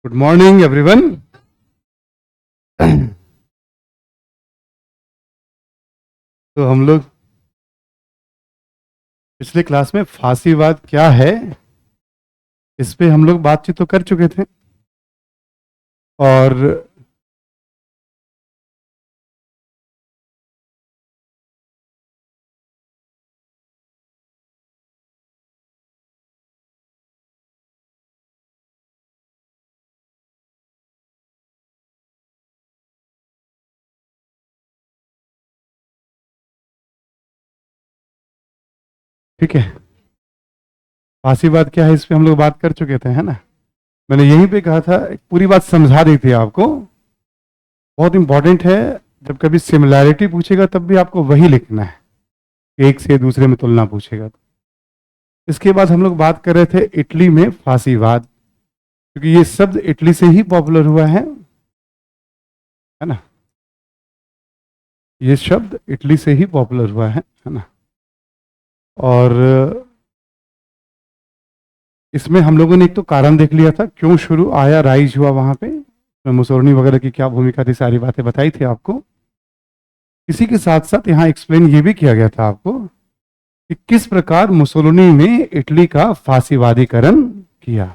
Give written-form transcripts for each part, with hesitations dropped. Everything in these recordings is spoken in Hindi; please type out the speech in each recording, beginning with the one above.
Good morning everyone. तो हम लोग पिछले क्लास में फांसीवाद क्या है इस पे हम लोग बातचीत तो कर चुके थे। और ठीक है, फांसीवाद क्या है इस पे हम लोग बात कर चुके थे, है ना। मैंने यहीं पे कहा था, पूरी बात समझा दी थी आपको। बहुत इंपॉर्टेंट है, जब कभी सिमिलैरिटी पूछेगा तब भी आपको वही लिखना है, एक से दूसरे में तुलना पूछेगा तो। इसके बाद हम लोग बात कर रहे थे इटली में फांसीवाद, क्योंकि ये शब्द इटली से ही पॉपुलर हुआ है ना। ये शब्द इटली से ही पॉपुलर हुआ है ना। और इसमें हम लोगों ने एक तो कारण देख लिया था, क्यों शुरू आया, राइज हुआ वहां पे, तो मुसोलिनी वगैरह की क्या भूमिका थी, सारी बातें बताई थी आपको। इसी के साथ साथ यहाँ एक्सप्लेन ये भी किया गया था आपको कि किस प्रकार मुसोलिनी ने इटली का फांसीवादीकरण किया।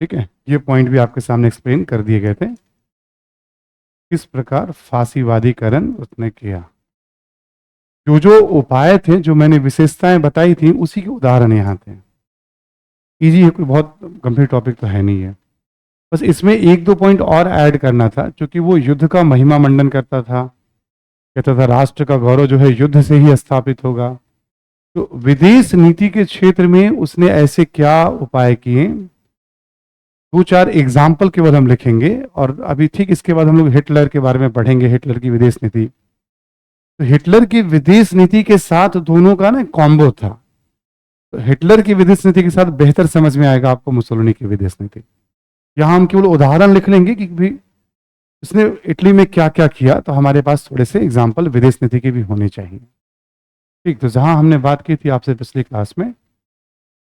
ठीक है, ये पॉइंट भी आपके सामने एक्सप्लेन कर दिए गए थे, किस प्रकार फांसीवादीकरण उसने किया। जो जो उपाय थे, जो मैंने विशेषताएं बताई थी, उसी के उदाहरण यहाँ थे। इजी है, कोई बहुत गंभीर टॉपिक तो है नहीं है। बस इसमें एक दो पॉइंट और ऐड करना था, क्योंकि वो युद्ध का महिमा मंडन करता था, कहता था राष्ट्र का गौरव जो है युद्ध से ही स्थापित होगा। तो विदेश नीति के क्षेत्र में उसने ऐसे क्या उपाय किए, दो चार एग्जाम्पल केवल हम लिखेंगे। और अभी ठीक इसके बाद हम लोग हिटलर के बारे में पढ़ेंगे, हिटलर की विदेश नीति। तो हिटलर की विदेश नीति के साथ दोनों का ना कॉम्बो था। तो हिटलर की विदेश नीति के साथ बेहतर समझ में आएगा आपको मुसोलिनी की विदेश नीति। यहां हम केवल उदाहरण लिख लेंगे कि भी इसने इटली में क्या क्या किया, तो हमारे पास थोड़े से एग्जाम्पल विदेश नीति के भी होने चाहिए। ठीक, तो जहां हमने बात की थी आपसे पिछली क्लास में,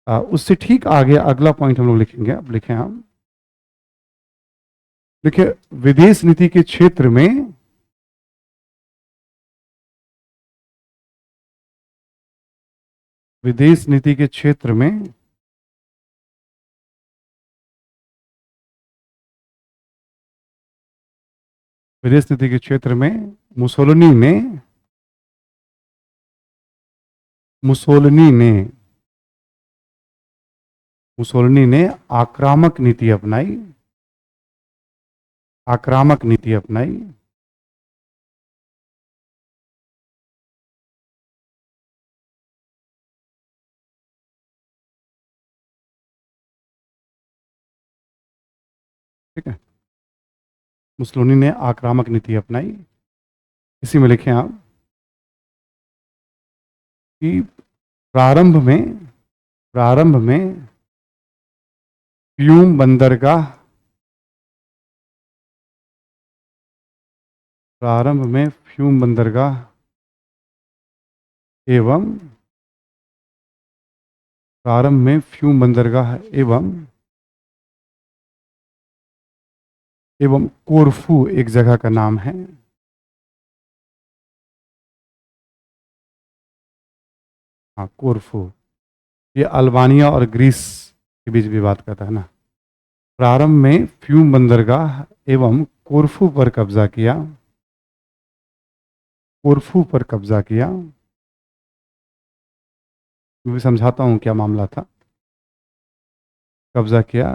उससे ठीक आगे अगला पॉइंट हम लोग लिखेंगे। अब लिखें हम, देखिए विदेश नीति के क्षेत्र में विदेश नीति के क्षेत्र में विदेश नीति के क्षेत्र में मुसोलिनी ने मुसोलिनी ने मुसोलिनी ने आक्रामक नीति अपनाई, आक्रामक नीति अपनाई। ठीक है, मुसोलिनी ने आक्रामक नीति अपनाई। इसी में लिखें आप कि प्रारंभ में फ्यूम बंदरगाह प्रारंभ में फ्यूम बंदरगाह एवं प्रारंभ में फ्यूम बंदरगाह एवं एवं कोरफू एक जगह का नाम है। हाँ, कोरफू, ये अल्बानिया और ग्रीस के बीच भी बात करता है ना। प्रारंभ में फ्यूम बंदरगाह एवं कोरफू पर कब्जा किया, कोरफू पर कब्जा किया। मैं भी समझाता हूं क्या मामला था। कब्जा किया,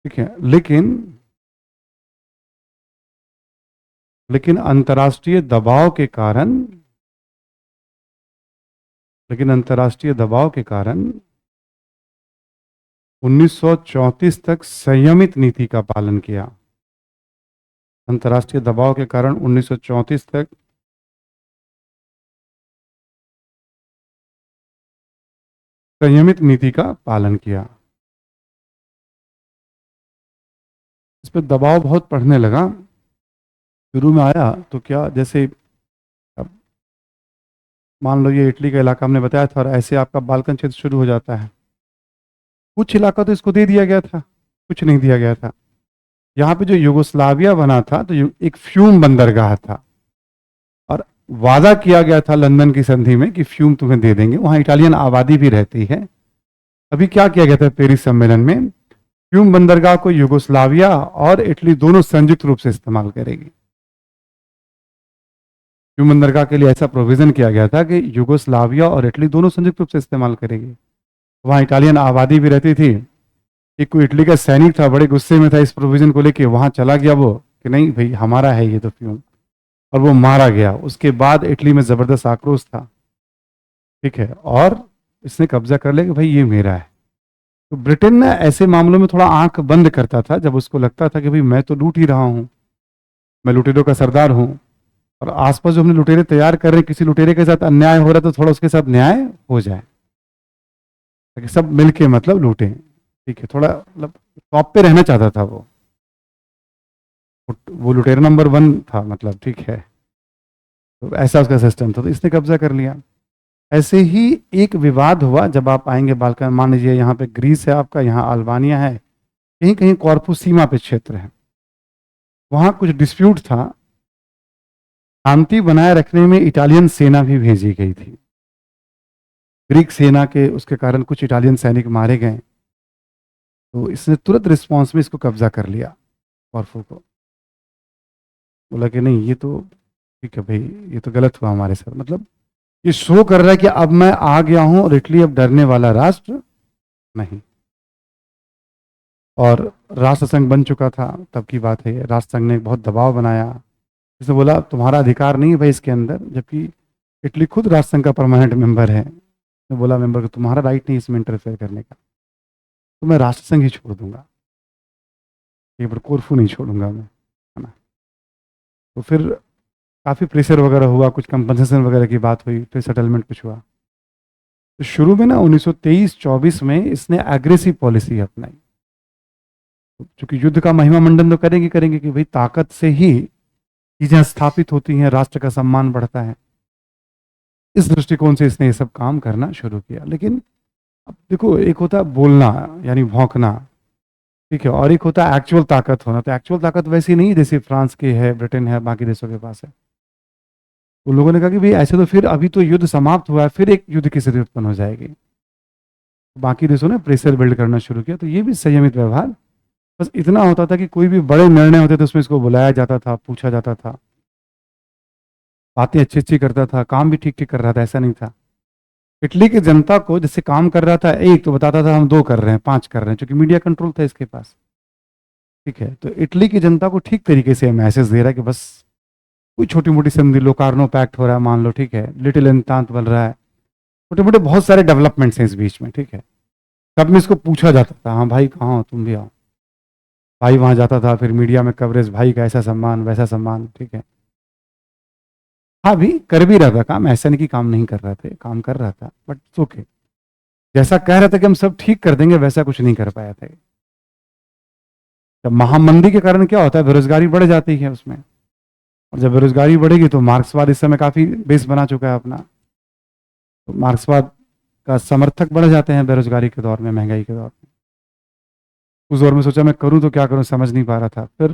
ठीक है, लेकिन अंतर्राष्ट्रीय दबाव के कारण लेकिन अंतर्राष्ट्रीय दबाव के कारण 1934 तक संयमित नीति का पालन किया। अंतर्राष्ट्रीय दबाव के कारण 1934 तक संयमित नीति का पालन किया। इस पर दबाव बहुत बढ़ने लगा। शुरू में आया तो क्या, जैसे अब मान लो ये इटली का इलाका हमने बताया था, और ऐसे आपका बाल्कन क्षेत्र शुरू हो जाता है। कुछ इलाका तो इसको दे दिया गया था, कुछ नहीं दिया गया था। यहाँ पे जो युगोस्लाविया बना था तो एक फ्यूम बंदरगाह था, और वादा किया गया था लंदन की संधि में कि फ्यूम तुम्हें दे देंगे, वहां इटालियन आबादी भी रहती है। अभी क्या किया गया था पेरिस सम्मेलन में, फ्यूम बंदरगाह को युगोस्लाविया और इटली दोनों संयुक्त रूप से इस्तेमाल करेगी। फ्यूम बंदरगाह के लिए ऐसा प्रोविजन किया गया था कि युगोस्लाविया और इटली दोनों संयुक्त रूप से इस्तेमाल करेगी। वहां इटालियन आबादी भी रहती थी। एक कोई इटली का सैनिक था, बड़े गुस्से में था इस प्रोविजन को लेके, वहां चला गया वो कि नहीं भाई हमारा है ये तो फ्यूम, और वो मारा गया। उसके बाद इटली में जबरदस्त आक्रोश था, ठीक है, और इसने कब्जा कर लिया कि भाई ये मेरा है। तो ब्रिटेन ना ऐसे मामलों में थोड़ा आंख बंद करता था जब उसको लगता था कि भाई मैं तो लूट ही रहा हूं, मैं लुटेरों का सरदार हूं, और आसपास जो हमने लुटेरे तैयार कर रहे हैं, किसी लुटेरे के साथ अन्याय हो रहा है तो थोड़ा उसके साथ न्याय हो जाए, ताकि सब मिलके मतलब लूटें, ठीक है, थोड़ा मतलब टॉप पे रहना चाहता था वो लुटेरा नंबर 1 था मतलब, ठीक है। तो ऐसा उसका सिस्टम था, तो इसने कब्जा कर लिया। ऐसे ही एक विवाद हुआ जब आप आएंगे बाल्कन, मान लीजिए यहाँ पे ग्रीस है आपका, यहाँ अल्बानिया है, कहीं कहीं कॉर्फू सीमा पे क्षेत्र है, वहां कुछ डिस्प्यूट था। शांति बनाए रखने में इटालियन सेना भी भेजी गई थी। ग्रीक सेना के उसके कारण कुछ इटालियन सैनिक मारे गए, तो इसने तुरंत रिस्पॉन्स में इसको कब्जा कर लिया, कॉर्फू को। बोला कि नहीं ये तो ठीक है भाई, ये तो गलत हुआ हमारे साथ, मतलब ये शो कर रहा है कि अब मैं आ गया हूं और इटली अब डरने वाला राष्ट्र नहीं। और राष्ट्रसंघ बन चुका था, तब की बात है, राष्ट्रसंघ ने बहुत दबाव बनाया। इसने बोला तुम्हारा अधिकार नहीं है भाई इसके अंदर, जबकि इटली खुद राष्ट्रसंघ का परमानेंट मेंबर है। उसने बोला मेंबर को तुम्हारा राइट नहीं इसमें इंटरफेयर करने का, तो मैं राष्ट्रसंघ ही छोड़ दूंगा, ये पर कोरफू नहीं छोड़ूंगा मैं, है ना। तो फिर काफ़ी प्रेशर वगैरह हुआ, कुछ कंपनसेशन वगैरह की बात हुई, फिर सेटलमेंट कुछ हुआ। तो शुरू में ना 1923-24 में इसने एग्रेसिव पॉलिसी अपनाई, क्योंकि युद्ध का महिमा मंडन तो करेंगे करेंगे कि भाई ताकत से ही चीजें स्थापित होती हैं, राष्ट्र का सम्मान बढ़ता है। इस दृष्टिकोण से इसने ये सब काम करना शुरू किया। लेकिन अब देखो, एक होता है बोलना यानी भौंकना, ठीक है, और एक होता है एक्चुअल ताकत होना। तो एक्चुअल ताकत वैसी नहीं जैसे फ्रांस की है, ब्रिटेन है, बाकी देशों के पास है। उन लोगों ने कहा कि भाई ऐसे तो फिर अभी तो युद्ध समाप्त हुआ है, फिर एक युद्ध की स्थिति उत्पन्न हो जाएगी। बाकी देशों ने प्रेशर बिल्ड करना शुरू किया, तो ये भी संयमित व्यवहार। बस इतना होता था कि कोई भी बड़े निर्णय होते थे उसमें इसको बुलाया जाता था, पूछा जाता था, बातें अच्छी अच्छी करता था, काम भी ठीक ठीक कर रहा था, ऐसा नहीं था। इटली की जनता को जैसे काम कर रहा था एक, तो बताता था हम 2 कर रहे हैं, 5 कर रहे हैं, क्योंकि मीडिया कंट्रोल था इसके पास, ठीक है। तो इटली की जनता को ठीक तरीके से मैसेज दे रहा है कि बस कोई छोटी मोटी संधि, लोकार्नो पैक्ट हो रहा है मान लो, ठीक है, लिटिल एंतांत बन रहा है, छोटे मोटे बहुत सारे डेवलपमेंट्स हैं इस बीच में, ठीक है। तब में इसको पूछा जाता था, हाँ भाई कहाँ हो, तुम भी आओ। भाई वहां जाता था, फिर मीडिया में कवरेज, भाई का ऐसा सम्मान वैसा सम्मान, ठीक है। हाँ भी कर भी रहा था काम, ऐसा नहीं कि काम नहीं कर रहे थे, काम कर रहा था, बट ओके, जैसा कह रहा था कि हम सब ठीक कर देंगे वैसा कुछ नहीं कर पाया था। जब महामंदी के कारण क्या होता है, बेरोजगारी बढ़ जाती है उसमें, और जब बेरोजगारी बढ़ेगी तो मार्क्सवाद इस समय काफी बेस बना चुका है अपना, तो मार्क्सवाद का समर्थक बढ़ जाते हैं बेरोजगारी के दौर में, महंगाई के दौर में। उस दौर में सोचा मैं करूं तो क्या करूं, समझ नहीं पा रहा था। फिर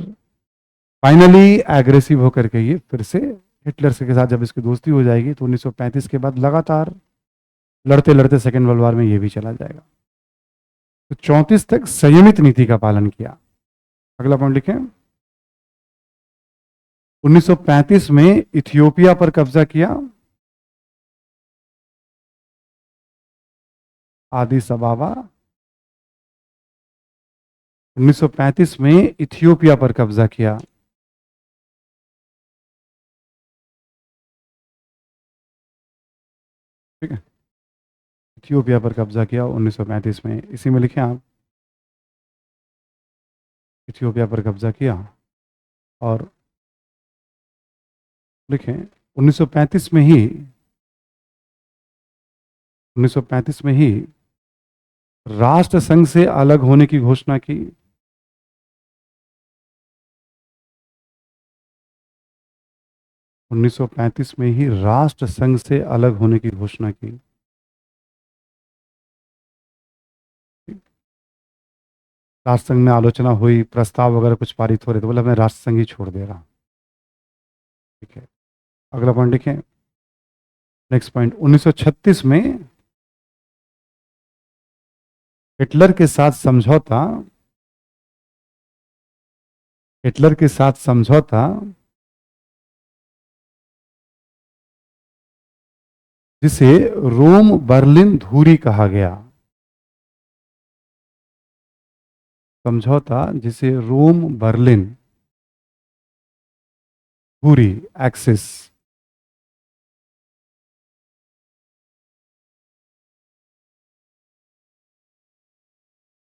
फाइनली एग्रेसिव होकर के ये फिर से हिटलर से के साथ जब इसकी दोस्ती हो जाएगी, तो 1935 के बाद लगातार लड़ते लड़ते सेकेंड वर्ल्ड वॉर में ये भी चला जाएगा। तो 34 तक संयमित नीति का पालन किया। अगला पॉइंट लिखें, 1935 में इथियोपिया पर कब्जा किया, आदिस अबाबा। 1935 में इथियोपिया पर कब्जा किया। ठीक है, इथियोपिया पर कब्जा किया 1935 में, इसी में लिखें आप, इथियोपिया पर कब्जा किया। और लिखें 1935 में ही, 1935 में ही राष्ट्र संघ से अलग होने की घोषणा की। 1935 में ही राष्ट्र संघ से अलग होने की घोषणा की। राष्ट्रसंघ में आलोचना हुई, प्रस्ताव वगैरह कुछ पारित हो रहे, तो बोला मैं राष्ट्रसंघ ही छोड़ दे रहा हूँ। ठीक है, अगला पॉइंट देखें। नेक्स्ट पॉइंट, 1936 में हिटलर के साथ समझौता, हिटलर के साथ समझौता जिसे रोम बर्लिन धूरी कहा गया, समझौता जिसे रोम बर्लिन धूरी एक्सिस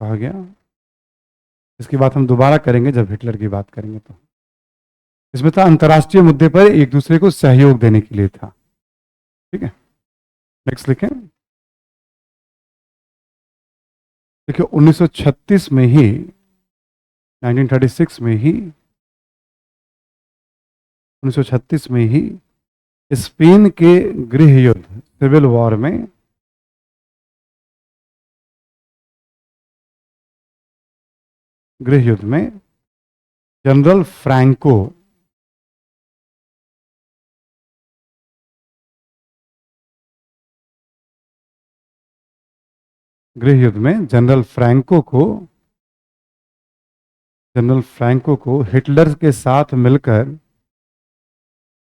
कहा गया। इसकी बात हम दोबारा करेंगे जब हिटलर की बात करेंगे। तो इसमें था अंतर्राष्ट्रीय मुद्दे पर एक दूसरे को सहयोग देने के लिए था। ठीक है, नेक्स्ट लिखें। देखिए 1936 में ही, 1936 में ही, 1936 में ही स्पेन के गृह युद्ध, सिविल वॉर में गृह युद्ध में जनरल फ्रैंको, गृह युद्ध में जनरल फ्रैंको को हिटलर के साथ मिलकर,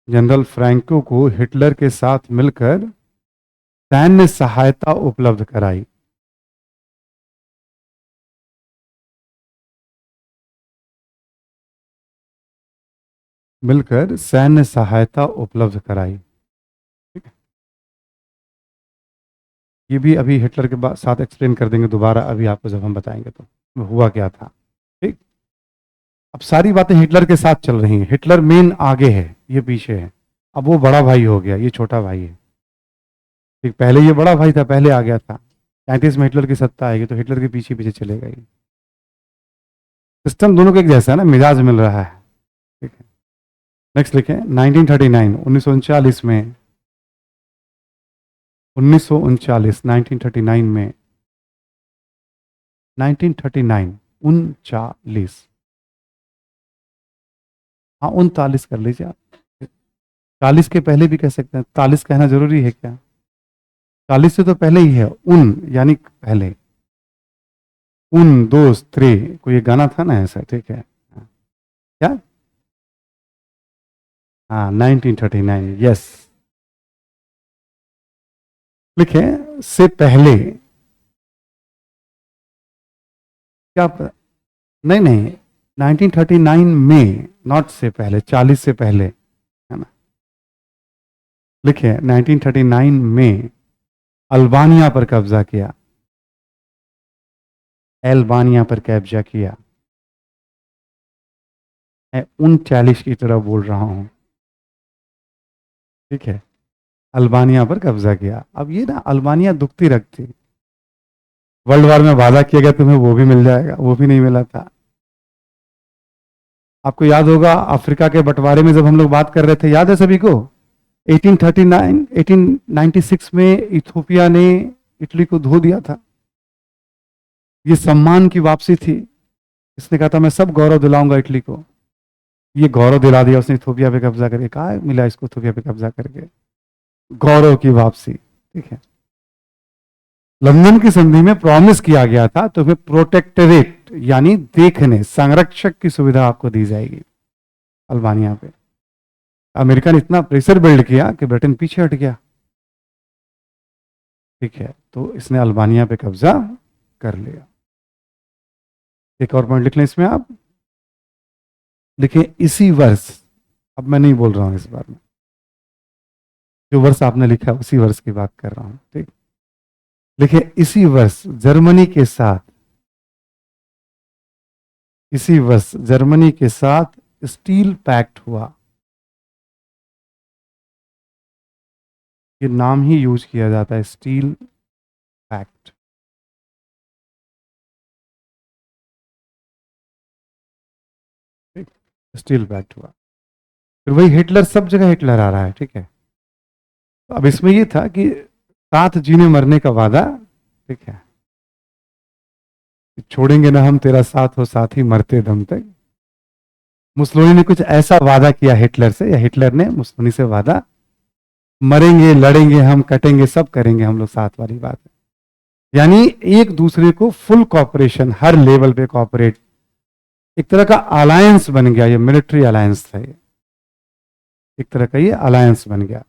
जनरल फ्रैंको को हिटलर के साथ मिलकर सैन्य सहायता उपलब्ध कराई। मिलकर सैन्य सहायता उपलब्ध कराई। ठीक है, ये भी अभी हिटलर के साथ एक्सप्लेन कर देंगे दोबारा, अभी आपको जब हम बताएंगे तो हुआ क्या था। ठीक, अब सारी बातें हिटलर के साथ चल रही हैं। हिटलर मेन आगे है, ये पीछे है। अब वो बड़ा भाई हो गया, ये छोटा भाई है। ठीक, पहले ये बड़ा भाई था, पहले आ गया था। 35 में हिटलर की सत्ता आएगी तो हिटलर के पीछे पीछे चलेगा ये। सिस्टम दोनों का एक जैसा है ना, मिजाज मिल रहा है। ठीक है, नेक्स्ट लिखें। 1939, 1939 में, 1939, 1939 में, 1939, 39, हाँ 39 कर लीजिए आप। 40 के पहले भी कह सकते हैं, 40 कहना जरूरी है क्या? 40 से तो पहले ही है, यानी पहले। दोस्त त्रे, कोई गाना था ना ऐसा। ठीक है, क्या? हाँ 1939, यस। लिखे से पहले, क्या नहीं नहीं, 1939 में, नॉट से पहले, 40 से पहले, है ना। लिखे 1939 में अल्बानिया पर कब्जा किया, एल्बानिया पर कब्जा किया। मैं 39 की तरफ बोल रहा हूं। ठीक है, अल्बानिया पर कब्जा किया। अब ये ना अल्बानिया दुखती रखती, वर्ल्ड वॉर में वादा किया गया तुम्हें वो भी मिल जाएगा, वो भी नहीं मिला था। आपको याद होगा अफ्रीका के बंटवारे में जब हम लोग बात कर रहे थे, याद है सभी को? 1839, 1896 में इथोपिया ने इटली को धो दिया था। ये सम्मान की वापसी थी। इसने कहा था मैं सब गौरव दिलाऊंगा इटली को। ये गौरव दिला दिया उसने इथोपिया पे कब्जा करके। कहा मिला इसको इथोपिया पे कब्जा करके? गौरव की वापसी। ठीक है, लंदन की संधि में प्रॉमिस किया गया था तुम्हें प्रोटेक्टरेट यानी देखने, संरक्षक की सुविधा आपको दी जाएगी अल्बानिया पे। अमेरिका ने इतना प्रेशर बिल्ड किया कि ब्रिटेन पीछे हट गया। ठीक है, तो इसने अल्बानिया पे कब्जा कर लिया। एक और पॉइंट लिख लें इसमें आप। लिखें इसी वर्ष, अब मैं नहीं बोल रहा हूं इस बार में, जो वर्ष आपने लिखा उसी वर्ष की बात कर रहा हूं। ठीक, लिखे इसी वर्ष जर्मनी के साथ, इसी वर्ष जर्मनी के साथ स्टील पैक्ट हुआ। ये नाम ही यूज किया जाता है, स्टील पैक्ट। स्टील पैक्ट हुआ। फिर वही हिटलर, सब जगह हिटलर आ रहा है। ठीक है, तो अब इसमें ये था कि साथ जीने मरने का वादा। ठीक है, छोड़ेंगे ना हम तेरा साथ हो साथी मरते दम तक। मुसोलिनी ने कुछ ऐसा वादा किया हिटलर से, या हिटलर ने मुसोलिनी से वादा, मरेंगे लड़ेंगे हम कटेंगे सब करेंगे हम लोग साथ, वाली बात है। यानी एक दूसरे को फुल कॉपरेशन, हर लेवल पे कॉपरेट, एक तरह का अलायंस बन गया, ये मिलिट्री अलायंस था, ये एक तरह का ये अलायंस बन गया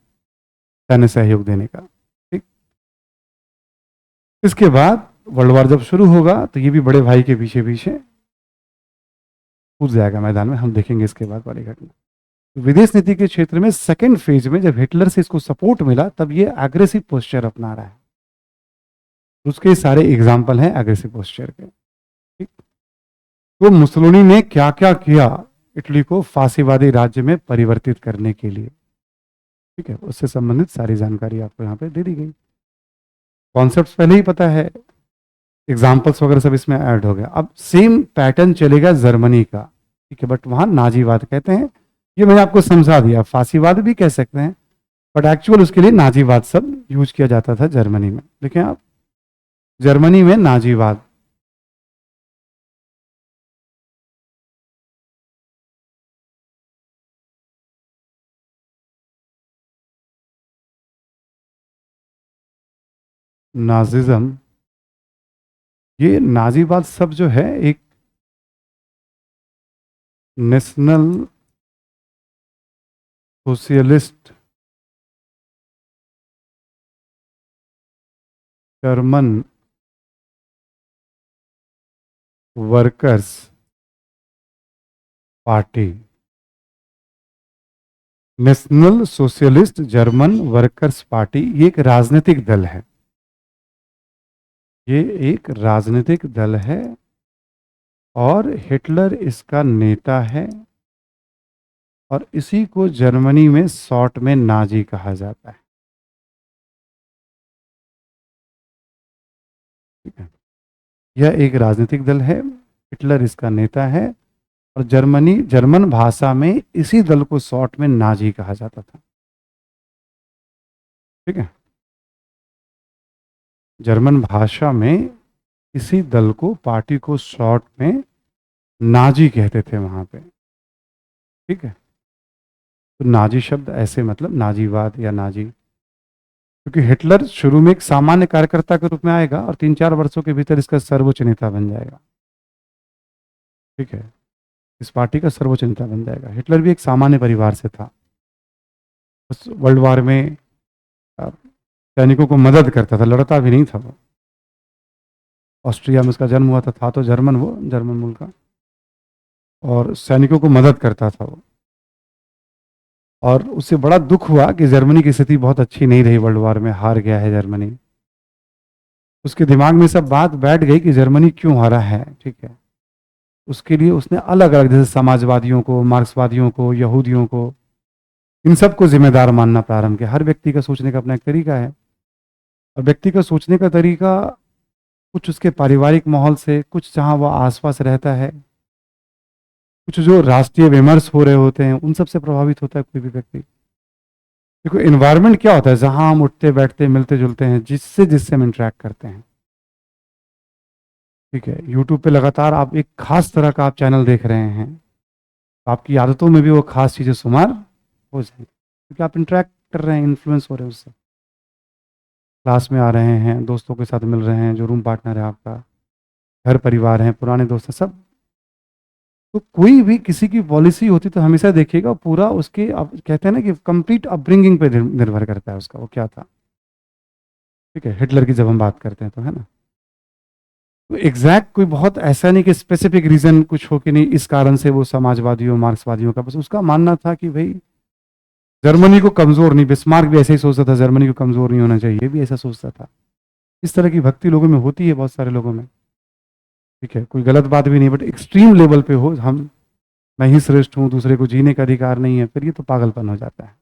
सैन्य सहयोग देने का। ठीक, इसके बाद वर्ल्ड वार जब शुरू होगा तो ये भी बड़े भाई के पीछे पीछे कूद जाएगा मैदान में, हम देखेंगे इसके बाद वाली घटना। विदेश नीति के क्षेत्र में सेकेंड फेज में जब हिटलर से इसको सपोर्ट मिला तब ये एग्रेसिव पोस्चर अपना रहा है। उसके सारे एग्जाम्पल हैं एग्रेसिव पोस्चर के। ठीक, तो मुसोलिनी ने क्या क्या किया इटली को फांसीवादी राज्य में परिवर्तित करने के लिए, ठीक है, उससे संबंधित सारी जानकारी आपको यहाँ पे दे दी गई। कॉन्सेप्ट्स पहले ही पता है, एग्जाम्पल्स वगैरह सब इसमें ऐड हो गया। अब सेम पैटर्न चलेगा जर्मनी का, ठीक है, बट वहां नाजीवाद कहते हैं, ये मैंने आपको समझा दिया, फांसीवाद भी कह सकते हैं, बट एक्चुअल उसके लिए नाजीवाद सब यूज किया जाता था जर्मनी में। देखें आप, जर्मनी में नाजीवाद, नाजिज्म, ये नाजीवाद सब जो है एक national socialist German workers party, national socialist German workers party, ये एक राजनीतिक दल है, ये एक राजनीतिक दल है और हिटलर इसका नेता है, और इसी को जर्मनी में शॉर्ट में नाजी कहा जाता है। ठीक है, यह एक राजनीतिक दल है, हिटलर इसका नेता है, और जर्मन भाषा में इसी दल को शॉर्ट में नाजी कहा जाता था। ठीक है, जर्मन भाषा में इसी दल को, पार्टी को शॉर्ट में नाजी कहते थे वहां पे। ठीक है, तो नाजी शब्द ऐसे मतलब नाजीवाद या नाजी, क्योंकि हिटलर शुरू में एक सामान्य कार्यकर्ता के रूप में आएगा और 3-4 वर्षों के भीतर इसका सर्वोच्च नेता बन जाएगा। ठीक है, इस पार्टी का सर्वोच्च नेता बन जाएगा। हिटलर भी एक सामान्य परिवार से था, उस वर्ल्ड वार में सैनिकों को मदद करता था, लड़ता भी नहीं था वो। ऑस्ट्रिया में उसका जन्म हुआ था तो जर्मन, वो जर्मन मूल का, और सैनिकों को मदद करता था वो। और उससे बड़ा दुख हुआ कि जर्मनी की स्थिति बहुत अच्छी नहीं रही, वर्ल्ड वार में हार गया है जर्मनी। उसके दिमाग में सब बात बैठ गई कि जर्मनी क्यों हारा है। ठीक है, उसके लिए उसने अलग अलग, जैसे समाजवादियों को, मार्क्सवादियों को, यहूदियों को, इन सबको जिम्मेदार मानना प्रारंभ किया। हर व्यक्ति का सोचने का अपना एक तरीका है, और व्यक्ति का सोचने का तरीका कुछ उसके पारिवारिक माहौल से, कुछ जहाँ वह आसपास रहता है, कुछ जो राष्ट्रीय विमर्श हो रहे होते हैं उन सब से प्रभावित होता है कोई भी व्यक्ति। देखो एनवायरनमेंट क्या होता है, जहां हम उठते बैठते मिलते जुलते हैं, जिससे हम इंटरेक्ट करते हैं। ठीक है, यूट्यूब पे लगातार आप एक खास तरह का आप चैनल देख रहे हैं, तो आपकी आदतों में भी वो खास चीज़ें शुमार हो जाएंगी, क्योंकि आप इंटरेक्ट कर रहे हैं, इन्फ्लुएंस हो रहे हैं उससे। क्लास में आ रहे हैं, दोस्तों के साथ मिल रहे हैं, जो रूम पार्टनर है आपका, घर परिवार हैं, पुराने दोस्त हैं, सब। तो कोई भी किसी की पॉलिसी होती तो हमेशा देखिएगा पूरा उसके, अब कहते हैं ना कि कंप्लीट अपब्रिंगिंग पे निर्भर करता है उसका, वो क्या था। ठीक है, हिटलर की जब हम बात करते हैं तो, है ना, तो एग्जैक्ट कोई बहुत ऐसा नहीं कि स्पेसिफिक रीजन कुछ हो कि नहीं इस कारण से वो समाजवादियों मार्क्सवादियों का, बस उसका मानना था कि भाई जर्मनी को कमजोर नहीं, बिस्मार्क भी ऐसे ही सोचता था, जर्मनी को कमजोर नहीं होना चाहिए, भी ऐसा सोचता था। इस तरह की भक्ति लोगों में होती है, बहुत सारे लोगों में। ठीक है, कोई गलत बात भी नहीं, बट एक्सट्रीम लेवल पे हो, हम मैं ही श्रेष्ठ हूँ, दूसरे को जीने का अधिकार नहीं है, फिर ये तो पागलपन हो जाता है,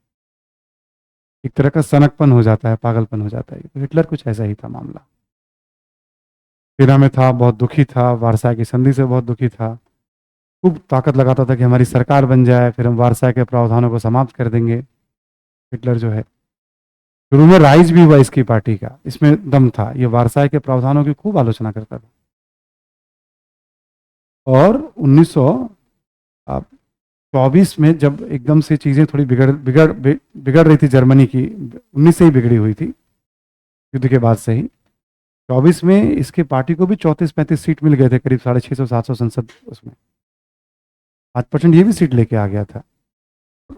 एक तरह का सनकपन हो जाता है, पागलपन हो जाता है। तो हिटलर कुछ ऐसा ही था मामला। सेना में था, बहुत दुखी था, वारसा की संधि से बहुत दुखी था, खूब ताकत लगाता था कि हमारी सरकार बन जाए, फिर हम वारसा के प्रावधानों को समाप्त कर देंगे। हिटलर जो है शुरू में राइज भी हुआ इसकी पार्टी का, इसमें दम था, ये वारसा के प्रावधानों की खूब आलोचना करता था। और 1924 में जब एकदम से चीज़ें थोड़ी बिगड़ रही थी जर्मनी की, 19 से ही बिगड़ी हुई थी, युद्ध के बाद से ही। 24 में इसके पार्टी को भी 34-35 सीट मिल गए थे, करीब 650-700 संसद, उसमें 5% ये भी सीट लेके आ गया था।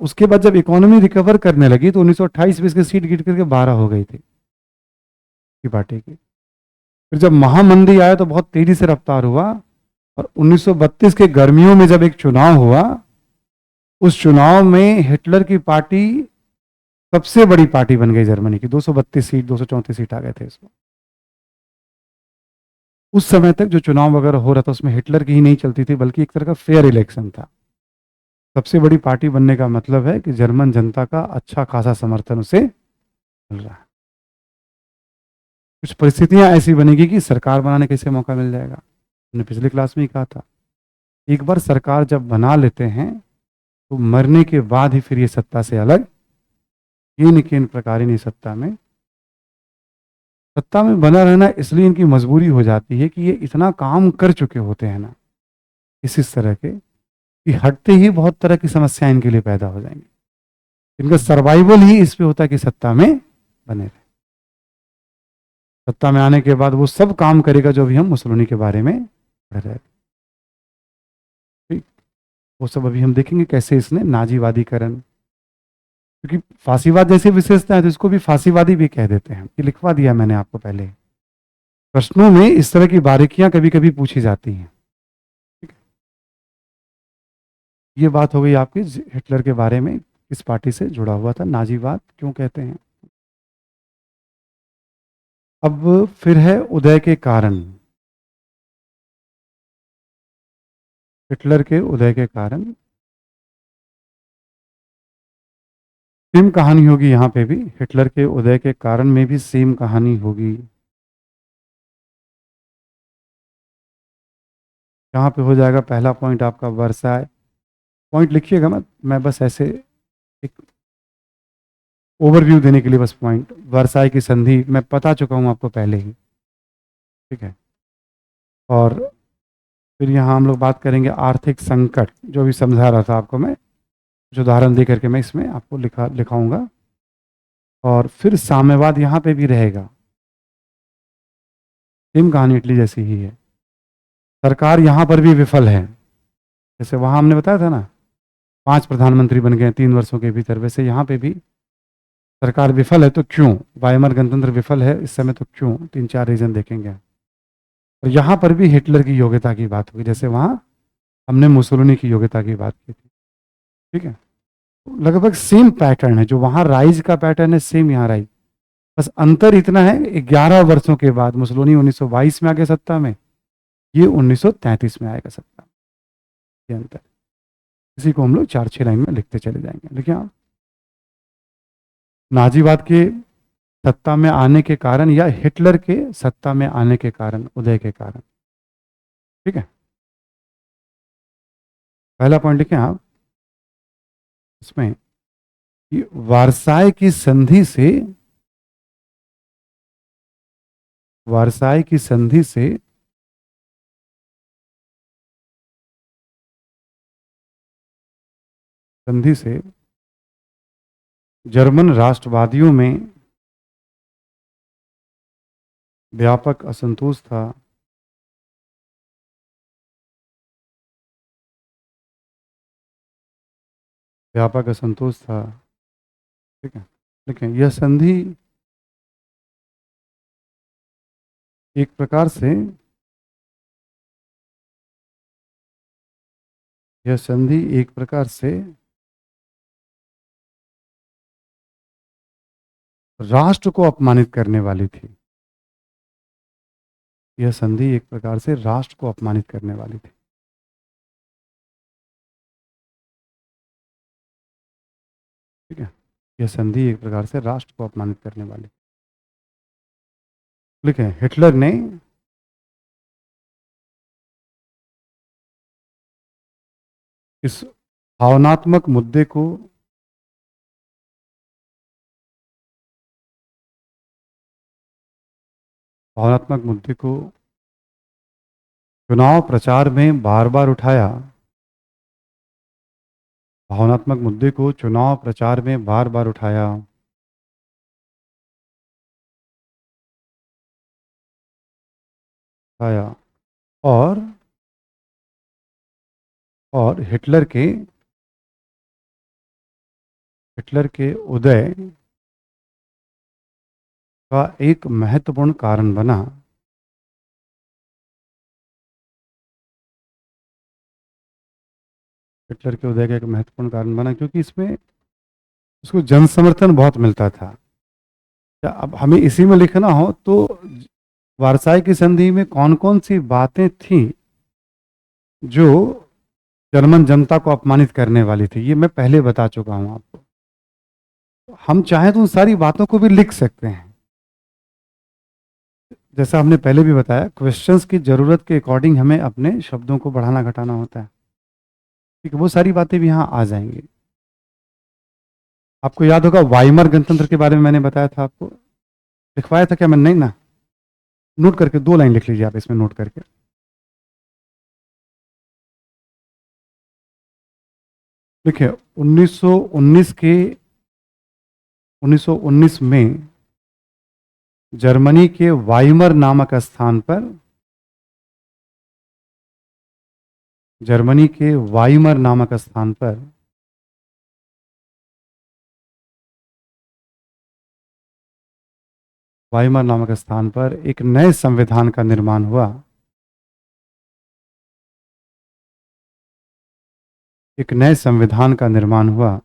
उसके बाद जब इकोनॉमी रिकवर करने लगी तो 1928 में इसकी सीट गिर करके 12 हो गई थी की पार्टी की। फिर जब महामंदी आया तो बहुत तेजी से रफ्तार हुआ, और 1932 के गर्मियों में जब एक चुनाव हुआ, उस चुनाव में हिटलर की पार्टी सबसे बड़ी पार्टी बन गई जर्मनी की, 232 सीट 234 सीट आ गए थे इसमें। उस समय तक जो चुनाव वगैरह हो रहा था उसमें हिटलर की ही नहीं चलती थी, बल्कि एक तरह का फेयर इलेक्शन था। सबसे बड़ी पार्टी बनने का मतलब है कि जर्मन जनता का अच्छा खासा समर्थन उसे मिल रहा है। कुछ परिस्थितियां ऐसी बनेगी कि सरकार बनाने का इसे मौका मिल जाएगा। हमने पिछले क्लास में ही कहा था, एक बार सरकार जब बना लेते हैं तो मरने के बाद ही फिर ये सत्ता से अलग किन किन प्रकार नहीं सत्ता में बना रहना इसलिए इनकी मजबूरी हो जाती है कि ये इतना काम कर चुके होते हैं ना इस तरह के, कि हटते ही बहुत तरह की समस्याएं इनके लिए पैदा हो जाएंगी। इनका सर्वाइवल ही इस पे होता है कि सत्ता में बने रहे। सत्ता में आने के बाद वो सब काम करेगा जो भी हम मुसोलिनी के बारे में पढ़ रहे थे। ठीक, वो सब अभी हम देखेंगे कैसे इसने नाजीवादीकरण, क्योंकि फांसीवाद जैसी विशेषता है तो इसको भी फांसीवादी भी कह देते हैं, ये लिखवा दिया मैंने आपको पहले। प्रश्नों में इस तरह की बारीकियां कभी कभी पूछी जाती हैं। ठीक है? ये बात हो गई आपकी हिटलर के बारे में, किस पार्टी से जुड़ा हुआ था, नाजीवाद क्यों कहते हैं। अब फिर है उदय के कारण, हिटलर के उदय के कारण। सेम कहानी होगी यहाँ पे भी, हिटलर के उदय के कारण में भी सेम कहानी होगी। यहाँ पे हो जाएगा पहला पॉइंट आपका वर्साय। पॉइंट लिखिएगा मत, मैं बस ऐसे एक ओवरव्यू देने के लिए, बस पॉइंट वर्साय की संधि मैं बता चुका हूँ आपको पहले ही। ठीक है, और फिर यहाँ हम लोग बात करेंगे आर्थिक संकट, जो भी समझा रहा था आपको मैं, कुछ उदाहरण दे करके मैं इसमें आपको लिखाऊंगा। और फिर साम्यवाद यहाँ पे भी रहेगा, सेम कहानी इटली जैसी ही है। सरकार यहाँ पर भी विफल है, जैसे वहाँ हमने बताया था ना 5 प्रधानमंत्री बन गए 3 वर्षों के भीतर, वैसे यहाँ पे भी सरकार विफल है। तो क्यों वाइमर गणतंत्र विफल है इस समय, तो क्यों, 3-4 रीजन देखेंगे। और यहाँ पर भी हिटलर की योग्यता की बात होगी, जैसे वहाँ हमने मुसोलिनी की योग्यता की बात की थी। ठीक है, लगभग सेम पैटर्न है, जो वहाँ राइज का पैटर्न है सेम यहाँ राइज। बस अंतर इतना है 11 वर्षों के बाद मुसोलिनी 1922 में आ गया सत्ता में, ये 1933 में आएगा सत्ता में। ये अंतर, इसी को हम लोग 4-6 लाइन में लिखते चले जाएंगे। देखिए आप, नाजीवाद के सत्ता में आने के कारण या हिटलर के सत्ता में आने के कारण, उदय के कारण। ठीक है, पहला पॉइंट लिखें आप इसमें कि वारसाई की संधि से, वारसाई की संधि से संधि से जर्मन राष्ट्रवादियों में व्यापक असंतोष था। व्यापक असंतोष था। ठीक है, लेकिन यह संधि एक प्रकार से, यह संधि एक प्रकार से राष्ट्र को अपमानित करने वाली थी। यह संधि एक प्रकार से राष्ट्र को अपमानित करने वाली थी। ठीक है, यह संधि एक प्रकार से राष्ट्र को अपमानित करने वाली। लेकिन हिटलर ने इस भावनात्मक मुद्दे को, भावनात्मक मुद्दे को चुनाव प्रचार में बार बार उठाया, भावनात्मक मुद्दे को चुनाव प्रचार में बार बार उठाया, उठाया और हिटलर के उदय का एक महत्वपूर्ण कारण बना। हिटलर के उदय का एक महत्वपूर्ण कारण बना क्योंकि इसमें उसको जन समर्थन बहुत मिलता था। क्या अब हमें इसी में लिखना हो तो वारसाई की संधि में कौन कौन सी बातें थी जो जर्मन जनता को अपमानित करने वाली थी, ये मैं पहले बता चुका हूं आपको। हम चाहें तो उन सारी बातों को भी लिख सकते हैं। जैसा हमने पहले भी बताया, क्वेश्चंस की जरूरत के अकॉर्डिंग हमें अपने शब्दों को बढ़ाना घटाना होता है। ठीक है, वो सारी बातें भी यहाँ आ जाएंगी। आपको याद होगा वाइमर गणतंत्र के बारे में मैंने बताया था, आपको लिखवाया था क्या मैंने? नहीं ना, नोट करके 2 लाइन लिख लीजिए आप इसमें नोट करके। देखिए 1919 में जर्मनी के वाइमर नामक स्थान पर, जर्मनी के वाइमर नामक स्थान पर वाइमर नामक स्थान पर एक नए संविधान का निर्माण हुआ। एक नए संविधान का निर्माण हुआ।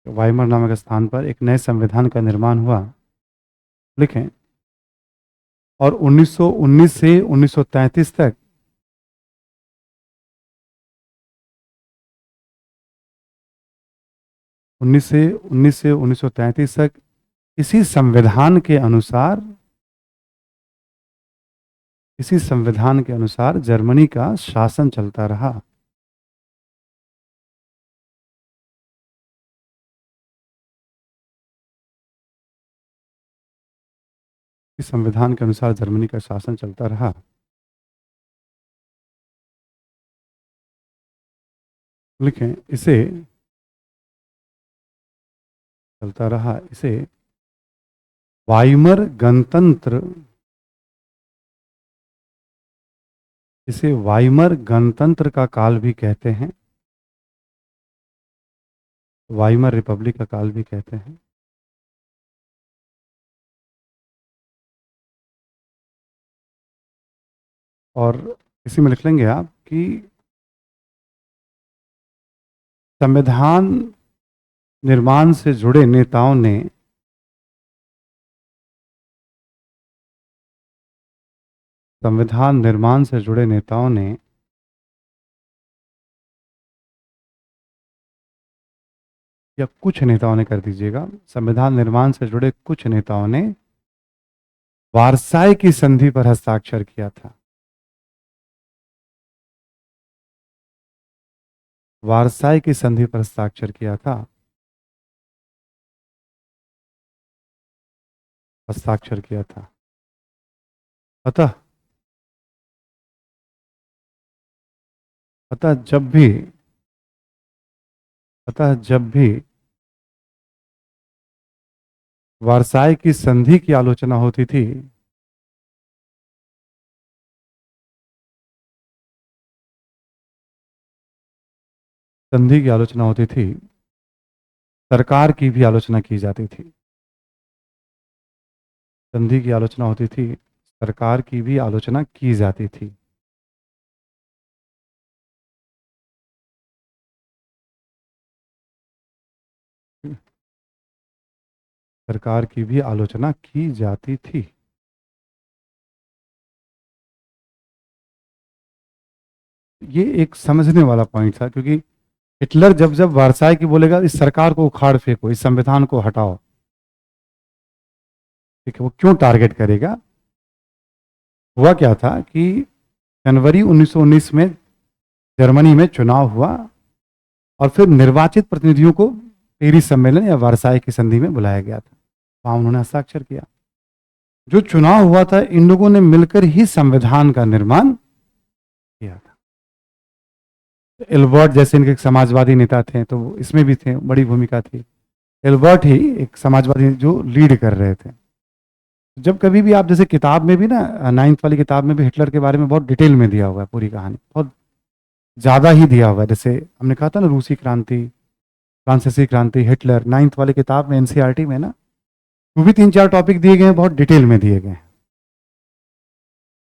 वाइमर नामक स्थान पर एक नए संविधान का निर्माण हुआ, लिखें। और 1919 से 1933 तक 1919 से 1933 तक इसी संविधान के अनुसार, इसी संविधान के अनुसार जर्मनी का शासन चलता रहा। इस संविधान के अनुसार जर्मनी का शासन चलता रहा। लिखें, इसे चलता रहा, इसे वाइमर गणतंत्र, इसे वाइमर गणतंत्र का काल भी कहते हैं, वाइमर रिपब्लिक का काल भी कहते हैं। और इसी में लिख लेंगे आप कि संविधान निर्माण से जुड़े नेताओं ने संविधान निर्माण से जुड़े नेताओं ने या कुछ नेताओं ने, कर दीजिएगा, संविधान निर्माण से जुड़े कुछ नेताओं ने वारसाई की संधि पर हस्ताक्षर किया था। वारसाई की संधि पर हस्ताक्षर किया था, हस्ताक्षर किया था। अतः अतः जब भी अतः जब भी वारसाई की संधि की आलोचना होती थी, संधि की आलोचना होती थी, सरकार की भी आलोचना की जाती थी। संधि की आलोचना होती थी, सरकार की भी आलोचना की जाती थी। सरकार की भी आलोचना की जाती थी। ये एक समझने वाला पॉइंट था, क्योंकि हिटलर जब जब वारसाई की बोलेगा इस सरकार को उखाड़ फेंको, इस संविधान को हटाओ, ठीक है, वो क्यों टारगेट करेगा? हुआ क्या था कि जनवरी 1919 में जर्मनी में चुनाव हुआ और फिर निर्वाचित प्रतिनिधियों को पेरिस सम्मेलन या वर्साई की संधि में बुलाया गया था, वहां उन्होंने हस्ताक्षर किया। जो चुनाव हुआ था, इन लोगों ने मिलकर ही संविधान का निर्माण किया था। एल्बर्ट जैसे इनके समाजवादी नेता थे, तो वो इसमें भी थे, बड़ी भूमिका थी। एल्बर्ट ही एक समाजवादी जो लीड कर रहे थे। जब कभी भी आप जैसे किताब में भी ना, 9th वाली किताब में भी हिटलर के बारे में बहुत डिटेल में दिया हुआ है, पूरी कहानी बहुत ज़्यादा ही दिया हुआ है। जैसे हमने कहा था ना, रूसी क्रांति, फ्रांसीसी क्रांति, हिटलर, 9th वाली किताब में एनसीईआरटी में ना, वो भी 3-4 टॉपिक दिए गए हैं, बहुत डिटेल में दिए गए हैं।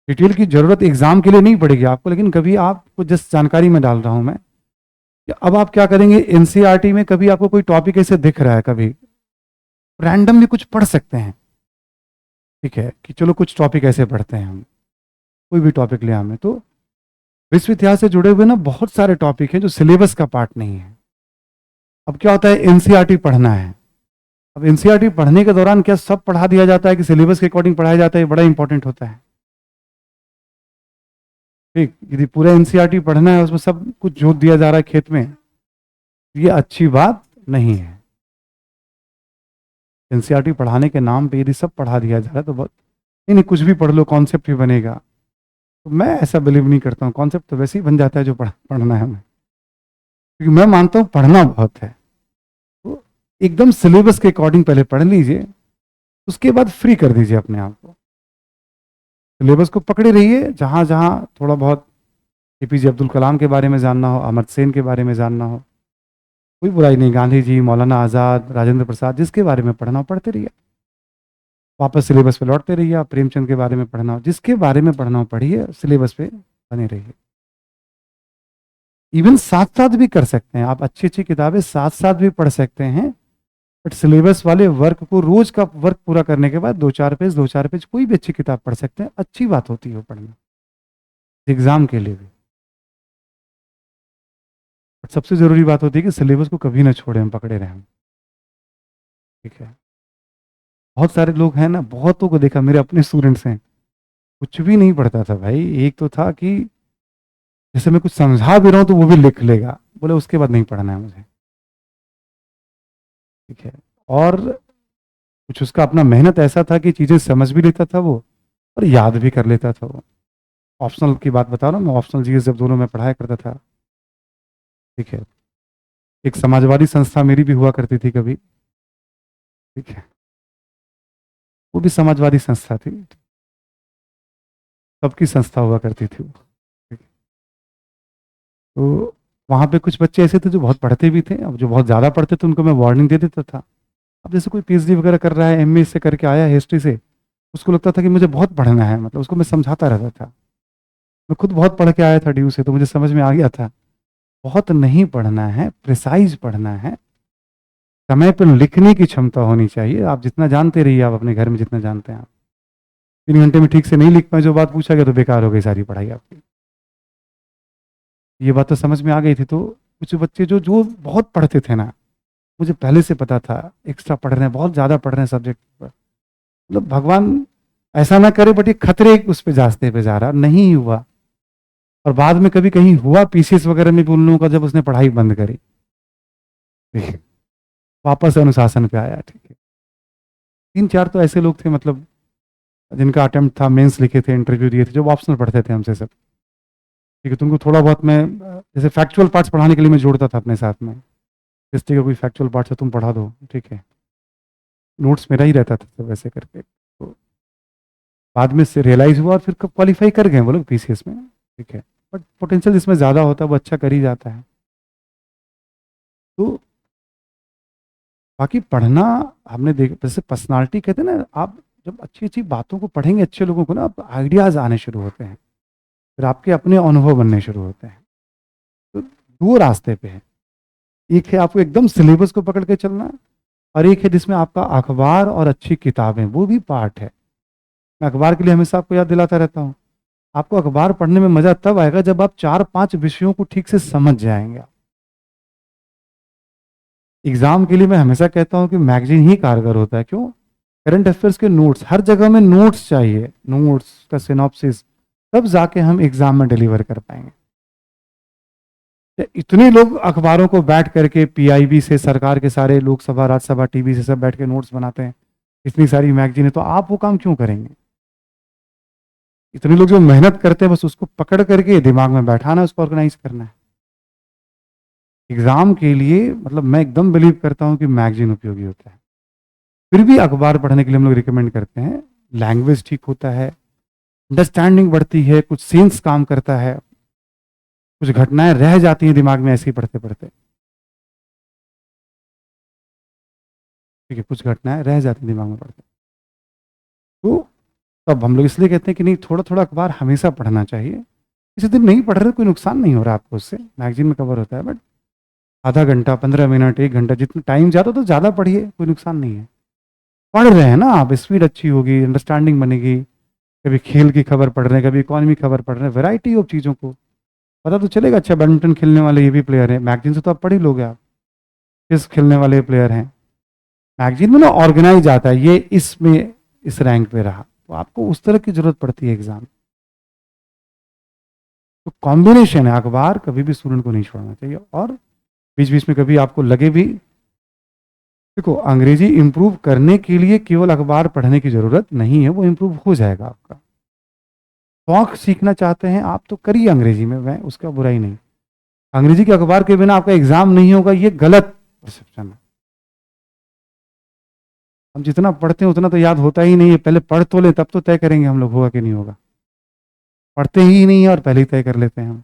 डिटेल की जरूरत एग्जाम के लिए नहीं पड़ेगी आपको, लेकिन कभी आपको जिस जानकारी में डाल रहा हूं मैं, कि अब आप क्या करेंगे, एनसीईआरटी में कभी आपको कोई टॉपिक ऐसे दिख रहा है, कभी रैंडम भी कुछ पढ़ सकते हैं, ठीक है, कि चलो कुछ टॉपिक ऐसे पढ़ते हैं हम, कोई भी टॉपिक ले हमें। तो विश्व इतिहास से जुड़े हुए ना बहुत सारे टॉपिक हैं जो सिलेबस का पार्ट नहीं है। अब क्या होता है, एनसीईआरटी पढ़ना है। अब एनसीईआरटी पढ़ने के दौरान क्या सब पढ़ा दिया जाता है कि सिलेबस के अकॉर्डिंग पढ़ाया जाता है, ये बड़ा इंपॉर्टेंट होता है। ठीक, यदि पूरा एनसीईआरटी पढ़ना है, उसमें सब कुछ जोत दिया जा रहा है खेत में, ये अच्छी बात नहीं है। एनसीईआरटी पढ़ाने के नाम पे यदि सब पढ़ा दिया जा रहा है तो बहुत, नहीं नहीं कुछ भी पढ़ लो, कॉन्सेप्ट भी बनेगा, तो मैं ऐसा बिलीव नहीं करता हूँ। कॉन्सेप्ट तो वैसे ही बन जाता है जो पढ़ना है हमें, क्योंकि मैं मानता हूँ पढ़ना बहुत है। तो एकदम सिलेबस के अकॉर्डिंग पहले पढ़ लीजिए, उसके बाद फ्री कर दीजिए अपने आप को। सिलेबस को पकड़े रहिए, जहाँ जहाँ थोड़ा बहुत एपीजे अब्दुल कलाम के बारे में जानना हो, अमर्त्य सेन के बारे में जानना हो, कोई बुराई नहीं, गांधी जी, मौलाना आज़ाद, राजेंद्र प्रसाद, जिसके बारे में पढ़ना हो पढ़ते रहिए, वापस सिलेबस पे लौटते रहिए। आप प्रेमचंद के बारे में पढ़ना हो, जिसके बारे में पढ़ना हो पढ़िए, सिलेबस पे बने रहिए। इवन साथ साथ भी कर सकते हैं आप, अच्छी अच्छी किताबें साथ साथ भी पढ़ सकते हैं, बट सिलेबस वाले वर्क को, रोज का वर्क पूरा करने के बाद 2-4 पेज कोई भी अच्छी किताब पढ़ सकते हैं, अच्छी बात होती है वो पढ़ना एग्जाम के लिए भी। बट सबसे जरूरी बात होती है कि सिलेबस को कभी ना छोड़े, हम पकड़े रहें, ठीक है। बहुत सारे लोग हैं ना, बहुतों को देखा, मेरे अपने स्टूडेंट्स हैं, कुछ भी नहीं पढ़ता था भाई। एक तो था कि जैसे मैं कुछ समझा भी रहा हूं तो वो भी लिख लेगा, बोले उसके बाद नहीं पढ़ना है मुझे, ठीक है। और कुछ उसका अपना मेहनत ऐसा था कि चीजें समझ भी लेता था वो, और याद भी कर लेता था वो। ऑप्शनल की बात बता रहा हूँ मैं, ऑप्शनल जीएस जब दोनों में पढ़ाया करता था, ठीक है। एक समाजवादी संस्था मेरी भी हुआ करती थी कभी, ठीक है, वो भी समाजवादी संस्था थी, सबकी संस्था हुआ करती थी वो, ठीक है। तो वहाँ पे कुछ बच्चे ऐसे थे जो बहुत पढ़ते भी थे, अब जो बहुत ज़्यादा पढ़ते थे उनको मैं वार्निंग दे देता था। अब जैसे कोई पीएचडी वगैरह कर रहा है, एमए से करके आया हिस्ट्री से, उसको लगता था कि मुझे बहुत पढ़ना है, मतलब उसको मैं समझाता रहता था। मैं खुद बहुत पढ़ के आया था ड्यू से, तो मुझे समझ में आ गया था, बहुत नहीं पढ़ना है, प्रिसाइज पढ़ना है, समय पर लिखने की क्षमता होनी चाहिए। आप जितना जानते रहिए, आप अपने घर में जितना जानते हैं, आप 3 घंटे में ठीक से नहीं लिख पाए, जो बात पूछा गया तो बेकार हो गई सारी पढ़ाई आपकी। ये बात तो समझ में आ गई थी। तो कुछ बच्चे जो जो बहुत पढ़ते थे ना, मुझे पहले से पता था एक्स्ट्रा पढ़ रहे हैं, बहुत ज़्यादा पढ़ रहे हैं सब्जेक्ट पर, मतलब भगवान ऐसा ना करे, बट ये खतरे उस पर जास्ते पे जा रहा, नहीं हुआ। और बाद में कभी कहीं हुआ पीसीएस वगैरह में भी उन लोगों का, जब उसने पढ़ाई बंद करी, ठीक है, वापस अनुशासन पे आया, ठीक है। 3-4 तो ऐसे लोग थे, मतलब जिनका अटेम्प्ट था, मेंस लिखे थे, इंटरव्यू दिए थे, जो ऑप्शनल पढ़ते थे हमसे सब, ठीक है। तुमको थोड़ा बहुत मैं जैसे फैक्चुअल पार्ट्स पढ़ाने के लिए मैं जोड़ता था अपने साथ में, हिस्ट्री का कोई फैक्चुअल पार्ट है तुम पढ़ा दो, ठीक है, नोट्स मेरा ही रहता था, तो वैसे करके। तो बाद में से रियलाइज हुआ, और फिर कब क्वालिफाई कर गए वो लोग पीसीएस में, ठीक है। बट पोटेंशियल जिसमें ज़्यादा होता है वो अच्छा कर ही जाता है। तो बाकी पढ़ना, हमने देख, जैसे पर्सनालिटी कहते हैं ना, आप जब अच्छी अच्छी बातों को पढ़ेंगे, अच्छे लोगों को ना, आप आइडियाज़ आने शुरू होते हैं, फिर आपके अपने अनुभव बनने शुरू होते हैं। तो 2 रास्ते पे है, एक है आपको एकदम सिलेबस को पकड़ के चलना, और एक है जिसमें आपका अखबार और अच्छी किताबें, वो भी पार्ट है। मैं अखबार के लिए हमेशा आपको याद दिलाता रहता हूँ, आपको अखबार पढ़ने में मजा तब आएगा जब आप 4-5 विषयों को ठीक से समझ जाएंगे। एग्जाम के लिए मैं हमेशा कहता हूँ कि मैगजीन ही कारगर होता है। क्यों? करंट अफेयर्स के नोट्स, हर जगह में नोट्स चाहिए, नोट्स का सिनॉप्सिस, तब जाके हम एग्जाम में डिलीवर कर पाएंगे। इतने लोग अखबारों को बैठ करके पीआईबी से सरकार के सारे लोकसभा राज्यसभा टीवी से सब बैठ के नोट्स बनाते हैं, इतनी सारी मैगजीन है, तो आप वो काम क्यों करेंगे? इतने लोग जो मेहनत करते हैं बस उसको पकड़ करके दिमाग में बैठाना, उसको ऑर्गेनाइज करना है। एग्जाम के लिए मतलब मैं एकदम बिलीव करता हूँ कि मैगजीन उपयोगी होता है। फिर भी अखबार पढ़ने के लिए हम लोग रिकमेंड करते हैं। लैंग्वेज ठीक होता है, अंडरस्टैंडिंग बढ़ती है, कुछ सेंस काम करता है, कुछ घटनाएं रह जाती हैं दिमाग में ऐसे ही पढ़ते पढ़ते। ठीक है, कुछ घटनाएं रह जाती हैं दिमाग में पढ़ते। तो तब हम लोग इसलिए कहते हैं कि नहीं, थोड़ा थोड़ा अखबार हमेशा पढ़ना चाहिए। किसी दिन नहीं पढ़ रहे कोई नुकसान नहीं हो रहा आपको, उससे मैगजीन में कवर होता है। बट आधा घंटा 15 मिनट 1 घंटा जितना टाइम ज़्यादा तो ज़्यादा पढ़िए, कोई नुकसान नहीं है। पढ़ रहे हैं ना आप, स्पीड अच्छी होगी, अंडरस्टैंडिंग बनेगी। कभी खेल की खबर पढ़ रहे हैं, कभी इकोनॉमी खबर पढ़ रहे हैं, वैरायटी ऑफ चीज़ों को पता तो चलेगा। अच्छा, बैडमिंटन खेलने वाले ये भी प्लेयर है, मैगजीन से तो आप पढ़ ही लोगे। आप चेस खेलने वाले प्लेयर हैं, मैगजीन में ना ऑर्गेनाइज आता है, ये इसमें इस रैंक पे रहा, तो आपको उस तरह की जरूरत पड़ती है एग्जाम। तो कॉम्बिनेशन है, अखबार कभी भी स्टूडेंट को नहीं छोड़ना चाहिए। और बीच बीच में कभी आपको लगे भी, देखो अंग्रेजी इंप्रूव करने के लिए केवल अखबार पढ़ने की जरूरत नहीं है, वो इंप्रूव हो जाएगा आपका। शौक सीखना चाहते हैं आप तो करिए अंग्रेजी में, मैं उसका बुराई नहीं। अंग्रेजी के अखबार के बिना आपका एग्जाम नहीं होगा, ये गलत परसेप्शन है। हम जितना पढ़ते हैं उतना तो याद होता ही नहीं है, पहले पढ़ तो ले तब तो तय करेंगे हम लोग होगा कि नहीं होगा। पढ़ते ही नहीं है और पहले ही तय कर लेते हैं हम।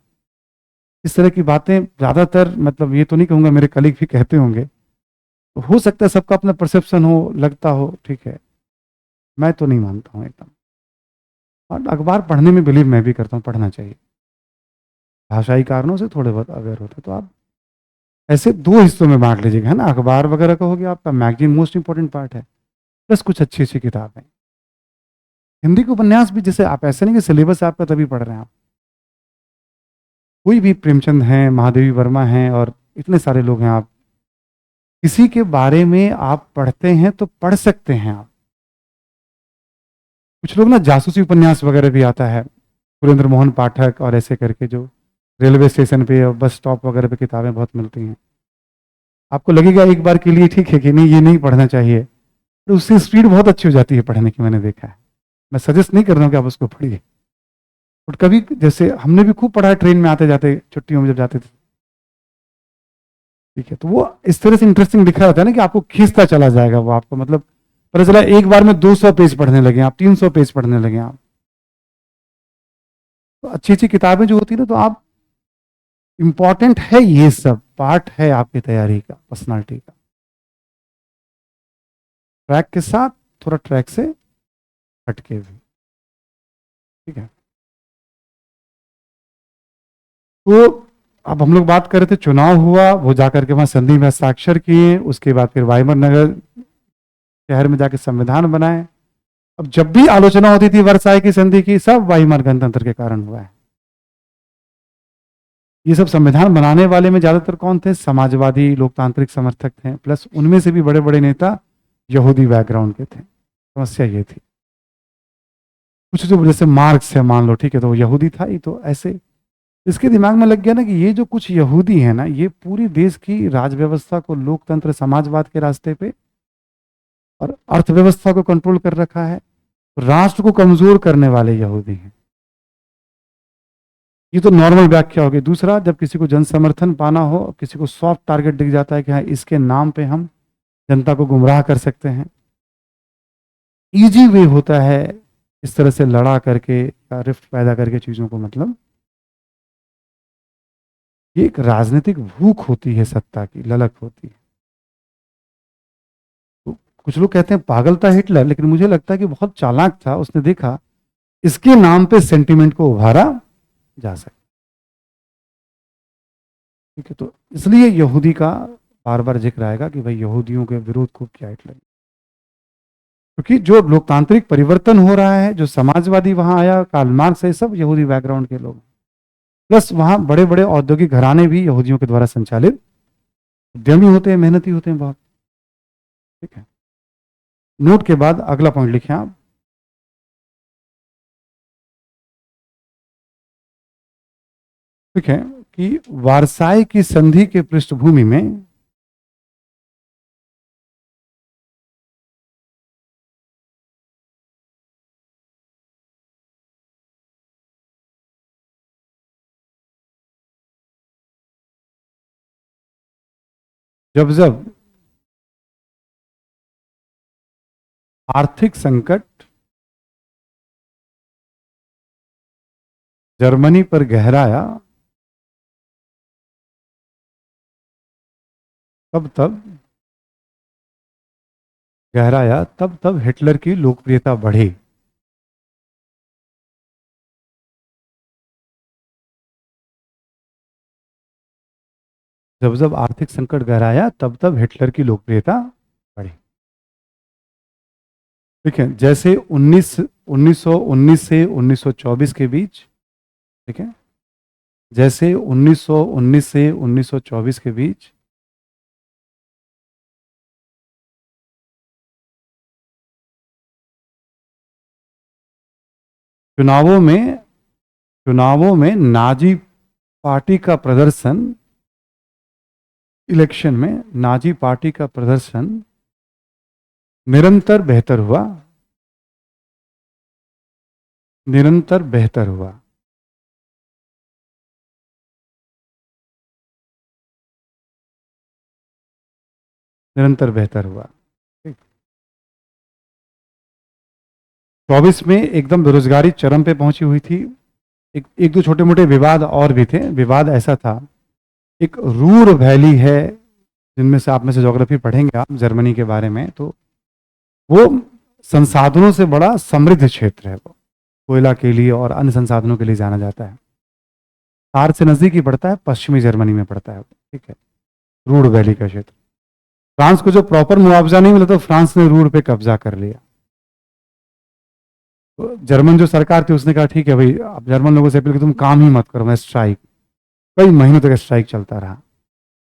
इस तरह की बातें ज़्यादातर, मतलब ये तो नहीं कहूँगा, मेरे कलीग भी कहते होंगे। तो हो सकता है सबका अपना परसेप्शन हो, लगता हो, ठीक है, मैं तो नहीं मानता हूँ एकदम। और अखबार पढ़ने में बिलीव मैं भी करता हूँ, पढ़ना चाहिए। भाषाई कारणों से थोड़े बहुत अवेयर होते तो आप ऐसे 2 हिस्सों में बांट लीजिएगा, है ना। अखबार वगैरह का हो गया आपका, मैगजीन मोस्ट इंपॉर्टेंट पार्ट है, प्लस कुछ अच्छी अच्छी किताबें। हिंदी के उपन्यास भी, जैसे आप ऐसे नहीं कि सिलेबस आपका तभी पढ़ रहे हैं आप, कोई भी प्रेमचंद हैं, महादेवी वर्मा हैं, और इतने सारे लोग हैं, आप किसी के बारे में आप पढ़ते हैं तो पढ़ सकते हैं आप। कुछ लोग ना जासूसी उपन्यास वगैरह भी आता है, सुरेंद्र मोहन पाठक और ऐसे करके, जो रेलवे स्टेशन पे और बस स्टॉप वगैरह पे किताबें बहुत मिलती हैं। आपको लगेगा एक बार के लिए ठीक है कि नहीं ये नहीं पढ़ना चाहिए, तो उससे स्पीड बहुत अच्छी हो जाती है पढ़ने की, मैंने देखा है। मैं सजेस्ट नहीं कर रहा हूँ कि आप उसको पढ़िए, बट कभी जैसे हमने भी खूब पढ़ा है ट्रेन में आते जाते, छुट्टियों में जब जाते थे, ठीक है, तो वो इस तरह से इंटरेस्टिंग दिख रहा होता है ना कि आपको खींचता चला जाएगा वो, आपको मतलब पता चला एक बार में 200 पेज पढ़ने लगे आप, 300 पेज पढ़ने लगे आप। तो अच्छी अच्छी किताबें जो होती है ना, तो आप, इंपॉर्टेंट है, ये सब पार्ट है आपकी तैयारी का, पर्सनालिटी का। ट्रैक के साथ थोड़ा ट्रैक से हटके भी, ठीक है। तो अब हम लोग बात कर रहे थे, चुनाव हुआ, वो जाकर के वहां संधि में हस्ताक्षर किए, उसके बाद फिर वाइमर नगर शहर में जाके संविधान बनाए। अब जब भी आलोचना होती थी वर्साई की संधि की, सब वाइमर गणतंत्र के कारण हुआ है। ये सब संविधान बनाने वाले में ज्यादातर कौन थे? समाजवादी लोकतांत्रिक समर्थक थे, प्लस उनमें से भी बड़े बड़े नेता यहूदी बैकग्राउंड के थे। समस्या ये थी, कुछ जो जैसे मार्क्स है मान लो, ठीक है, तो वो यहूदी था ही, तो ऐसे इसके दिमाग में लग गया ना कि ये जो कुछ यहूदी है ना, ये पूरी देश की राज व्यवस्था को, लोकतंत्र समाजवाद के रास्ते पे और अर्थव्यवस्था को कंट्रोल कर रखा है, राष्ट्र को कमजोर करने वाले यहूदी हैं। ये तो नॉर्मल व्याख्या होगी। दूसरा, जब किसी को जन समर्थन पाना हो, किसी को सॉफ्ट टारगेट दिख जाता है कि हाँ इसके नाम पे हम जनता को गुमराह कर सकते हैं, इजी वे होता है इस तरह से लड़ा करके या रिफ्ट पैदा करके चीजों को, मतलब ये एक राजनीतिक भूख होती है, सत्ता की ललक होती है। तो कुछ लोग कहते हैं पागल था हिटलर, लेकिन मुझे लगता है कि बहुत चालाक था, उसने देखा इसके नाम पे सेंटिमेंट को उभारा जा सकता, ठीक है। तो इसलिए यहूदी का बार बार जिक्र आएगा कि भाई यहूदियों के विरोध खूब किया हिटलर, क्योंकि जो लोकतांत्रिक परिवर्तन हो रहा है, जो समाजवादी वहां आया, कार्ल मार्क्स है, सब यहूदी बैकग्राउंड के लोग, प्लस वहां बड़े बड़े औद्योगिक घराने भी यहूदियों के द्वारा संचालित, उद्यमी होते हैं, मेहनती होते हैं बहुत, ठीक है। नोट के बाद अगला पॉइंट लिखें आप, ठीक है, कि वारसाई की संधि के पृष्ठभूमि में जब जब आर्थिक संकट जर्मनी पर गहराया, तब तब तब तब हिटलर की लोकप्रियता बढ़ी। जब जब आर्थिक संकट गहराया तब तब हिटलर की लोकप्रियता बढ़ी। ठीक है, जैसे 1919 से 1924 के बीच, ठीक है, जैसे 1919 से 1924 के बीच चुनावों में चुनावों में नाजी पार्टी का प्रदर्शन, इलेक्शन में नाजी पार्टी का प्रदर्शन निरंतर बेहतर हुआ, निरंतर बेहतर हुआ। निरंतर बेहतर हुआ। 24 में एकदम बेरोजगारी चरम पे पहुंची हुई थी। एक दो छोटे मोटे विवाद और भी थे। विवाद ऐसा था, एक रूर वैली है, जिनमें से आप में से ज्योग्राफी पढ़ेंगे आप जर्मनी के बारे में, तो वो संसाधनों से बड़ा समृद्ध क्षेत्र है। वो कोयला के लिए और अन्य संसाधनों के लिए जाना जाता है। तार से नजदीक ही पड़ता है, पश्चिमी जर्मनी में पड़ता है। ठीक है, रूर वैली का क्षेत्र। फ्रांस को जो प्रॉपर मुआवजा नहीं मिला तो फ्रांस ने रूर पे कब्जा कर लिया। तो जर्मन जो सरकार थी उसने कहा ठीक है भाई, अब जर्मन लोगों से अपील कि तुम काम ही मत करो, मैं स्ट्राइक। कई महीनों तक स्ट्राइक चलता रहा।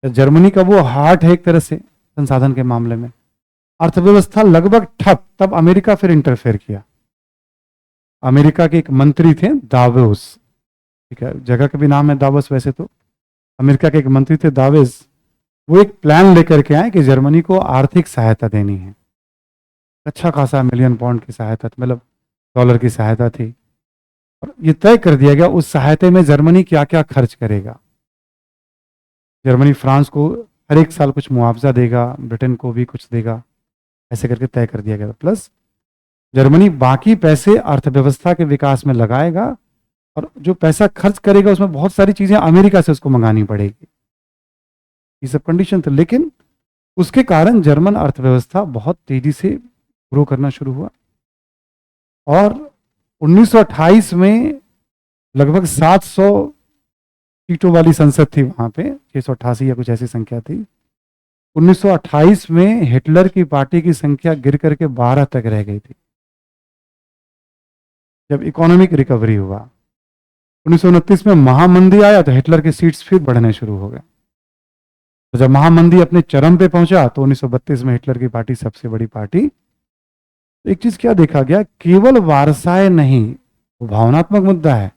तो जर्मनी का वो हार्ट है एक तरह से संसाधन के मामले में। अर्थव्यवस्था लगभग ठप। तब अमेरिका फिर इंटरफेयर किया। अमेरिका के एक मंत्री थे दावोस, ठीक है, जगह का भी नाम है दावोस वैसे तो। अमेरिका के एक मंत्री थे दावेस। वो एक प्लान लेकर के आए कि जर्मनी को आर्थिक सहायता देनी है। अच्छा खासा मिलियन पाउंड की सहायता, मतलब डॉलर की सहायता थी। और ये तय कर दिया गया उस सहायता में जर्मनी क्या क्या खर्च करेगा। जर्मनी फ्रांस को हर एक साल कुछ मुआवजा देगा, ब्रिटेन को भी कुछ देगा, ऐसे करके तय कर दिया गया। प्लस जर्मनी बाकी पैसे अर्थव्यवस्था के विकास में लगाएगा, और जो पैसा खर्च करेगा उसमें बहुत सारी चीजें अमेरिका से उसको मंगानी पड़ेगी। ये सब कंडीशन थे, लेकिन उसके कारण जर्मन अर्थव्यवस्था बहुत तेजी से ग्रो करना शुरू हुआ। और 1928 में लगभग 700 सीटों वाली संसद थी वहां पे, 688 या कुछ ऐसी संख्या थी। 1928 में हिटलर की पार्टी की संख्या गिर करके 12 तक रह गई थी, जब इकोनॉमिक रिकवरी हुआ। 1929 में महामंदी आया तो हिटलर के सीट्स फिर बढ़ने शुरू हो गए। तो जब महामंदी अपने चरम पे पहुंचा तो 1932 में हिटलर की पार्टी सबसे बड़ी पार्टी। तो एक चीज क्या देखा गया, केवल वारसाय नहीं, वो भावनात्मक मुद्दा है,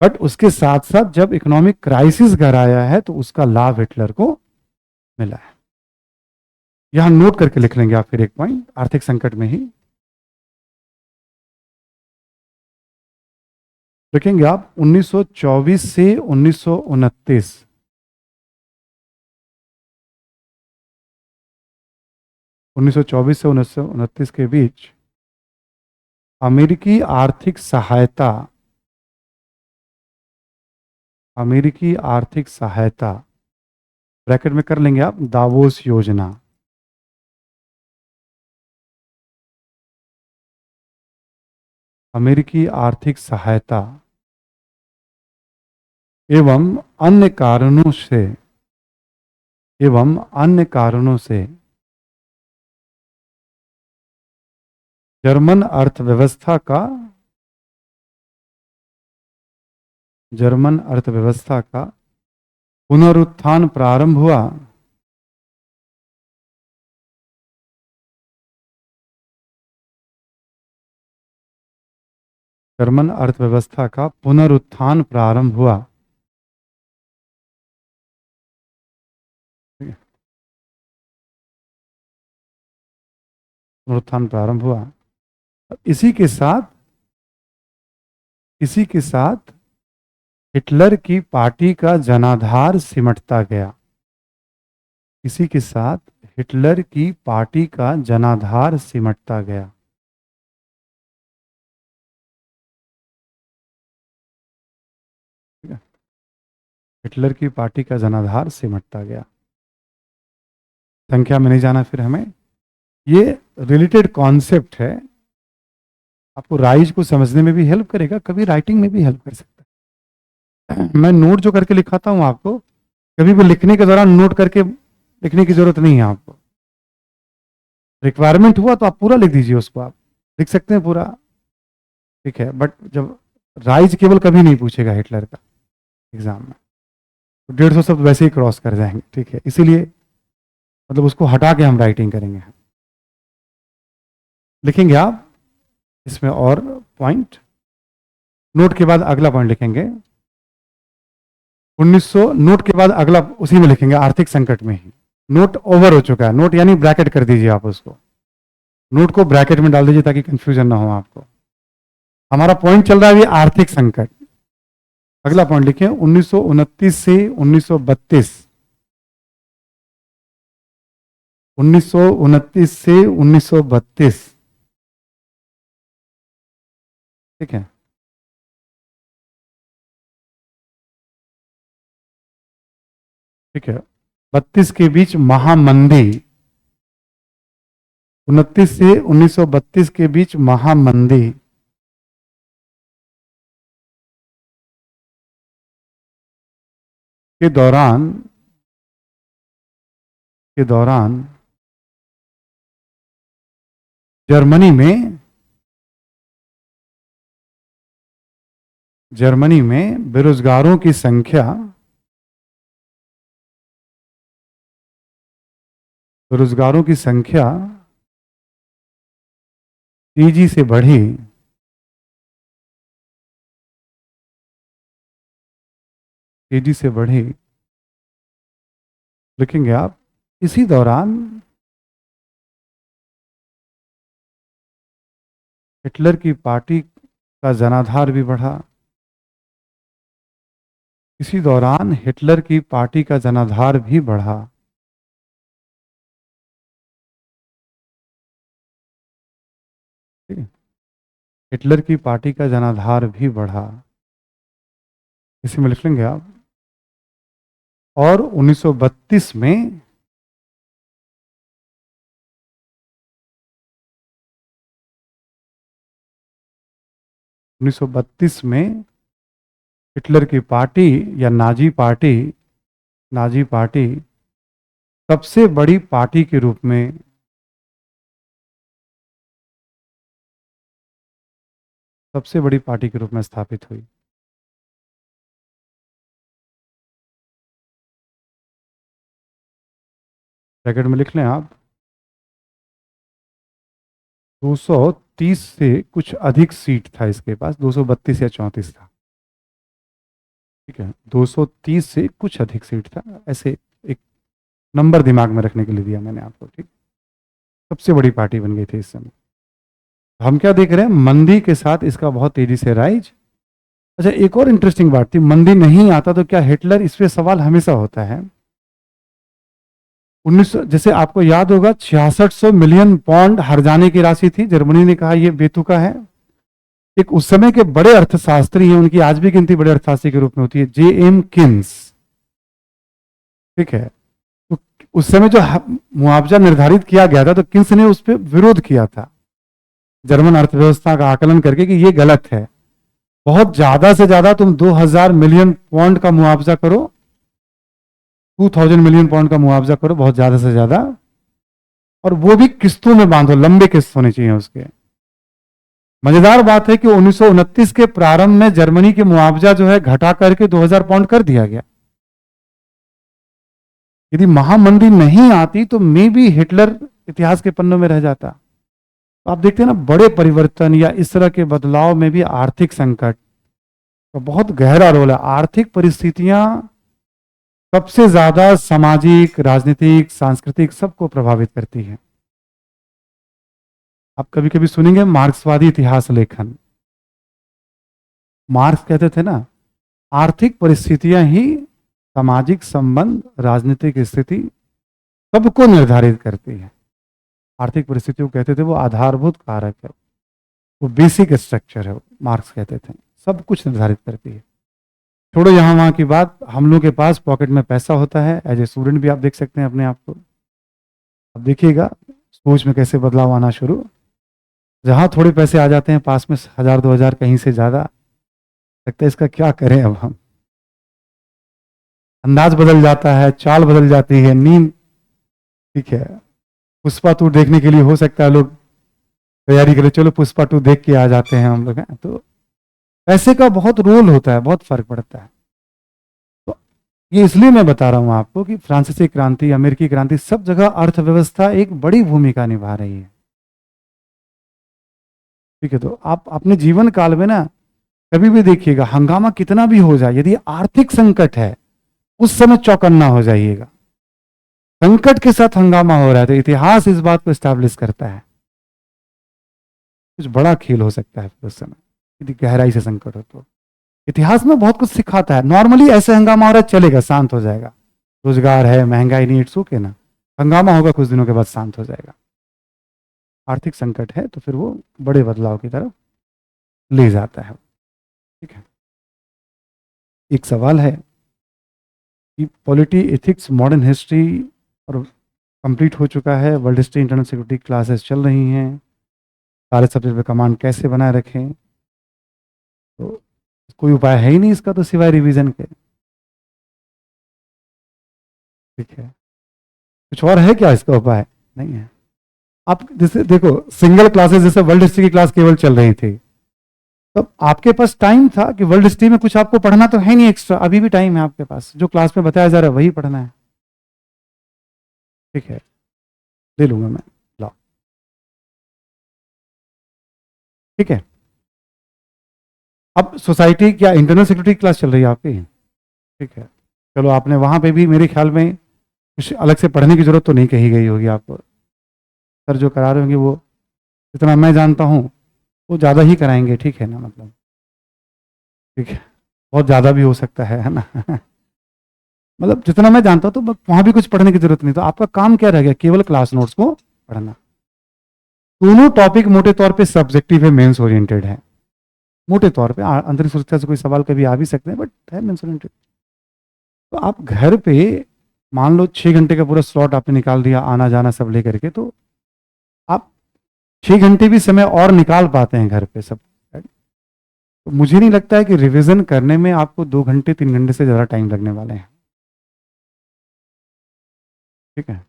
बट उसके साथ साथ जब इकोनॉमिक क्राइसिस घर आया है तो उसका लाभ हिटलर को मिला है। यहां नोट करके लिख लेंगे आप फिर एक पॉइंट, आर्थिक संकट में ही लिखेंगे आप 1924 से 1929। 1924 से 1929 के बीच अमेरिकी आर्थिक सहायता, अमेरिकी आर्थिक सहायता ब्रैकेट में कर लेंगे आप, दावोस योजना, अमेरिकी आर्थिक सहायता एवं अन्य कारणों से, एवं अन्य कारणों से जर्मन अर्थव्यवस्था का, जर्मन अर्थव्यवस्था का पुनरुत्थान प्रारंभ हुआ। जर्मन अर्थव्यवस्था का पुनरुत्थान प्रारंभ हुआ। पुनरुत्थान प्रारंभ हुआ। इसी के साथ हिटलर की पार्टी का जनाधार सिमटता गया। इसी के साथ हिटलर की पार्टी का जनाधार सिमटता गया। हिटलर की पार्टी का जनाधार सिमटता गया। संख्या में नहीं जाना फिर हमें, ये रिलेटेड कॉन्सेप्ट है, आपको राइज को समझने में भी हेल्प करेगा, कभी राइटिंग में भी हेल्प कर सकता है। मैं नोट जो करके लिखाता हूं आपको, कभी भी लिखने के दौरान नोट करके लिखने की जरूरत नहीं है आपको। रिक्वायरमेंट हुआ तो आप पूरा लिख दीजिए, उसको आप लिख सकते हैं पूरा, ठीक है। बट जब राइज केवल कभी नहीं पूछेगा हिटलर का एग्जाम में, तो 150 शब्द वैसे ही क्रॉस कर जाएंगे, ठीक है। इसीलिए मतलब उसको हटा के हम राइटिंग करेंगे, लिखेंगे आप इसमें और पॉइंट, नोट के बाद अगला पॉइंट लिखेंगे 1900, नोट के बाद अगला उसी में लिखेंगे आर्थिक संकट में ही। नोट ओवर हो चुका है, नोट यानी ब्रैकेट कर दीजिए आप उसको, नोट को ब्रैकेट में डाल दीजिए ताकि कंफ्यूजन ना हो आपको। हमारा पॉइंट चल रहा है अभी आर्थिक संकट। अगला पॉइंट लिखें 1929 से 1932, 1929 से 1932, ठीक है। ठीक है, 32 के बीच महामंदी, 29 से 1932 के बीच महामंदी के दौरान जर्मनी में बेरोजगारों की संख्या तेजी से बढ़ी। लिखेंगे आप, इसी दौरान हिटलर की पार्टी का जनाधार भी बढ़ा। इसी दौरान हिटलर की पार्टी का जनाधार भी बढ़ा। हिटलर की पार्टी का जनाधार भी बढ़ा, इसी में लिख लेंगे आप। और 1932 में हिटलर की पार्टी या नाजी पार्टी सबसे बड़ी पार्टी के रूप में स्थापित हुई। ब्रैकेट में लिख लें आप, 230 से कुछ अधिक सीट था इसके पास, 232 या 34 था, ठीक है। 230 से कुछ अधिक सीट था, ऐसे एक नंबर दिमाग में रखने के लिए दिया मैंने आपको, ठीक। सबसे बड़ी पार्टी बन गई थी इस समय। हम क्या देख रहे हैं, मंदी के साथ इसका बहुत तेजी से राइज। अच्छा, एक और इंटरेस्टिंग बात थी, मंदी नहीं आता तो क्या हिटलर, इस पे सवाल हमेशा होता है। 1900, जैसे आपको याद होगा, 6600 मिलियन पौंड हर्जाने की राशि थी, जर्मनी ने कहा यह बेतुका है। एक उस समय के बड़े अर्थशास्त्री हैं, उनकी आज भी गिनती बड़े अर्थशास्त्री के रूप में होती है, J.M. किन्स, ठीक है। तो उस समय जो मुआवजा निर्धारित किया गया था, तो किन्स ने उस पर विरोध किया था, जर्मन अर्थव्यवस्था का आकलन करके कि ये गलत है, बहुत ज्यादा से ज्यादा तुम 2000 मिलियन पौंड का मुआवजा करो, 2000 मिलियन पौंड का मुआवजा करो, बहुत ज्यादा से ज्यादा, और वो भी किस्तों में बांधो, लंबे किस्त होने चाहिए उसके। मजेदार बात है कि 1929 के प्रारंभ में जर्मनी के मुआवजा जो है घटा करके 2000 पाउंड कर दिया गया। यदि महामंदी नहीं आती तो मे भी हिटलर इतिहास के पन्नों में रह जाता। तो आप देखते हैं ना, बड़े परिवर्तन या इस तरह के बदलाव में भी आर्थिक संकट का बहुत गहरा रोल है। आर्थिक परिस्थितियां सबसे ज्यादा सामाजिक, राजनीतिक, सांस्कृतिक सबको प्रभावित करती है। आप कभी कभी सुनेंगे मार्क्सवादी इतिहास लेखन। मार्क्स कहते थे ना, आर्थिक परिस्थितियां ही सामाजिक संबंध, राजनीतिक स्थिति सबको निर्धारित करती है। आर्थिक परिस्थितियों कहते थे वो आधारभूत कारक है, वो बेसिक स्ट्रक्चर है, मार्क्स कहते थे, सब कुछ निर्धारित करती है। छोड़ो यहाँ वहाँ की बात, हम लोग के पास पॉकेट में पैसा होता है, एज ए स्टूडेंट भी आप देख सकते हैं अपने आप को। अब देखिएगा सोच में कैसे बदलाव आना शुरू, जहाँ थोड़े पैसे आ जाते हैं पास में 1000 2000 कहीं से ज़्यादा, लगता है इसका क्या करें अब हम। अंदाज बदल जाता है, चाल बदल जाती है, नींद। ठीक है, पुष्पा 2 देखने के लिए हो सकता है लोग तैयारी करें, चलो पुष्पा 2 देख के आ जाते हैं हम लोग, हैं तो पैसे का बहुत रोल होता है, बहुत फर्क पड़ता है। तो ये इसलिए मैं बता रहा हूं आपको कि फ्रांसीसी क्रांति, अमेरिकी क्रांति, सब जगह अर्थव्यवस्था एक बड़ी भूमिका निभा रही है। ठीक है, तो आप अपने जीवन काल में ना कभी भी देखिएगा, हंगामा कितना भी हो जाए, यदि आर्थिक संकट है उस समय चौकन्ना हो जाइएगा। संकट के साथ हंगामा हो रहा है तो इतिहास इस बात को स्टैब्लिश करता है कुछ बड़ा खेल हो सकता है उस समय, यदि गहराई से संकट हो तो। इतिहास में बहुत कुछ सिखाता है। नॉर्मली ऐसे हंगामा हो रहा है, चलेगा, शांत हो जाएगा, रोजगार है, महंगाई नहीं, इट्स ओके ना। हंगामा होगा, कुछ दिनों के बाद शांत हो जाएगा। आर्थिक संकट है तो फिर वो बड़े बदलाव की तरफ ले जाता है। ठीक है, एक सवाल है कि पॉलिटी, एथिक्स, मॉडर्न हिस्ट्री और कंप्लीट हो चुका है, world history, internal security classes चल रही हैं, सारे सब्जेक्ट पे कमांड कैसे बनाए रखें। तो कोई उपाय है ही नहीं इसका तो सिवाय रिवीजन के। ठीक है, कुछ और है क्या इसका उपाय? नहीं है। आप जैसे देखो, सिंगल क्लासेस, जैसे वर्ल्ड हिस्ट्री की क्लास केवल चल रही थी, तब आपके पास टाइम था कि वर्ल्ड हिस्ट्री में कुछ आपको पढ़ना तो है नहीं एक्स्ट्रा, अभी भी टाइम है आपके पास, जो क्लास में बताया जा रहा है वही पढ़ना है। ठीक है, ले लूंगा मैं, लाओ। ठीक है, अब सोसाइटी क्या इंटरनल सिक्योरिटी क्लास चल रही है आपकी? ठीक है, चलो, आपने वहां पे भी मेरे ख्याल में कुछ अलग से पढ़ने की जरूरत तो नहीं कही गई होगी आपको। सर जो करा रहे होंगे वो, जितना मैं जानता हूँ, वो ज़्यादा ही कराएंगे। ठीक है ना, मतलब ठीक है, बहुत ज़्यादा भी हो सकता है ना। मतलब जितना मैं जानता हूँ तो वहाँ भी कुछ पढ़ने की जरूरत नहीं, तो आपका काम क्या रह गया? केवल क्लास नोट्स को पढ़ना। दोनों टॉपिक मोटे तौर पे सब्जेक्टिव है, मेंस ओरिएंटेड है, मोटे तौर पे। आंतरिक सुरक्षा से कोई सवाल कभी आ भी सकते हैं, बट है मेंस ओरिएंटेड। तो आप घर पे मान लो 6 घंटे का पूरा स्लॉट आपने निकाल दिया, आना जाना सब लेकर के, तो आप 6 घंटे भी समय और निकाल पाते हैं घर पे सब। तो मुझे नहीं लगता है कि रिवीजन करने में आपको 2 घंटे 3 घंटे से ज़्यादा टाइम लगने वाले हैं। ठीक है,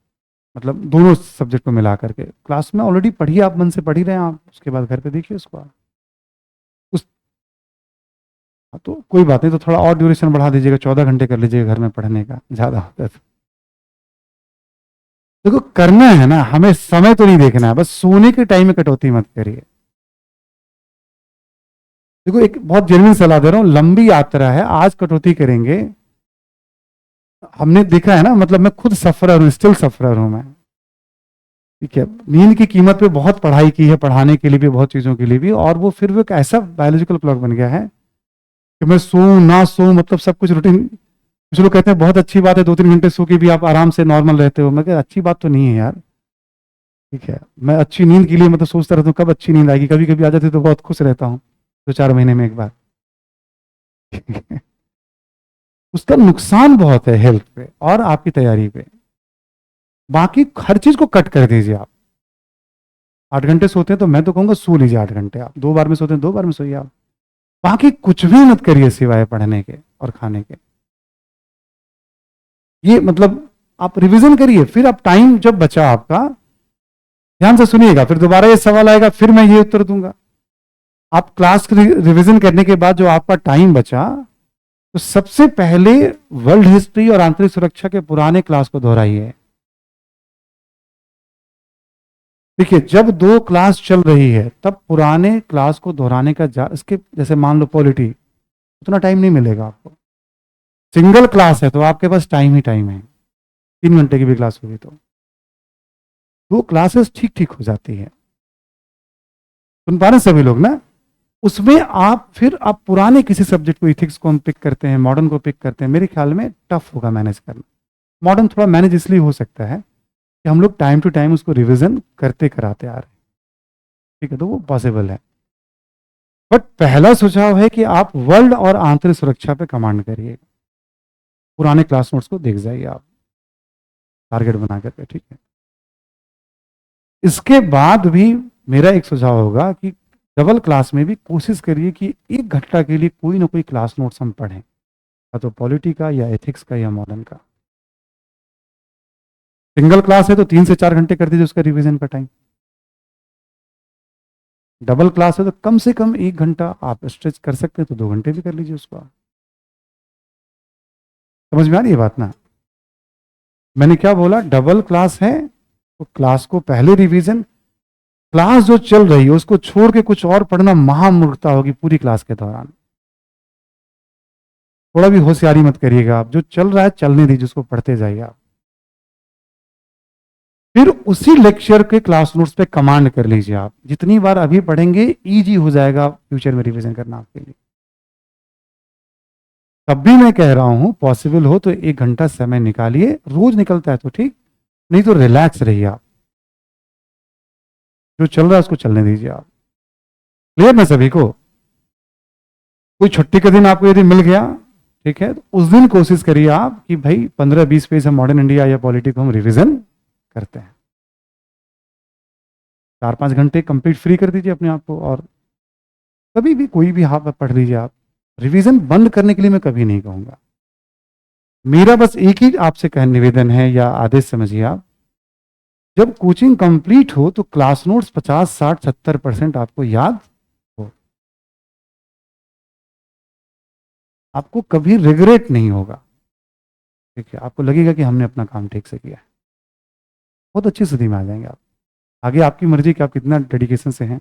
मतलब दोनों सब्जेक्ट को मिला करके क्लास में ऑलरेडी पढ़िए, आप मन से पढ़ ही रहे हैं, आप उसके बाद घर पे देखिए उसको आप उस। तो कोई बात नहीं, तो थोड़ा और ड्यूरेशन बढ़ा दीजिएगा, 14 घंटे कर लीजिएगा घर में पढ़ने का, ज़्यादा होता है तो। देखो करना है ना, हमें समय तो नहीं देखना है, बस सोने के टाइम में कटौती मत करिए। देखो एक बहुत जेन्युइन सलाह दे रहा हूँ, लंबी यात्रा है, आज कटौती करेंगे, हमने देखा है ना, मतलब मैं खुद सफरर हूँ, स्टिल सफरर हूँ मैं। ठीक है, नींद की कीमत पे बहुत पढ़ाई की है, पढ़ाने के लिए भी, बहुत चीज़ों के लिए भी, और वो फिर वो एक ऐसा बायोलॉजिकल क्लॉक बन गया है कि मैं सोऊं ना सोऊं, मतलब सब कुछ रूटीन। कुछ लोग कहते हैं बहुत अच्छी बात है, 2 3 घंटे सो के भी आप आराम से नॉर्मल रहते हो। मैं कहता अच्छी बात तो नहीं है यार। ठीक है, मैं अच्छी नींद के लिए मतलब सोचता रहता हूँ कब अच्छी नींद आएगी, कभी कभी आ जाती है तो बहुत खुश रहता हूँ, 2 4 महीने में एक बार। उसका नुकसान बहुत है हेल्थ पे और आपकी तैयारी पे। बाकी हर चीज को कट कर दीजिए आप। 8 घंटे सोते हैं तो मैं तो कहूंगा सो लीजिए 8 घंटे, आप 2 बार में सोते हैं 2 बार में सोइए आप। बाकी कुछ भी मत करिए सिवाय पढ़ने के और खाने के। ये मतलब आप रिवीजन करिए, फिर आप टाइम जब बचा आपका, ध्यान से सुनिएगा, फिर दोबारा ये सवाल आएगा, फिर मैं ये उत्तर दूंगा। आप क्लास रिवीजन करने के बाद जो आपका टाइम बचा, तो सबसे पहले वर्ल्ड हिस्ट्री और आंतरिक सुरक्षा के पुराने क्लास को दोहराइए। देखिए जब 2 क्लास चल रही है तब पुराने क्लास को दोहराने का इसके जैसे मान लो पॉलिटी, उतना टाइम नहीं मिलेगा आपको। सिंगल क्लास है तो आपके पास टाइम ही टाइम है, 3 घंटे की भी क्लास होगी तो 2 क्लासेस ठीक ठीक हो जाती है। सुन पा रहे हैं सभी लोग ना? उसमें आप पुराने किसी सब्जेक्ट को, इथिक्स को हम पिक करते हैं, मॉडर्न को पिक करते हैं, मेरे ख्याल में टफ होगा मैनेज करना। मॉडर्न थोड़ा मैनेज इसलिए हो सकता है कि हम लोग टाइम टू टाइम उसको रिवीजन करते कराते आ रहे हैं, ठीक है, तो वो पॉसिबल है। बट पहला सुझाव है कि आप वर्ल्ड और आंतरिक सुरक्षा पे कमांड करिए। पुराने क्लास नोट्स को देख जाइए आप, टारगेट बना करके, ठीक है। इसके बाद भी मेरा एक सुझाव होगा कि डबल क्लास में भी कोशिश करिए कि 1 घंटा के लिए कोई ना कोई क्लास नोट्स हम पढ़ें, या तो पॉलिटी का या एथिक्स का या मॉडर्न का। सिंगल क्लास है तो 3 से 4 घंटे कर दीजिए उसका रिवीजन का टाइम। डबल क्लास है तो कम से कम 1 घंटा आप स्ट्रेच कर सकते हैं, तो 2 घंटे भी कर लीजिए उसको। समझ में आ रही है बात ना? मैंने क्या बोला, डबल क्लास है तो क्लास को पहले रिवीजन, क्लास जो चल रही है उसको छोड़ के कुछ और पढ़ना महामूर्खता होगी पूरी क्लास के दौरान। थोड़ा भी होशियारी मत करिएगा आप, जो चल रहा है चलने दीजिए, उसको पढ़ते जाइए आप। फिर उसी लेक्चर के क्लास नोट्स पे कमांड कर लीजिए आप, जितनी बार अभी पढ़ेंगे इजी हो जाएगा फ्यूचर में रिवीजन करना आपके लिए। तब भी मैं कह रहा हूं पॉसिबल हो तो 1 घंटा समय निकालिए, रोज निकलता है तो ठीक, नहीं तो रिलैक्स रहिए आप, जो चल रहा है उसको चलने दीजिए आप। क्लियर ना सभी को? कोई छुट्टी का दिन आपको यदि मिल गया, ठीक है, तो उस दिन कोशिश करिए आप कि भाई 15-20 पेज हम मॉडर्न इंडिया या पॉलिटी को हम रिवीजन करते हैं। 4-5 घंटे कंप्लीट फ्री कर दीजिए अपने आप को, और कभी भी कोई भी हाफ पढ़ लीजिए आप। रिवीजन बंद करने के लिए मैं कभी नहीं कहूंगा। मेरा बस एक ही आपसे कह निवेदन है या आदेश समझिए आप, जब कोचिंग कंप्लीट हो तो क्लास नोट्स 50-60-70% आपको याद हो, आपको कभी रिग्रेट नहीं होगा, ठीक है, आपको लगेगा कि हमने अपना काम ठीक से किया है, बहुत अच्छी स्थिति में आ जाएंगे आप। आगे आपकी मर्जी कि आप कितना डेडिकेशन से हैं।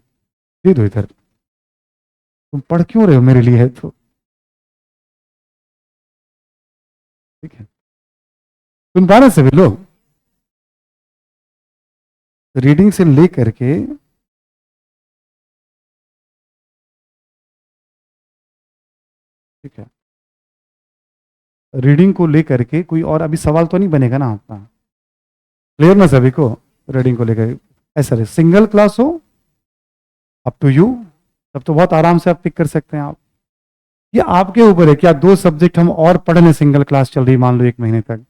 दे दो इधर, तुम पढ़ क्यों रहे हो मेरे लिए है तो, ठीक है। सुन पा रहे हैं सभी लोग? रीडिंग से लेकर के ठीक है, रीडिंग को लेकर के कोई और अभी सवाल तो नहीं बनेगा ना आपका? क्लियर ना सभी को? रीडिंग को लेकर ऐसा सिंगल क्लास हो, अप टू यू, तब तो बहुत आराम से आप पिक कर सकते हैं आप। ये आपके ऊपर है, क्या 2 सब्जेक्ट हम और पढ़ लें, सिंगल क्लास चल रही मान लो 1 महीने तक,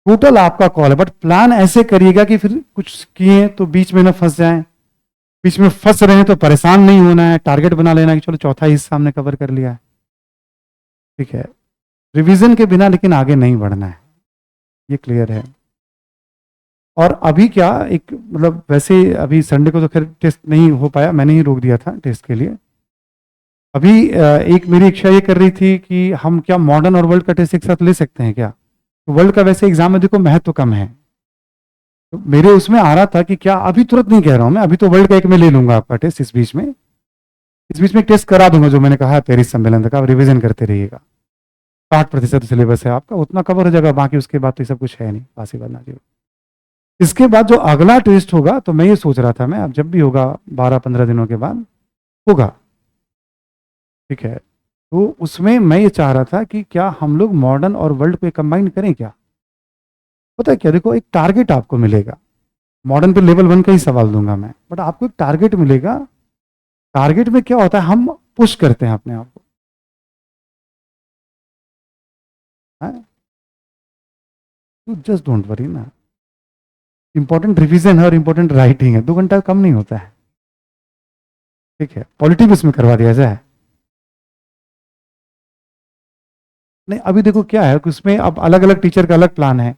टोटल आपका कॉल है। बट प्लान ऐसे करिएगा कि फिर कुछ किए तो बीच में ना फंस जाएं, बीच में फंस रहे हैं तो परेशान नहीं होना है, टारगेट बना लेना कि चलो चौथा हिस्सा हमने कवर कर लिया है, ठीक है। रिवीजन के बिना लेकिन आगे नहीं बढ़ना है, ये क्लियर है। और अभी क्या एक मतलब, वैसे अभी संडे को तो खैर टेस्ट नहीं हो पाया, मैंने ही रोक दिया था टेस्ट के लिए। अभी एक मेरी इच्छा ये कर रही थी कि हम क्या मॉडर्न और वर्ल्ड का टेस्ट एक साथ ले सकते हैं क्या? तो वर्ल्ड का वैसे एग्जाम में देखो महत्व कम है, तो मेरे उसमें आ रहा था कि क्या, अभी तुरंत नहीं कह रहा हूं मैं, अभी तो वर्ल्ड का एक में ले लूंगा आपका टेस्ट, इस बीच में एक टेस्ट करा दूंगा जो मैंने कहा पेरिस सम्मेलन तक, आप रिविजन करते रहिएगा। 60% सिलेबस है आपका, उतना कवर हो जाएगा, बाकी उसके बाद तो ये सब कुछ है नहीं, पासी बनना जी। इसके बाद जो अगला टेस्ट होगा, तो मैं ये सोच रहा था, मैं अब जब भी होगा 12-15 दिनों के बाद होगा, ठीक है, तो उसमें मैं ये चाह रहा था कि क्या हम लोग मॉडर्न और वर्ल्ड पे कंबाइन करें क्या? पता है क्या, देखो एक टारगेट आपको मिलेगा, मॉडर्न पे लेवल 1 का ही सवाल दूंगा मैं, बट आपको एक टारगेट मिलेगा। टारगेट में क्या होता है, हम पुश करते हैं अपने आप को, तो जस्ट डोंट वरी ना। इंपॉर्टेंट रिवीजन है और इंपॉर्टेंट राइटिंग है, 2 घंटा कम नहीं होता है, ठीक है। पॉलिटिक्स में करवा दिया जाए, नहीं अभी देखो क्या है कि उसमें अब अलग अलग टीचर का अलग प्लान है,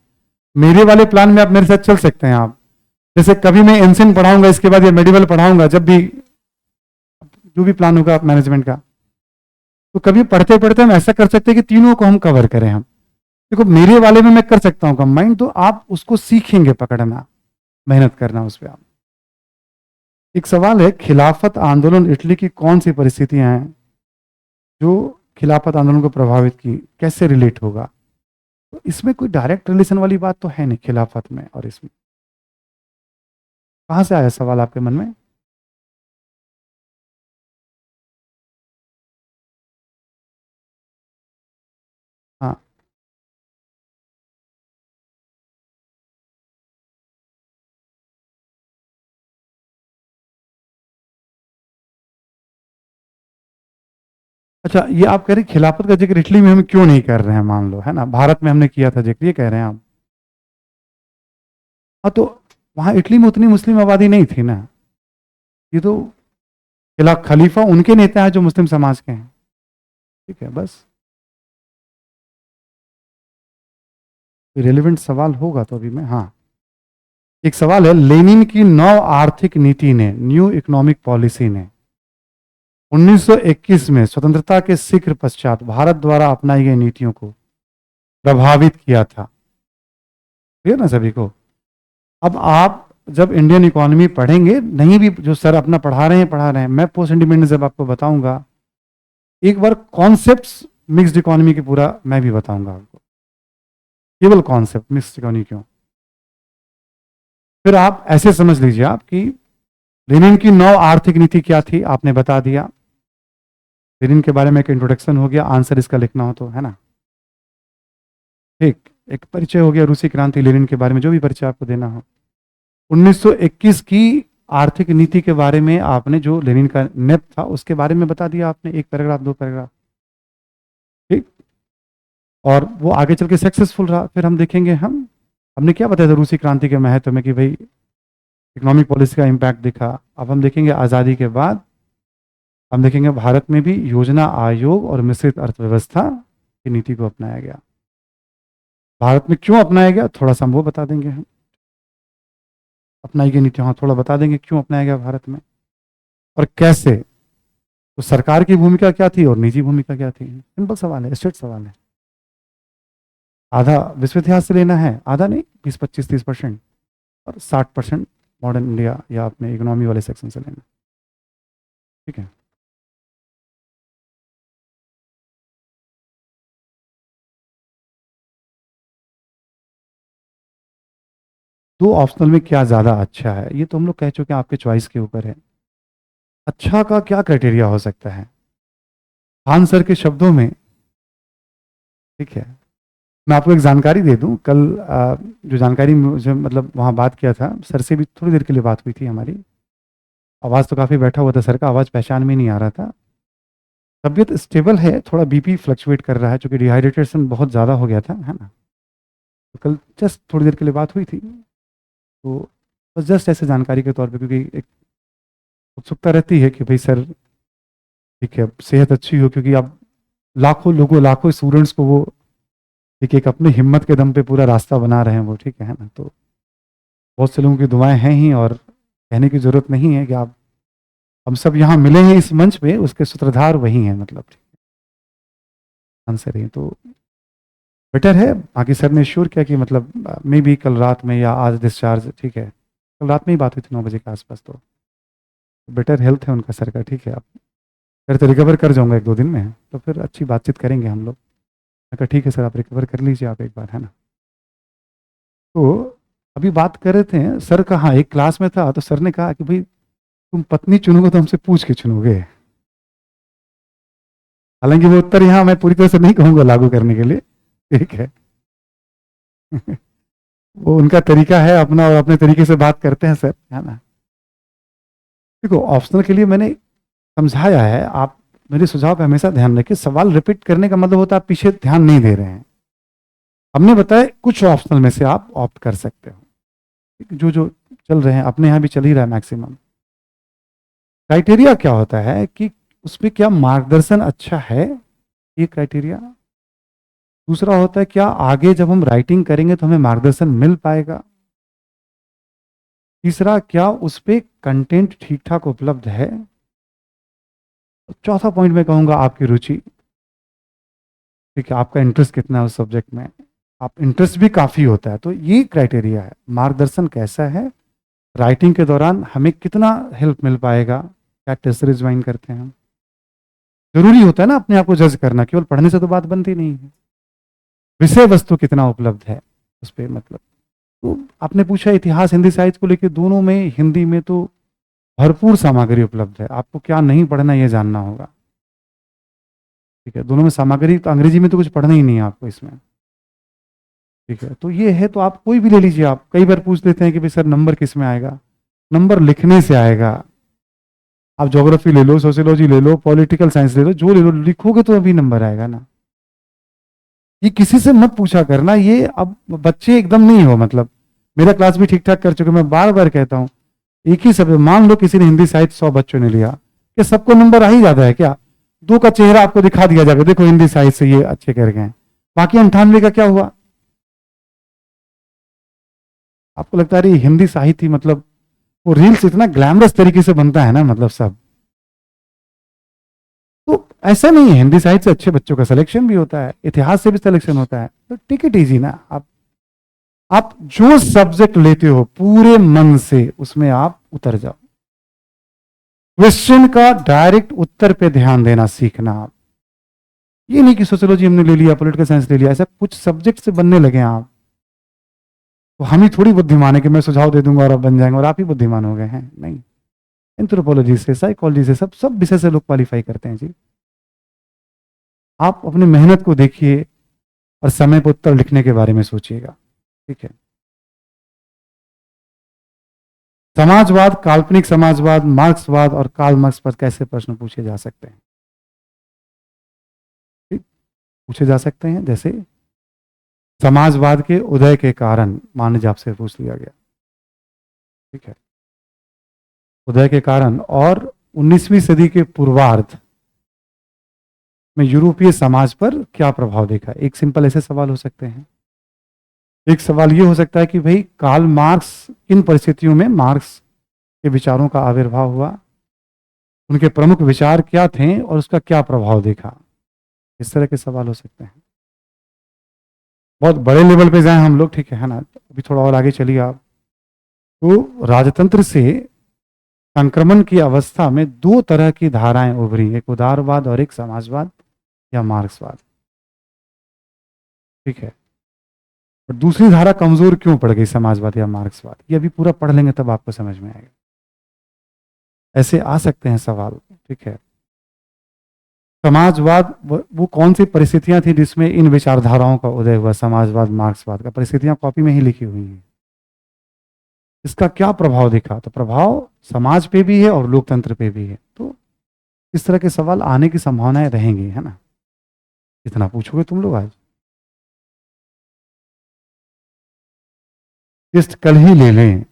मेरे वाले प्लान में आप मेरे साथ चल सकते हैं आप। जैसे कभी मैं एंशिएंट पढ़ाऊंगा, इसके बाद ये मेडिवल पढ़ाऊंगा, जब भी जो भी प्लान होगा मैनेजमेंट का, तो कभी पढ़ते पढ़ते हम ऐसा कर सकते हैं कि तीनों को हम कवर करें हम। देखो मेरे वाले में मैं कर सकता हूं कंबाइन, तो आप उसको सीखेंगे पकड़ना, मेहनत करना उस पर आप। एक सवाल है, खिलाफत आंदोलन इटली की कौन सी परिस्थितियां हैं जो खिलाफत आंदोलन को प्रभावित की, कैसे रिलेट होगा? तो इसमें कोई डायरेक्ट रिलेशन वाली बात तो है नहीं खिलाफत में, और इसमें कहां से आया सवाल आपके मन में? अच्छा, ये आप कह रहे हैं खिलाफत का जिक्र इटली में हम क्यों नहीं कर रहे हैं, मान लो, है ना, भारत में हमने किया था जिक्र, ये कह रहे हैं आप। हाँ, तो वहां इटली में उतनी मुस्लिम आबादी नहीं थी ना। ये तो खलीफा उनके नेता हैं जो मुस्लिम समाज के हैं। ठीक है, बस रिलेवेंट सवाल होगा तो अभी मैं, हाँ, एक सवाल है, लेनिन की नव आर्थिक नीति ने, न्यू इकोनॉमिक पॉलिसी ने 1921 में स्वतंत्रता के शीघ्र पश्चात भारत द्वारा अपनाई गई नीतियों को प्रभावित किया था। क्लियर ना सभी को? अब आप जब इंडियन इकोनॉमी पढ़ेंगे, नहीं भी जो सर अपना पढ़ा रहे हैं, मैं पोस्ट इंडिपेंडेंस जब आपको बताऊंगा, एक बार कॉन्सेप्ट्स मिक्स्ड इकोनॉमी की पूरा मैं भी बताऊंगा आपको, केवल कॉन्सेप्ट मिक्स्ड इकोनॉमी क्यों। फिर आप ऐसे समझ लीजिए आप कि लेनिन की नौ आर्थिक नीति क्या थी, आपने बता दिया। लेनिन के बारे में एक इंट्रोडक्शन हो गया, आंसर इसका लिखना हो तो, है ना। ठीक, एक परिचय हो गया रूसी क्रांति, लेनिन के बारे में जो भी परिचय आपको देना हो। 1921 की आर्थिक नीति के बारे में आपने, जो लेनिन का नेप था उसके बारे में बता दिया आपने, एक पैराग्राफ, दो पैराग्राफ। ठीक, और वो आगे चल के सक्सेसफुल रहा। फिर हम देखेंगे, हमने क्या बताया था रूसी क्रांति के महत्व में कि भाई इकोनॉमिक पॉलिसी का इम्पैक्ट दिखा। अब हम देखेंगे आज़ादी के बाद, हम देखेंगे भारत में भी योजना आयोग और मिश्रित अर्थव्यवस्था की नीति को अपनाया गया। भारत में क्यों अपनाया गया थोड़ा सा हम वो बता देंगे, हम अपनाई गई नीति, हाँ थोड़ा बता देंगे क्यों अपनाया गया भारत में और कैसे। तो सरकार की भूमिका क्या थी और निजी भूमिका क्या थी, सिंपल सवाल है, स्ट्रेट सवाल है। आधा विश्व इतिहास से लेना है, आधा नहीं, 20, 25, 30%, और 60% मॉडर्न इंडिया या अपने इकोनॉमी वाले सेक्शन से लेना। ठीक है, दो ऑप्शनल में क्या ज़्यादा अच्छा है, ये तो हम लोग कह चुके हैं, आपके चॉइस के ऊपर है। अच्छा का क्या क्राइटेरिया हो सकता है खान सर के शब्दों में? ठीक है, मैं आपको एक जानकारी दे दूं, कल जो जानकारी मुझे, मतलब वहाँ बात किया था सर से भी, थोड़ी देर के लिए बात हुई थी हमारी। आवाज़ तो काफ़ी बैठा हुआ था सर का, आवाज़ पहचान में नहीं आ रहा था। तबीयत स्टेबल है, थोड़ा बीपी फ्लक्चुएट कर रहा है क्योंकि डिहाइड्रेशन बहुत ज़्यादा हो गया था, है ना। तो कल जस्ट थोड़ी देर के लिए बात हुई थी, तो बस जस्ट ऐसे जानकारी के तौर पे, क्योंकि एक उत्सुकता रहती है कि भाई सर, ठीक है, सेहत अच्छी हो, क्योंकि अब लाखों लोगों, लाखों स्टूडेंट्स को वो एक एक अपनी हिम्मत के दम पे पूरा रास्ता बना रहे हैं वो, ठीक है ना। तो बहुत से लोगों की दुआएं हैं ही, और कहने की ज़रूरत नहीं है कि आप, हम सब यहाँ मिले हैं इस मंच पे, उसके सूत्रधार वही हैं, मतलब ठीक है, आंसर है तो बेटर है। बाकी सर ने श्योर किया कि मतलब मे भी कल रात में या आज डिस्चार्ज, ठीक है, कल रात में ही बात हुई थी 9 बजे के आसपास, तो बेटर हेल्थ है उनका सर का, ठीक है। आप फिर तो रिकवर कर जाऊंगा 1-2 दिन में, तो फिर अच्छी बातचीत करेंगे हम लोग। मैं कहा ठीक है सर, आप रिकवर कर लीजिए आप एक बार, है ना। तो अभी बात कर रहे थे सर का, हाँ, एक क्लास में था तो सर ने कहा कि भाई तुम पत्नी चुनोगे तो हमसे पूछ के चुनोगे। हालांकि वो उत्तर यहाँ मैं पूरी तरह से नहीं कहूंगा लागू करने के लिए, ठीक है। वो उनका तरीका है अपना, और अपने तरीके से बात करते हैं सर, है ना। देखो, ऑप्शनल के लिए मैंने समझाया है, आप मेरे सुझाव पे हमेशा ध्यान रखिए। सवाल रिपीट करने का मतलब होता है आप पीछे ध्यान नहीं दे रहे हैं। हमने बताया कुछ ऑप्शनल में से आप ऑप्ट कर सकते हो, जो जो चल रहे हैं अपने यहाँ भी चल ही रहा है मैक्सिमम। क्राइटेरिया क्या होता है कि उसमें क्या मार्गदर्शन अच्छा है, ये क्राइटेरिया। दूसरा होता है क्या आगे जब हम राइटिंग करेंगे तो हमें मार्गदर्शन मिल पाएगा। तीसरा, क्या उस पर कंटेंट ठीक ठाक उपलब्ध है। चौथा पॉइंट मैं कहूँगा आपकी रुचि, ठीक है, आपका इंटरेस्ट कितना है उस सब्जेक्ट में। आप इंटरेस्ट भी काफ़ी होता है, तो ये क्राइटेरिया है। मार्गदर्शन कैसा है, राइटिंग के दौरान हमें कितना हेल्प मिल पाएगा, क्या टेस्ट सीरीज ज्वाइन करते हैं हम। जरूरी होता है ना अपने आप को जज करना, केवल पढ़ने से तो बात बनती नहीं है। विषय वस्तु कितना उपलब्ध है उस पर, मतलब। तो आपने पूछा इतिहास हिंदी साहित्य को लेकर, दोनों में, हिंदी में तो भरपूर सामग्री उपलब्ध है, आपको क्या नहीं पढ़ना ये जानना होगा, ठीक है। दोनों में सामग्री, तो अंग्रेजी में तो कुछ पढ़ना ही नहीं है आपको इसमें, ठीक है। तो ये है, तो आप कोई भी ले लीजिए। आप कई बार पूछ लेते हैं कि भाई सर नंबर किस में आएगा, नंबर लिखने से आएगा। आप ज्योग्राफी ले लो, सोशियोलॉजी ले लो, पॉलिटिकल साइंस ले लो, जो ले लो, लिखोगे तो अभी नंबर आएगा ना। ये किसी से मत पूछा करना, ये अब बच्चे एकदम नहीं हो, मतलब मेरा क्लास भी ठीक ठाक कर चुके, मैं बार बार कहता हूँ एक ही सब, मान लो किसी ने हिंदी साहित्य 100 बच्चों ने लिया, क्या सबको नंबर आ ही जाता है क्या? दो का चेहरा आपको दिखा दिया जाएगा, देखो हिंदी साहित्य से ये अच्छे कर गए, बाकी 98 का क्या हुआ? आपको लगता है हिंदी साहित्य मतलब वो रील्स इतना ग्लैमरस तरीके से बनता है ना, मतलब सब, तो ऐसा नहीं है, हिंदी साहित्य से अच्छे बच्चों का सिलेक्शन भी होता है, इतिहास से भी सिलेक्शन होता है, तो टेक इट इजी ना। आप जो सब्जेक्ट लेते हो पूरे मन से उसमें आप उतर जाओ, क्वेश्चन का डायरेक्ट उत्तर पे ध्यान देना सीखना आप। ये नहीं कि सोशियोलॉजी हमने ले लिया, पॉलिटिकल साइंस ले लिया, ऐसा कुछ सब्जेक्ट से बनने लगे आप, तो हम ही थोड़ी बुद्धिमान है कि मैं सुझाव दे दूंगा और आप बन जाएंगे और आप ही बुद्धिमान हो गए हैं, नहीं। एंथ्रोपोलॉजी से, साइकोलॉजी से, सब सब विषय से लोग क्वालिफाई करते हैं जी। आप अपनी मेहनत को देखिए और समय पर उत्तर लिखने के बारे में सोचिएगा, ठीक है। समाजवाद, काल्पनिक समाजवाद, मार्क्सवाद और कार्ल मार्क्स पर कैसे प्रश्न पूछे जा सकते हैं? ठीक, पूछे जा सकते हैं, जैसे समाजवाद के उदय के कारण मान लीजिए आपसे पूछ लिया गया, ठीक है, उदय के कारण और 19वीं सदी के पूर्वार्ध में यूरोपीय समाज पर क्या प्रभाव देखा, एक सिंपल ऐसे सवाल हो सकते हैं। एक सवाल ये हो सकता है कि भाई कार्ल मार्क्स किन परिस्थितियों में मार्क्स के विचारों का आविर्भाव हुआ, उनके प्रमुख विचार क्या थे और उसका क्या प्रभाव देखा, इस तरह के सवाल हो सकते हैं। बहुत बड़े लेवल पे जाएं हम लोग, ठीक है ना, अभी थोड़ा और आगे चलिए आप, तो राजतंत्र से संक्रमण की अवस्था में दो तरह की धाराएं उभरी, एक उदारवाद और एक समाजवाद या मार्क्सवाद, ठीक है। और दूसरी धारा कमजोर क्यों पड़ गई, समाजवाद या मार्क्सवाद, ये अभी पूरा पढ़ लेंगे तब आपको समझ में आएगा। ऐसे आ सकते हैं सवाल, ठीक है। समाजवाद वो कौन सी परिस्थितियां थी जिसमें इन विचारधाराओं का उदय हुआ, समाजवाद मार्क्सवाद का, परिस्थितियां कॉपी में ही लिखी हुई हैं। इसका क्या प्रभाव दिखा, तो प्रभाव समाज पे भी है और लोकतंत्र पे भी है, तो इस तरह के सवाल आने की संभावनाएं रहेंगी, है ना। इतना पूछोगे तुम लोग आज, टेस्ट कल ही ले लें,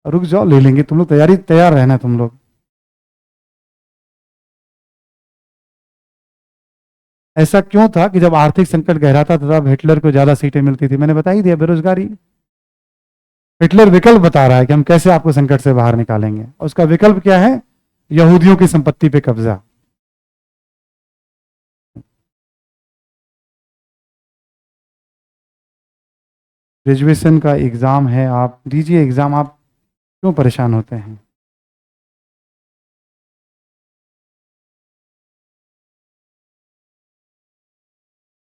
रुक जाओ ले लेंगे, तुम लोग तैयारी तैयार रहना तुम लोग। ऐसा क्यों था कि जब आर्थिक संकट गहराता था तब हिटलर को ज्यादा सीटें मिलती थी, मैंने बता ही दिया, बेरोजगारी। हिटलर विकल्प बता रहा है कि हम कैसे आपको संकट से बाहर निकालेंगे, और उसका विकल्प क्या है, यहूदियों की संपत्ति पे कब्जा। ग्रेजुएशन का एग्जाम है, आप दीजिए एग्जाम, आप क्यों परेशान होते हैं?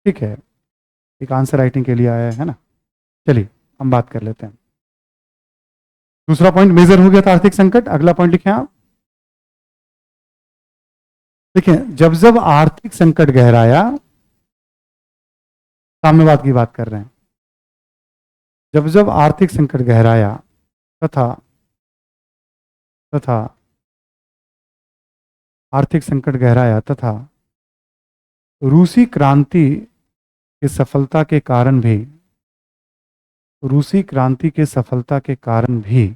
ठीक है, एक आंसर राइटिंग के लिए आया है ना, चलिए हम बात कर लेते हैं। दूसरा पॉइंट मेजर हो गया था आर्थिक संकट, अगला पॉइंट लिखें आप। देखिए, जब जब आर्थिक संकट गहराया, साम्यवाद की बात कर रहे हैं, जब जब आर्थिक संकट गहराया तथा तथा आर्थिक संकट गहराया तथा रूसी क्रांति की सफलता के कारण भी, रूसी क्रांति के सफलता के कारण भी,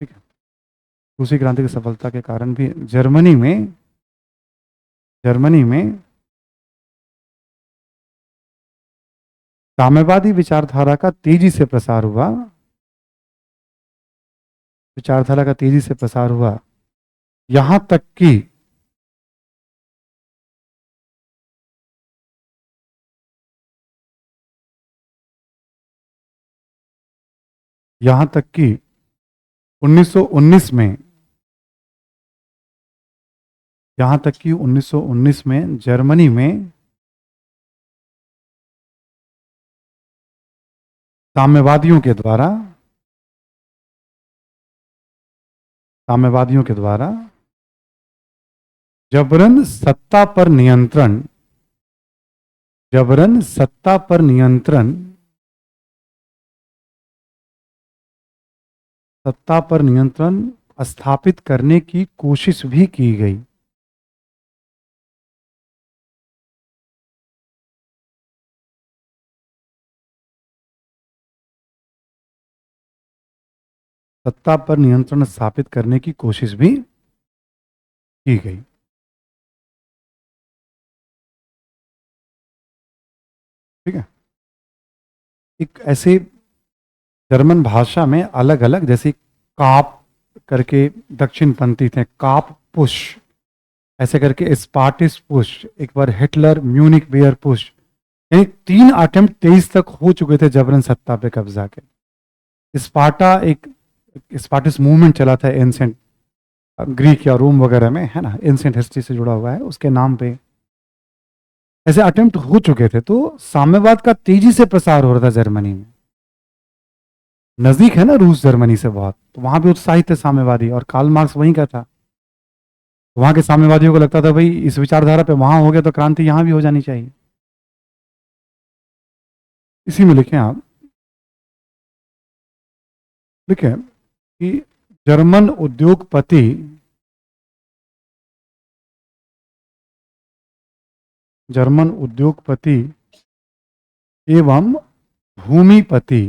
ठीक है, रूसी क्रांति की सफलता के कारण भी जर्मनी में साम्यवादी विचारधारा का तेजी से प्रसार हुआ, विचारधारा का तेजी से प्रसार हुआ, यहां तक कि यहां तक कि 1919 में, यहां तक कि 1919 में जर्मनी में साम्यवादियों के द्वारा, साम्यवादियों के द्वारा जबरन सत्ता पर नियंत्रण, जबरन सत्ता पर नियंत्रण सत्ता पर नियंत्रण स्थापित करने की कोशिश भी की गई। सत्ता पर नियंत्रण स्थापित करने की कोशिश भी की गई। ठीक है। एक ऐसे जर्मन भाषा में अलग अलग, जैसे काप करके दक्षिण पंथी थे, काप पुश, ऐसे करके स्पार्टिस पुश, एक बार हिटलर म्यूनिक बियर पुश, यानी 3 अटेम्प्ट 23 तक हो चुके थे जबरन सत्ता पे कब्जा के। स्पार्टा एक स्पार्टिस मूवमेंट चला था एंसेंट ग्रीक या रोम वगैरह में, है ना, एंसेंट हिस्ट्री से जुड़ा हुआ है, उसके नाम पे ऐसे अटेम्प्ट हो चुके थे। तो साम्यवाद का तेजी से प्रसार हो रहा था जर्मनी में। नजदीक है ना रूस जर्मनी से बहुत, तो वहां भी उत्साहित थे साम्यवादी, और कार्ल मार्क्स वहीं का था। वहां के साम्यवादियों को लगता था भाई इस विचारधारा पे वहां हो गया तो क्रांति यहां भी हो जानी चाहिए। इसी में लिखे आप, लिखे कि जर्मन उद्योगपति जर्मन उद्योगपति एवं भूमिपति,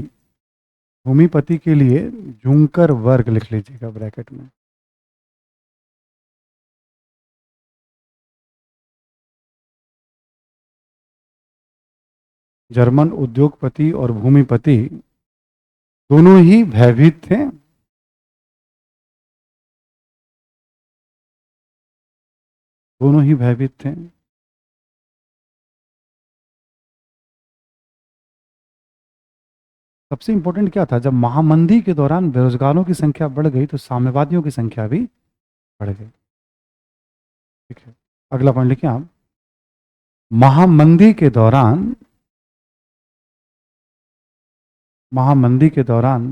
भूमिपति के लिए जूंकर वर्ग लिख लीजिएगा ब्रैकेट में, जर्मन उद्योगपति और भूमिपति दोनों ही भयभीत थे, दोनों ही भयभीत थे। सबसे इंपॉर्टेंट क्या था, जब महामंदी के दौरान बेरोजगारों की संख्या बढ़ गई तो साम्यवादियों की संख्या भी बढ़ गई। ठीक है, अगला पॉइंट लिखिए आप, महामंदी के दौरान, महामंदी के दौरान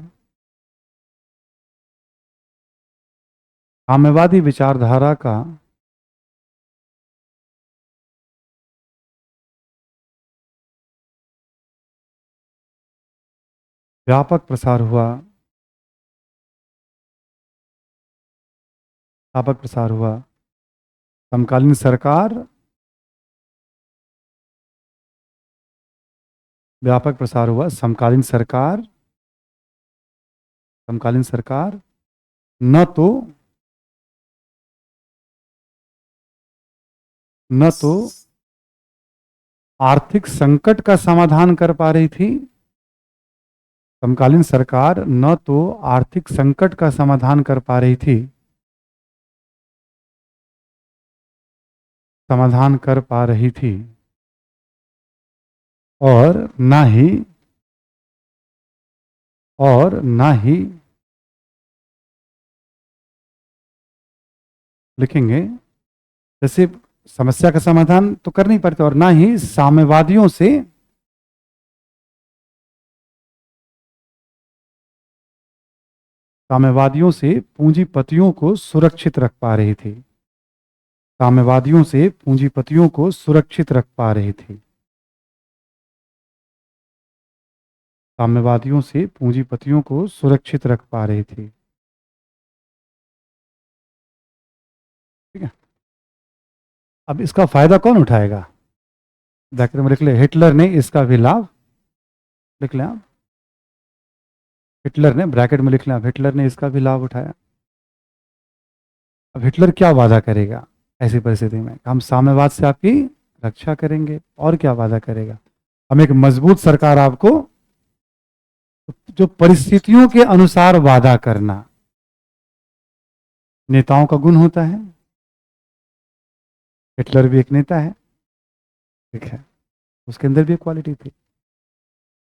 साम्यवादी विचारधारा का व्यापक प्रसार हुआ, व्यापक प्रसार हुआ। समकालीन सरकार, व्यापक प्रसार हुआ। समकालीन सरकार, समकालीन सरकार न तो, न तो आर्थिक संकट का समाधान कर पा रही थी, समकालीन सरकार न तो आर्थिक संकट का समाधान कर पा रही थी, समाधान कर पा रही थी, और ना ही, और ना ही लिखेंगे, जैसे समस्या का समाधान तो कर नहीं पाते, और ना ही साम्यवादियों से, साम्यवादियों से पूंजीपतियों को सुरक्षित रख पा रही थी, साम्यवादियों से पूंजीपतियों को सुरक्षित रख पा रही थी, साम्यवादियों से पूंजीपतियों को सुरक्षित रख पा रही थी। ठीक है, अब इसका फायदा कौन उठाएगा, ब्रैकेट में लिख ले, हिटलर ने इसका भी लाभ, लिख लें आप, हिटलर ने, ब्रैकेट में लिख लें आप, हिटलर ने इसका भी लाभ उठाया। अब हिटलर क्या वादा करेगा ऐसी परिस्थिति में, हम साम्यवाद से आपकी रक्षा करेंगे, और क्या वादा करेगा, हम एक मजबूत सरकार आपको, जो परिस्थितियों के अनुसार वादा करना नेताओं का गुण होता है। हिटलर भी एक नेता है, ठीक है, उसके अंदर भी क्वालिटी थी।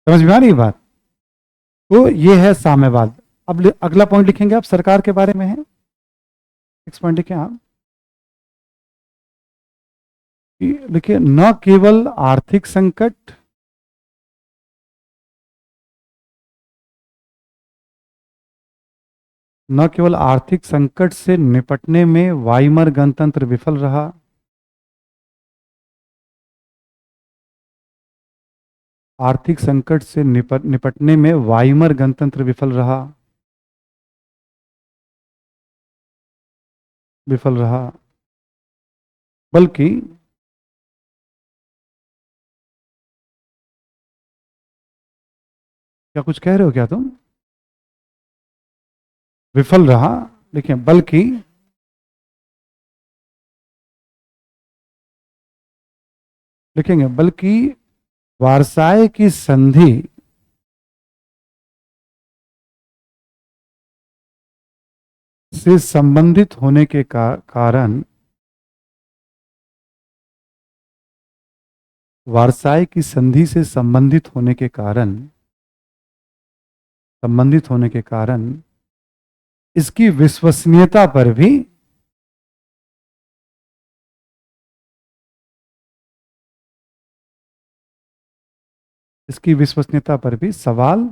समझ में आ रही बात, तो ये है साम्यवाद। अब अगला पॉइंट लिखेंगे आप, सरकार के बारे में है, 6 पॉइंट लिखें आप, लिखिए न केवल आर्थिक संकट, न केवल आर्थिक संकट से निपटने में वाइमर गणतंत्र विफल रहा, आर्थिक संकट से निपटने में वाइमर गणतंत्र विफल रहा, विफल रहा, बल्कि क्या कुछ कह रहे हो क्या तुम? विफल रहा, देखिए, बल्कि लिखेंगे, बल्कि वारसाई की संधि से संबंधित होने के कारण, वारसाई की संधि से संबंधित होने के कारण इसकी विश्वसनीयता पर भी सवाल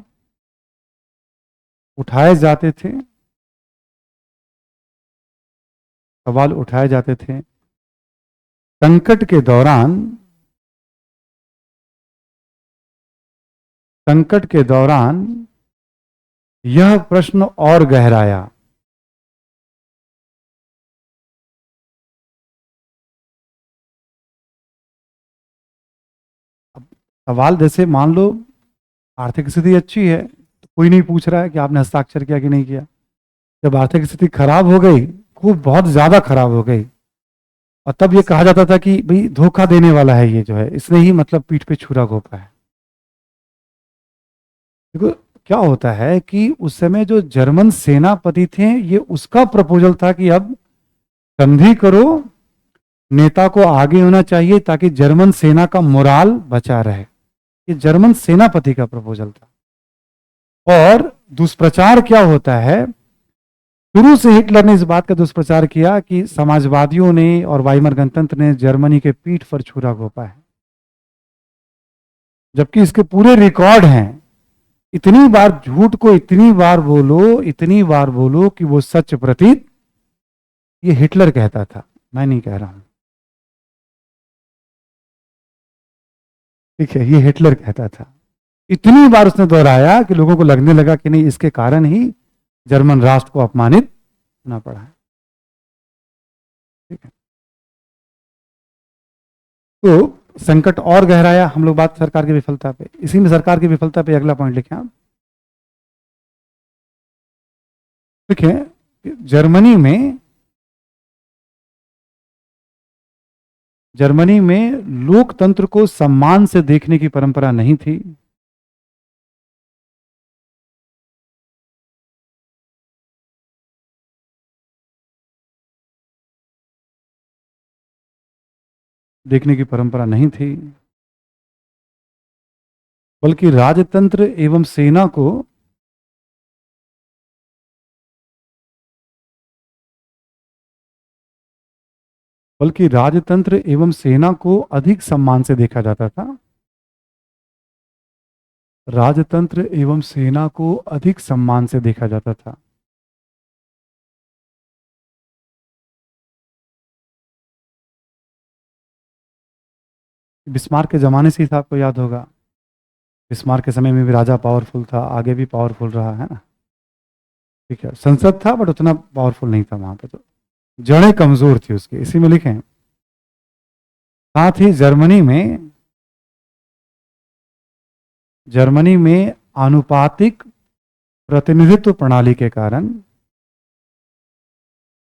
उठाए जाते थे, संकट के दौरान, यह प्रश्न और गहराया। अब सवाल जैसे मान लो आर्थिक स्थिति अच्छी है तो कोई नहीं पूछ रहा है कि आपने हस्ताक्षर किया कि नहीं किया। जब आर्थिक स्थिति खराब हो गई, खूब बहुत ज्यादा खराब हो गई, और तब ये कहा जाता था कि भाई धोखा देने वाला है, ये जो है इसने ही मतलब पीठ पे छुरा घोंपा है। देखो क्या होता है कि उस समय जो जर्मन सेनापति थे, ये उसका प्रपोजल था कि अब संधि करो, नेता को आगे होना चाहिए ताकि जर्मन सेना का मोराल बचा रहे। ये जर्मन सेनापति का प्रपोजल था। और दुष्प्रचार क्या होता है, शुरू से हिटलर ने इस बात का दुष्प्रचार किया कि समाजवादियों ने और वाइमर गणतंत्र ने जर्मनी के पीठ पर छुरा घोंपा है, जबकि इसके पूरे रिकॉर्ड हैं। इतनी बार झूठ को इतनी बार बोलो कि वो सच प्रतीत, ये हिटलर कहता था, मैं नहीं कह रहा हूं। ठीक है, ये हिटलर कहता था। इतनी बार उसने दोहराया कि लोगों को लगने लगा कि नहीं, इसके कारण ही जर्मन राष्ट्र को अपमानित होना पड़ा है। ठीक है, तो संकट और गहराया। हम लोग बात सरकार की विफलता पे, इसी में सरकार की विफलता पे अगला पॉइंट लिखे आप। देखिए, जर्मनी में लोकतंत्र को सम्मान से देखने की परंपरा नहीं थी। देखने की परंपरा नहीं थी, बल्कि राजतंत्र एवं सेना को अधिक सम्मान से देखा जाता था। राजतंत्र एवं सेना को अधिक सम्मान से देखा जाता था। बिस्मार्क के जमाने से ही था, आपको याद होगा। बिस्मार्क के समय में भी राजा पावरफुल था, आगे भी पावरफुल रहा है ना। ठीक है, संसद था बट उतना पावरफुल नहीं था वहां पे, तो जड़ें कमजोर थी उसकी, इसी में लिखें। साथ ही जर्मनी में आनुपातिक प्रतिनिधित्व प्रणाली के कारण,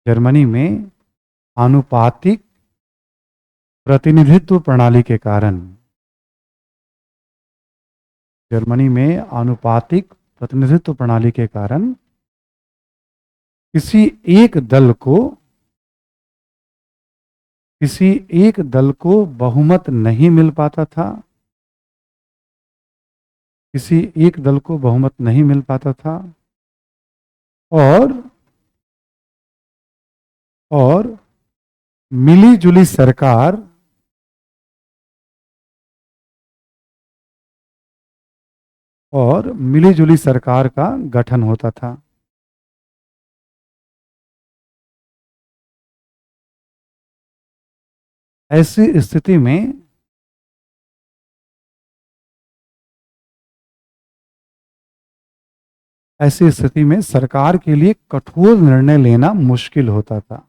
जर्मनी में आनुपातिक प्रतिनिधित्व प्रणाली के कारण, जर्मनी में आनुपातिक प्रतिनिधित्व प्रणाली के कारण किसी एक दल को बहुमत नहीं मिल पाता था। किसी एक दल को बहुमत नहीं मिल पाता था, और मिली-जुली सरकार का गठन होता था। ऐसी स्थिति में सरकार के लिए कठोर निर्णय लेना मुश्किल होता था।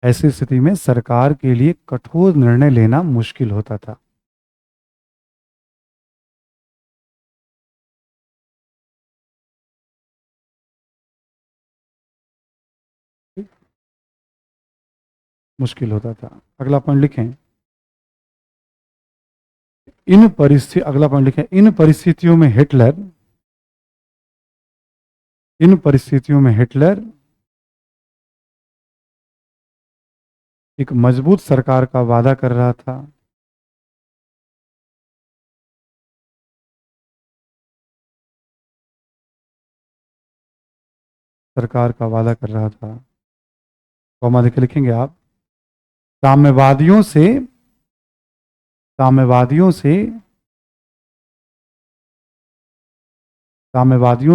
ऐसी स्थिति में सरकार के लिए कठोर निर्णय लेना मुश्किल होता था। मुश्किल होता था। अगला पॉइंट लिखें, अगला पॉइंट लिखें, इन परिस्थितियों में हिटलर एक मजबूत सरकार का वादा कर रहा था। सरकार का वादा कर रहा था, कॉमा देके लिखेंगे आप, साम्यवादियों से साम्यवादियों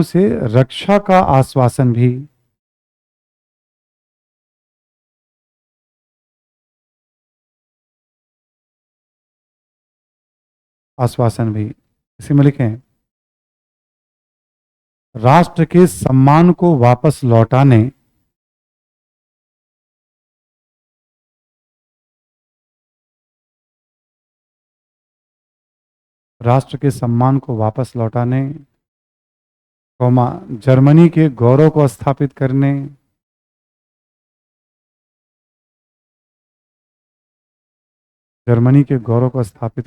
से रक्षा का आश्वासन भी इसी में लिखें, राष्ट्र के सम्मान को वापस लौटाने कौमा जर्मनी के गौरव को स्थापित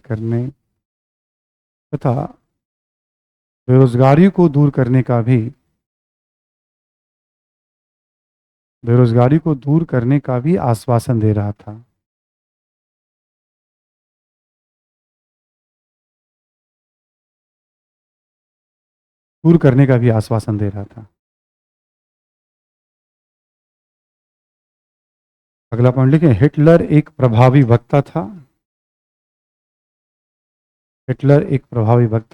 करने तथा बेरोजगारी को दूर करने का भी आश्वासन दे रहा था। अगला पॉइंट लिखें, हिटलर एक प्रभावी वक्ता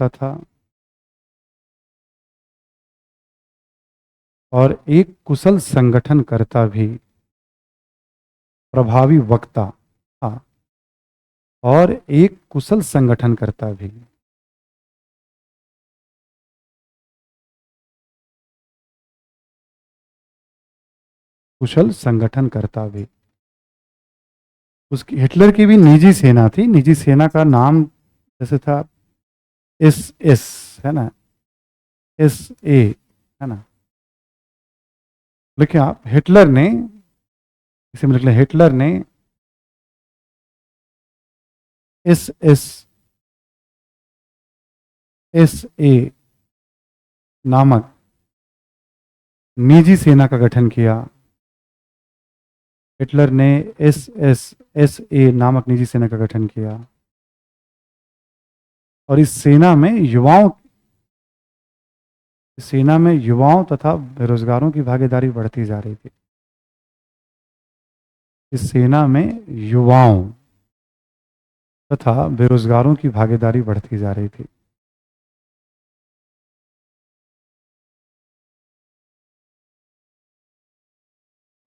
था और एक कुशल संगठनकर्ता भी। प्रभावी वक्ता था और एक कुशल संगठनकर्ता भी। उसकी हिटलर की भी निजी सेना थी। निजी सेना का नाम जैसे था SS, है ना, SA, है ना। लिखिए आप, हिटलर ने, इसे में लिख लें, हिटलर ने SSSA नामक निजी सेना का गठन किया। हिटलर ने SSSA नामक निजी सेना का गठन किया और इस सेना में युवाओं तथा बेरोजगारों की भागीदारी बढ़ती जा रही थी। इस सेना में युवाओं तथा बेरोजगारों की भागीदारी बढ़ती जा रही थी।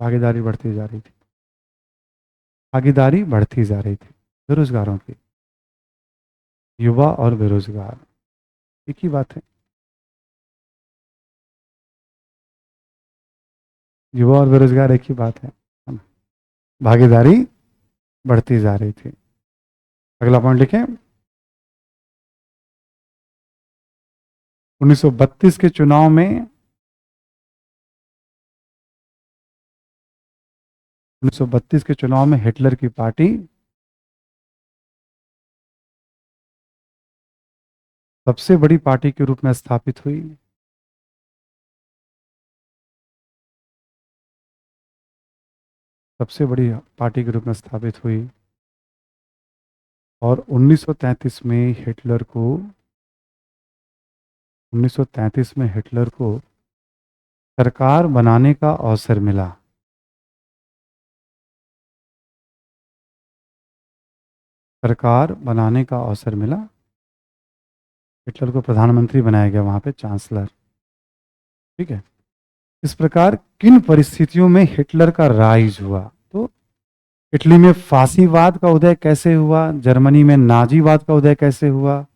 भागीदारी बढ़ती जा रही थी बेरोजगारों की। युवा और बेरोजगार एक ही बात है। युवा और बेरोजगार एक ही बात है ना? भागीदारी बढ़ती जा रही थी। अगला पॉइंट लिखें, 1932 के चुनाव में 1932 के चुनाव में हिटलर की पार्टी सबसे बड़ी पार्टी के रूप में स्थापित हुई। सबसे बड़ी पार्टी के रूप में स्थापित हुई और 1933 में हिटलर को सरकार बनाने का अवसर मिला। हिटलर को प्रधानमंत्री बनाया गया, वहां पे चांसलर। ठीक है। इस प्रकार किन परिस्थितियों में हिटलर का राइज हुआ? तो इटली में फांसीवाद का उदय कैसे हुआ, जर्मनी में नाजीवाद का उदय कैसे हुआ,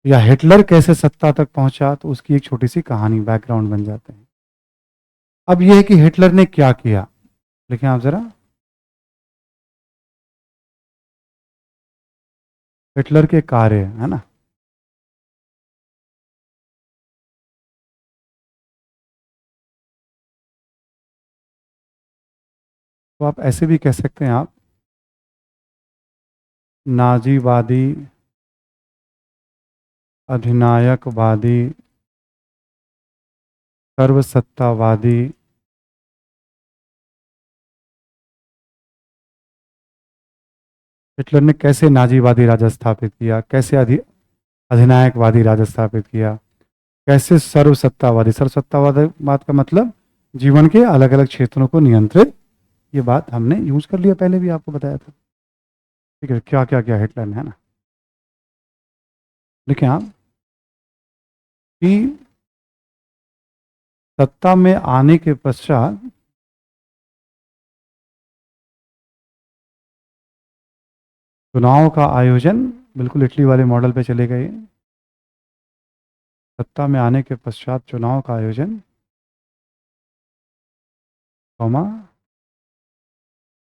या हिटलर कैसे सत्ता तक पहुंचा, तो उसकी एक छोटी सी कहानी, बैकग्राउंड बन जाते हैं। अब यह है कि हिटलर ने क्या किया, लिखें आप जरा, हिटलर के कार्य, है ना। तो आप ऐसे भी कह सकते हैं, आप नाजीवादी, अधिनायकवादी, सर्वसत्तावादी, हिटलर ने कैसे नाजीवादी राज स्थापित किया, कैसे अधिनायकवादी राज स्थापित किया, कैसे सर्वसत्तावादी, सर्वसत्तावाद का मतलब जीवन के अलग अलग क्षेत्रों को नियंत्रित, ये बात हमने यूज कर लिया, पहले भी आपको बताया था। ठीक है, क्या क्या क्या हिटलर ने, है ना। देखिए आप कि सत्ता में आने के पश्चात चुनाव का आयोजन, बिल्कुल इटली वाले मॉडल पे चले गए। सत्ता में आने के पश्चात चुनाव का आयोजन, कौमा,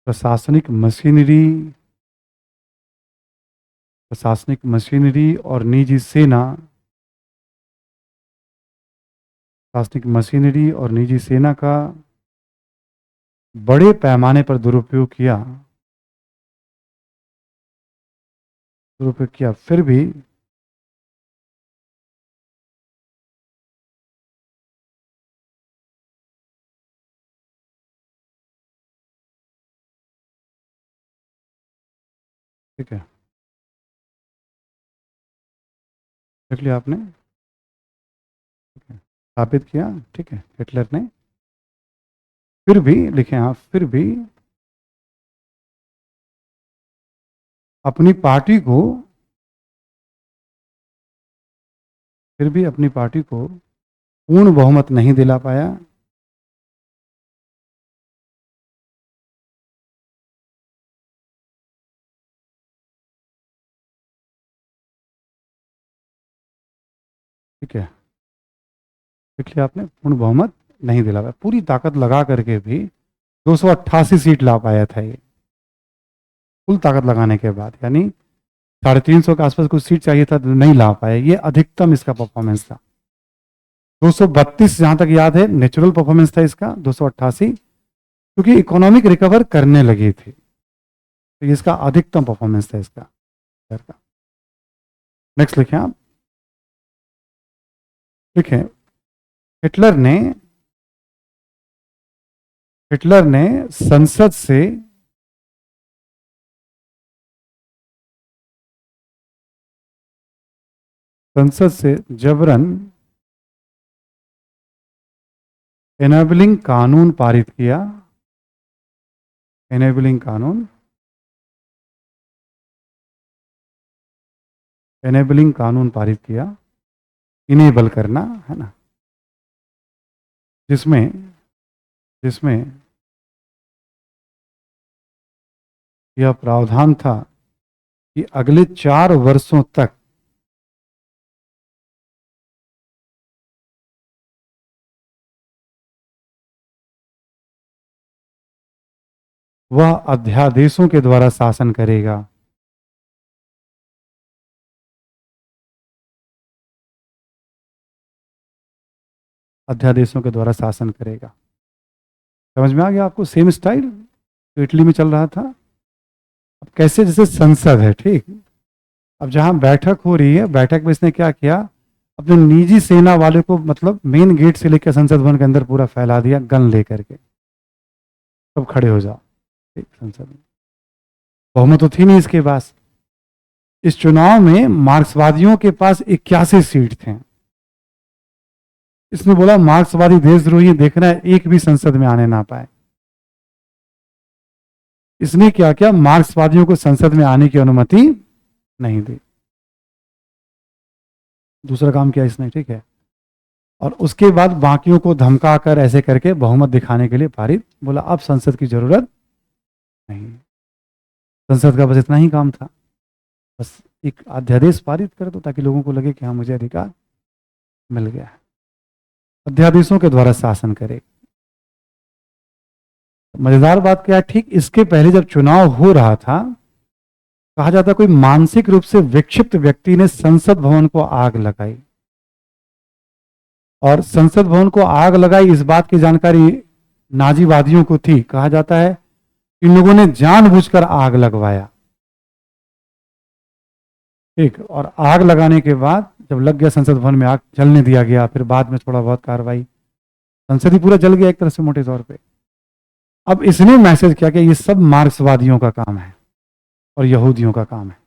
प्रशासनिक मशीनरी और निजी सेना, प्रशासनिक मशीनरी और निजी सेना का बड़े पैमाने पर दुरुपयोग किया, फिर भी ठीक है, देख लिया आपने, स्थापित किया, ठीक है, हिटलर ने। फिर भी लिखें आप, अपनी पार्टी को फिर भी अपनी पार्टी को पूर्ण बहुमत नहीं दिला पाया। ठीक है, देख लिया आपने, पूर्ण बहुमत नहीं दिला पाया, पूरी ताकत लगा करके भी 288 सीट ला पाया था ये, फुल ताकत लगाने के बाद, यानी 350 के आसपास कुछ सीट चाहिए था, तो नहीं ला पाया, ये अधिकतम इसका परफॉर्मेंस था। 232 जहां तक याद है नेचुरल परफॉर्मेंस था इसका, 288 क्योंकि इकोनॉमिक रिकवर करने लगी थी, तो इसका अधिकतम परफॉर्मेंस था इसका। नेक्स्ट लिखें आप, लिखें हिटलर ने संसद से जबरन एनेबलिंग कानून पारित किया, एनेबलिंग कानून पारित किया, इनेबल करना, है ना, जिसमें यह प्रावधान था कि अगले 4 वर्षों तक वह अध्यादेशों के द्वारा शासन करेगा। अध्यादेशों के द्वारा शासन करेगा। समझ में आ गया आपको? सेम स्टाइल तो इटली में चल रहा था। अब कैसे, जैसे संसद है, ठीक, अब जहां बैठक हो रही है, बैठक में इसने क्या किया, अपने निजी सेना वाले को मतलब मेन गेट से लेकर संसद भवन के अंदर पूरा फैला दिया, गन लेकर के, सब खड़े हो जाओ, ठीक, संसद में बहुमत तो थी नहीं इसके पास। इस चुनाव में मार्क्सवादियों के पास 81 सीट थे। इसने बोला मार्क्सवादी देशद्रोही देखना है, एक भी संसद में आने ना पाए। इसने क्या किया, मार्क्सवादियों को संसद में आने की अनुमति नहीं दी। दूसरा काम किया इसने, ठीक है, और उसके बाद बाकियों को धमका कर ऐसे करके बहुमत दिखाने के लिए पारित, बोला अब संसद की जरूरत नहीं, संसद का बस इतना ही काम था, बस एक अध्यादेश पारित कर दो ताकि लोगों को लगे कि हाँ मुझे अधिकार मिल गया। अध्यादेशों के द्वारा शासन करे। मजेदार बात क्या है, ठीक इसके पहले जब चुनाव हो रहा था कहा जाता है कोई मानसिक रूप से विक्षिप्त व्यक्ति ने संसद भवन को आग लगाई, और संसद भवन को आग लगाई इस बात की जानकारी नाजीवादियों को थी। कहा जाता है इन लोगों ने जानबूझकर आग लगवाया, ठीक। और आग लगाने के बाद जब लग गया संसद भवन में, आग जलने दिया गया, फिर बाद में थोड़ा बहुत कार्रवाई, संसद ही पूरा जल गया एक तरह से मोटे तौर पे। अब इसने मैसेज किया कि ये सब मार्क्सवादियों का काम है और यहूदियों का काम है,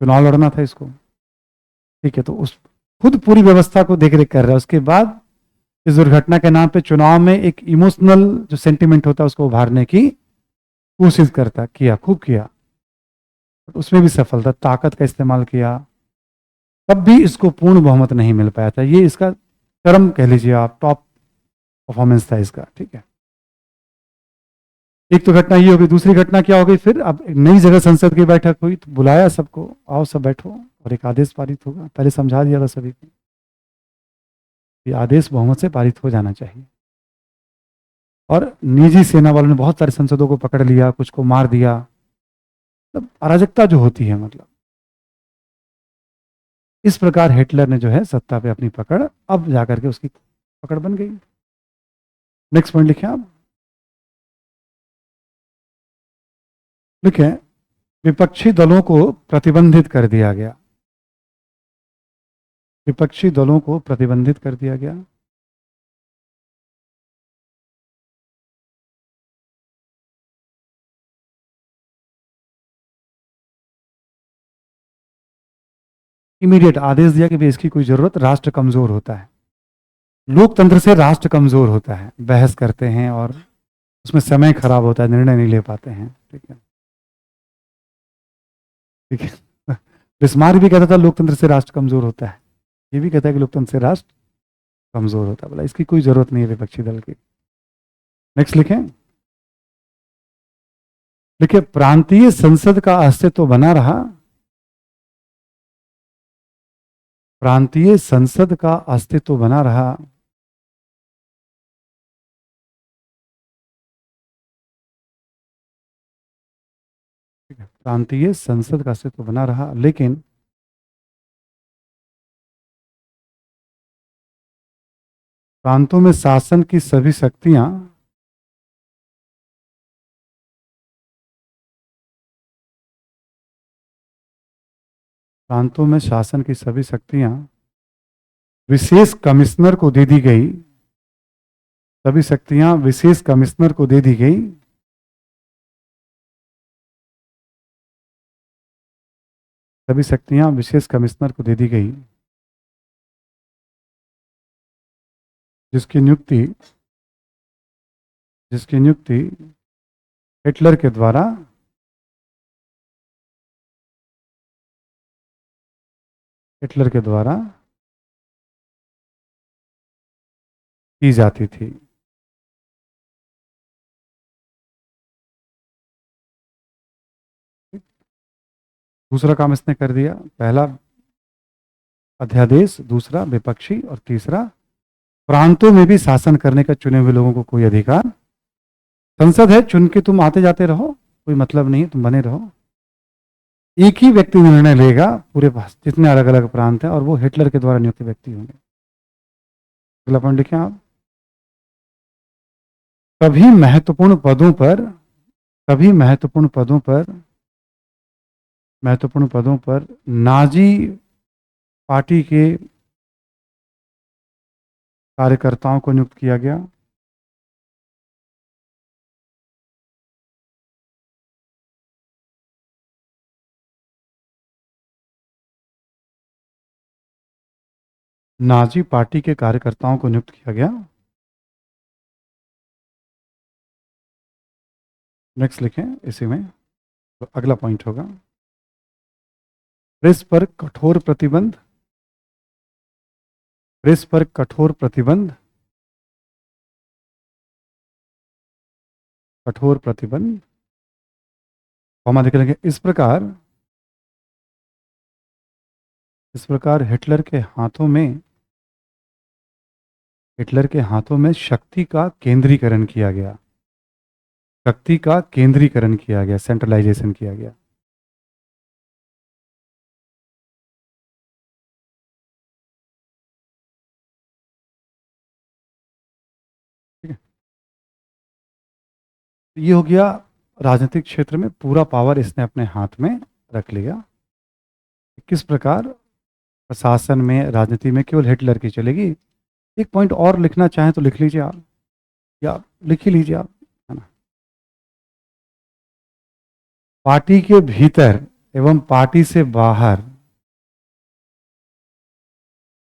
चुनाव लड़ना था इसको, ठीक है। तो उस खुद पूरी व्यवस्था को देख रेख कर रहा है। उसके बाद इस दुर्घटना के नाम पे चुनाव में एक इमोशनल जो सेंटिमेंट होता है उसको उभारने की कोशिश करता, किया, खूब किया, उसमें भी सफल था, ताकत का इस्तेमाल किया, तब भी इसको पूर्ण बहुमत नहीं मिल पाया था। ये इसका चरम कह लीजिए आप, टॉप परफॉर्मेंस था इसका, ठीक है। एक तो घटना ये हो गई। दूसरी घटना क्या हो गई फिर, अब एक नई जगह संसद की बैठक हुई तो बुलाया सबको, आओ सब बैठो और एक आदेश पारित होगा। पहले समझा दिया था सभी को, ये आदेश बहुमत से पारित हो जाना चाहिए। और निजी सेना वालों ने बहुत सारे सांसदों को पकड़ लिया, कुछ को मार दिया, मतलब अराजकता जो होती है, मतलब इस प्रकार हिटलर ने जो है सत्ता पे अपनी पकड़, अब जाकर के उसकी पकड़ बन गई। नेक्स्ट पॉइंट लिखें आप, लिखें विपक्षी दलों को प्रतिबंधित कर दिया गया, विपक्षी दलों को प्रतिबंधित कर दिया गया। इमीडिएट आदेश दिया कि भाई इसकी कोई जरूरत, राष्ट्र कमजोर होता है, लोकतंत्र से राष्ट्र कमजोर होता है, बहस करते हैं और उसमें समय खराब होता है, निर्णय नहीं ले पाते हैं, ठीक है, ठीक है। बिस्मार्क भी कहता था लोकतंत्र से राष्ट्र कमजोर होता है, ये भी कहता है कि लोकतंत्र से राष्ट्र कमजोर होता है। बोला इसकी कोई जरूरत नहीं है विपक्षी दल की। नेक्स्ट लिखें, देखिए प्रांतीय संसद का अस्तित्व बना रहा, प्रांतीय संसद का अस्तित्व बना रहा, प्रांतीय संसद का अस्तित्व बना रहा, लेकिन प्रांतों में शासन की सभी शक्तियां, प्रांतों में शासन की सभी शक्तियां विशेष कमिश्नर को दे दी गई, सभी शक्तियां विशेष कमिश्नर को दे दी गई, सभी शक्तियां विशेष कमिश्नर को दे दी गई, जिसकी नियुक्ति हिटलर के द्वारा की जाती थी। दूसरा काम इसने कर दिया, पहला अध्यादेश, दूसरा विपक्षी, और तीसरा प्रांतों में भी शासन करने का चुने हुए लोगों को कोई अधिकार, संसद है, चुन के तुम आते जाते रहो, कोई मतलब नहीं, तुम बने रहो, एक ही व्यक्ति निर्णय लेगा पूरे जितने अलग अलग प्रांत हैं, और वो हिटलर के द्वारा नियुक्त व्यक्ति होंगे। अगला पॉइंट लिखें आप, सभी महत्वपूर्ण पदों पर नाजी पार्टी के कार्यकर्ताओं को नियुक्त किया गया, नाजी पार्टी के कार्यकर्ताओं को नियुक्त किया गया। नेक्स्ट लिखें इसी में, तो अगला पॉइंट होगा प्रेस पर कठोर प्रतिबंध, प्रेस पर कठोर प्रतिबंध, कठोर प्रतिबंध, कॉमा देख लेंगे। इस प्रकार हिटलर के हाथों में शक्ति का केंद्रीकरण किया गया, सेंट्रलाइजेशन किया गया। ये हो गया, राजनीतिक क्षेत्र में पूरा पावर इसने अपने हाथ में रख लिया। किस प्रकार प्रशासन में, राजनीति में केवल हिटलर की चलेगी। एक पॉइंट और लिखना चाहें तो लिख लीजिए आप, या लिख ही लीजिए आप, है ना। पार्टी के भीतर एवं पार्टी से बाहर,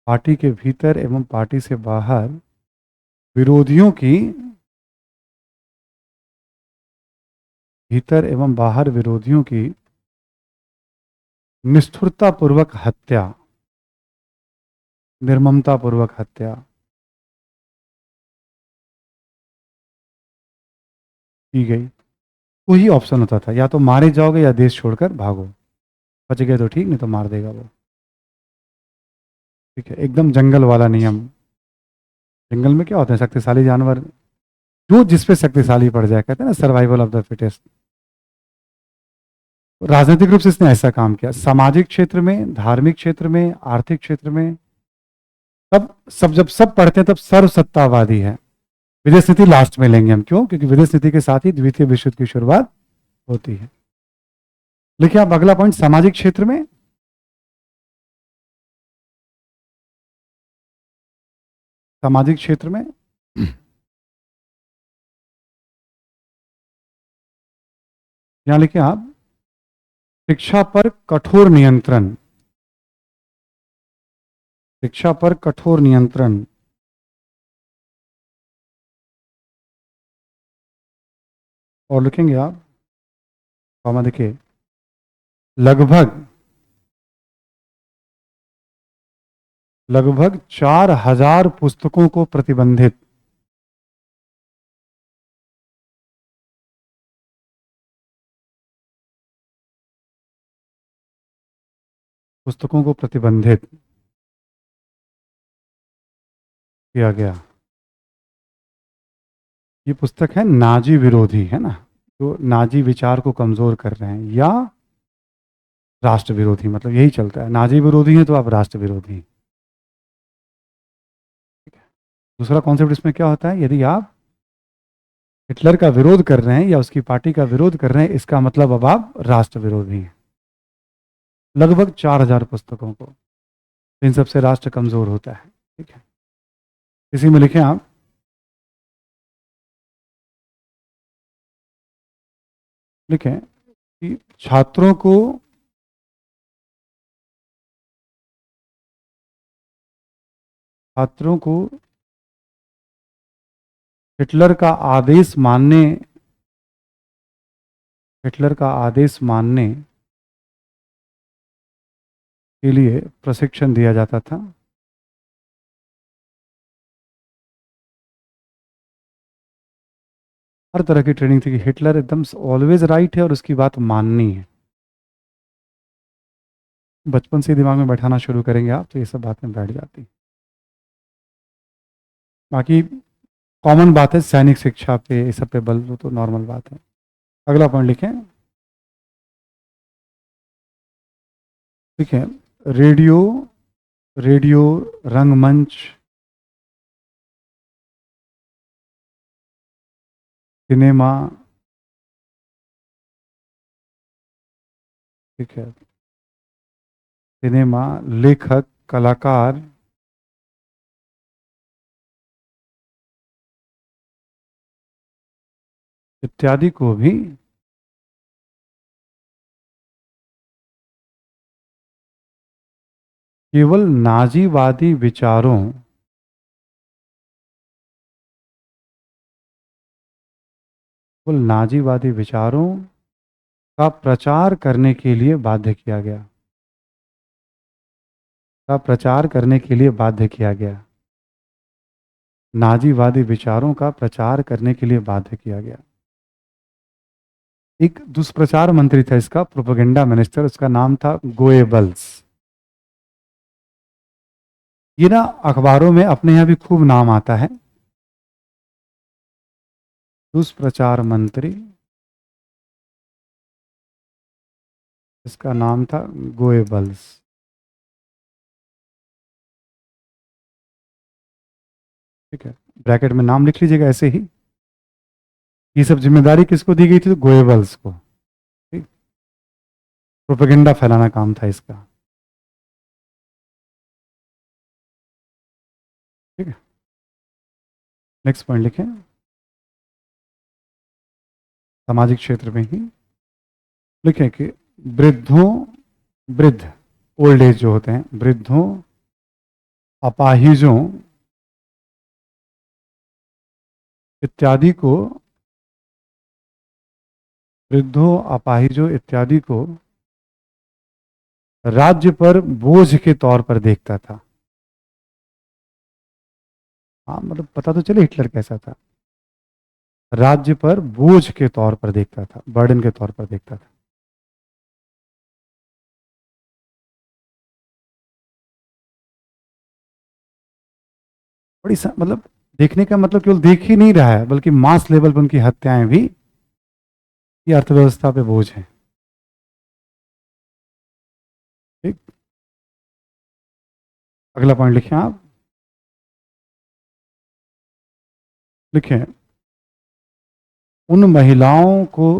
पार्टी के भीतर एवं पार्टी से बाहर विरोधियों की, भीतर एवं बाहर विरोधियों की निष्ठुरतापूर्वक हत्या, निर्ममतापूर्वक हत्या की गई। वही ऑप्शन होता था, या तो मारे जाओगे या देश छोड़कर भागो। बच गए तो ठीक, नहीं तो मार देगा वो। ठीक है, एकदम जंगल वाला नियम। जंगल में क्या होता है, शक्तिशाली जानवर, जो जिस पे शक्तिशाली पड़ जाए, कहते हैं ना सर्वाइवल ऑफ द फिटेस्ट। राजनीतिक रूप से इसने ऐसा काम किया, सामाजिक क्षेत्र में, धार्मिक क्षेत्र में, आर्थिक क्षेत्र में, सब जब सब पढ़ते हैं तब सर्वसत्तावादी है। विदेश नीति लास्ट में लेंगे हम, क्यों? क्योंकि विदेश नीति के साथ ही द्वितीय विश्व युद्ध की शुरुआत होती है। लिखिए आप अगला पॉइंट, सामाजिक क्षेत्र में, सामाजिक क्षेत्र में यहां लिखिए आप, शिक्षा पर कठोर नियंत्रण, शिक्षा पर कठोर नियंत्रण। और लिखेंगे आप, कॉमा देखिए, लगभग लगभग 4000 पुस्तकों को प्रतिबंधित, पुस्तकों को प्रतिबंधित किया गया। ये पुस्तक है नाजी विरोधी, है ना, जो नाजी विचार को कमजोर कर रहे हैं, या राष्ट्र विरोधी, मतलब यही चलता है, नाजी विरोधी है तो आप राष्ट्र विरोधी हैं। दूसरा कॉन्सेप्ट इसमें क्या होता है, यदि आप हिटलर का विरोध कर रहे हैं या उसकी पार्टी का विरोध कर रहे हैं, इसका मतलब अब आप राष्ट्र विरोधी हैं। लगभग 4000 पुस्तकों को, इन सबसे राष्ट्र कमजोर होता है। ठीक है, इसी में लिखें आप, लिखें कि छात्रों को हिटलर का आदेश मानने, हिटलर का आदेश मानने के लिए प्रशिक्षण दिया जाता था। हर तरह की ट्रेनिंग थी कि हिटलर एकदम ऑलवेज राइट है और उसकी बात माननी है। बचपन से ही दिमाग में बैठाना शुरू करेंगे आप तो ये सब बातें बैठ जाती। बाकी कॉमन बात है, सैनिक शिक्षा पे, इस सब पे बल, वो तो नॉर्मल बात है। अगला पॉइंट लिखें, लिखें, रेडियो, रेडियो, रंगमंच, सिनेमा, ठीक है, सिनेमा, लेखक, कलाकार इत्यादि को भी केवल नाजीवादी विचारों, केवल नाजीवादी विचारों का प्रचार करने के लिए बाध्य किया गया, का प्रचार करने के लिए बाध्य किया गया, नाजीवादी विचारों का प्रचार करने के लिए बाध्य किया गया। एक दुष्प्रचार मंत्री था इसका, प्रोपेगेंडा मिनिस्टर, उसका नाम था गोएबल्स। ये ना अखबारों में अपने यहाँ भी खूब नाम आता है, दुष्प्रचार मंत्री, इसका नाम था गोएबल्स। ठीक है, ब्रैकेट में नाम लिख लीजिएगा ऐसे ही। ये सब जिम्मेदारी किसको दी गई थी? तो गोएबल्स को। ठीक, प्रोपेगेंडा फैलाना काम था इसका। ठीक है, नेक्स्ट पॉइंट लिखें। सामाजिक क्षेत्र में ही लिखें कि वृद्धों, वृद्ध, ओल्ड एज जो होते हैं, वृद्धों, अपाहिजों इत्यादि को, वृद्धों, अपाहिजों इत्यादि को राज्य पर बोझ के तौर पर देखता था। हाँ, मतलब पता तो चले हिटलर कैसा था। राज्य पर बोझ के तौर पर देखता था, बर्डन के तौर पर देखता था। मतलब देखने का मतलब केवल देख ही नहीं रहा है, बल्कि मास लेवल पर उनकी हत्याएं भी ये अर्थव्यवस्था पे बोझ है। ठीक, अगला पॉइंट लिखें आप। लिखें, उन महिलाओं को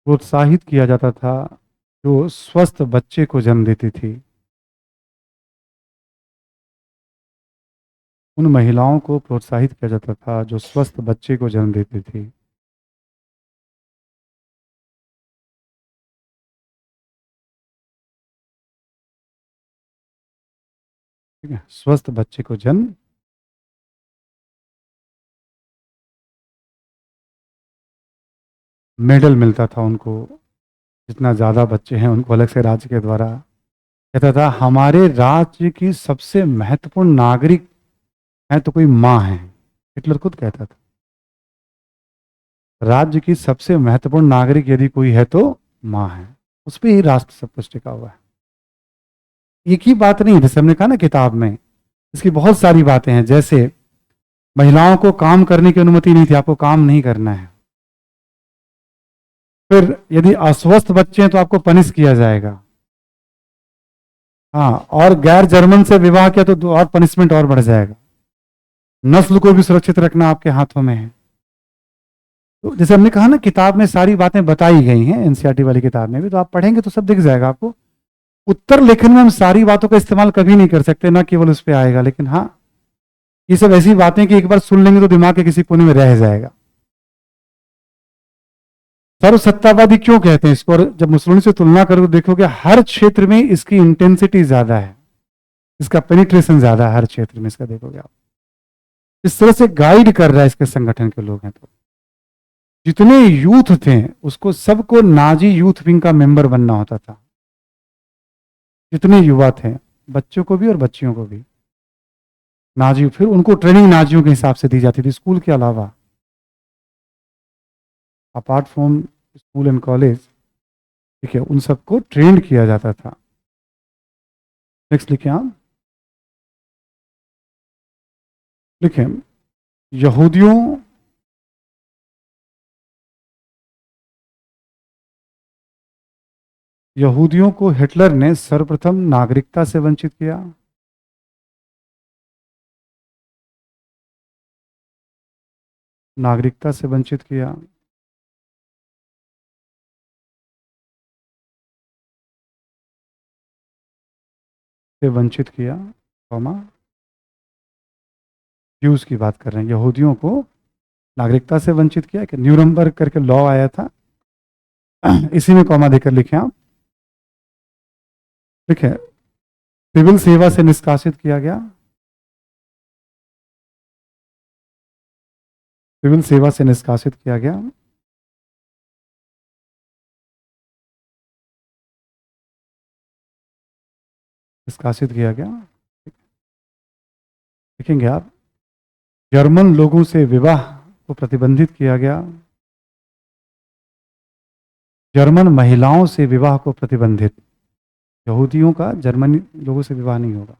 प्रोत्साहित किया जाता था जो स्वस्थ बच्चे को जन्म देती थी। उन महिलाओं को प्रोत्साहित किया जाता था जो स्वस्थ बच्चे को जन्म देती थी। ठीक है, स्वस्थ बच्चे को जन्म, मेडल मिलता था उनको, जितना ज़्यादा बच्चे हैं उनको अलग से राज्य के द्वारा। कहता था हमारे राज्य की सबसे महत्वपूर्ण नागरिक है तो कोई माँ है। हिटलर खुद कहता था राज्य की सबसे महत्वपूर्ण नागरिक यदि कोई है तो माँ है। उस पर ही राष्ट्र सब कुछ टिका हुआ है। एक ही बात नहीं है, जैसे हमने कहा ना किताब में, इसकी बहुत सारी बातें हैं। जैसे महिलाओं को काम करने की अनुमति नहीं थी, आपको काम नहीं करना है। फिर यदि अस्वस्थ बच्चे हैं तो आपको पनिश किया जाएगा। हाँ, और गैर जर्मन से विवाह किया तो और पनिशमेंट और बढ़ जाएगा। नस्ल को भी सुरक्षित रखना आपके हाथों में है। तो जैसे हमने कहा ना किताब में सारी बातें बताई गई हैं, एनसीईआरटी वाली किताब में भी, तो आप पढ़ेंगे तो सब दिख जाएगा आपको। उत्तर लेखन में हम सारी बातों का इस्तेमाल कभी नहीं कर सकते, ना केवल उस पर आएगा, लेकिन हाँ, ये सब ऐसी बातें कि एक बार सुन लेंगे तो दिमाग के किसी कोने में रह जाएगा। सर्वसत्तावादी क्यों कहते हैं इसको? और जब मुसोलिनी से तुलना करोगे देखोगे हर क्षेत्र में इसकी इंटेंसिटी ज्यादा है, इसका पेनिट्रेशन ज्यादा है हर क्षेत्र में इसका, देखोगे आप। इस तरह से गाइड कर रहा है इसके संगठन के लोग हैं तो। जितने यूथ थे उसको सबको नाजी यूथ विंग का मेंबर बनना होता था। जितने युवा थे, बच्चों को भी और बच्चियों को भी, नाजी, फिर उनको ट्रेनिंग नाजियों के हिसाब से दी जाती थी स्कूल के अलावा, apart from school and college. ठीक है, उन सबको ट्रेंड किया जाता था। नेक्स्ट लिखें आप। लिखें, यहूदियों, यहूदियों को हिटलर ने सर्वप्रथम नागरिकता से वंचित किया। नागरिकता से वंचित किया। से वंचित किया, कॉमा, ज्यूज की बात कर रहे हैं, यहूदियों को नागरिकता से वंचित किया कि न्यूरम्बर्ग करके लॉ आया था। इसी में कॉमा देकर लिखें आप। लिखें, सिविल सेवा से निष्कासित किया गया। सिविल सेवा से निष्कासित किया गया। निष्कासित किया गया। लिखेंगे आप, जर्मन लोगों से विवाह को प्रतिबंधित किया गया। जर्मन महिलाओं से विवाह को प्रतिबंधित। यहूदियों का जर्मनी लोगों से विवाह नहीं होगा।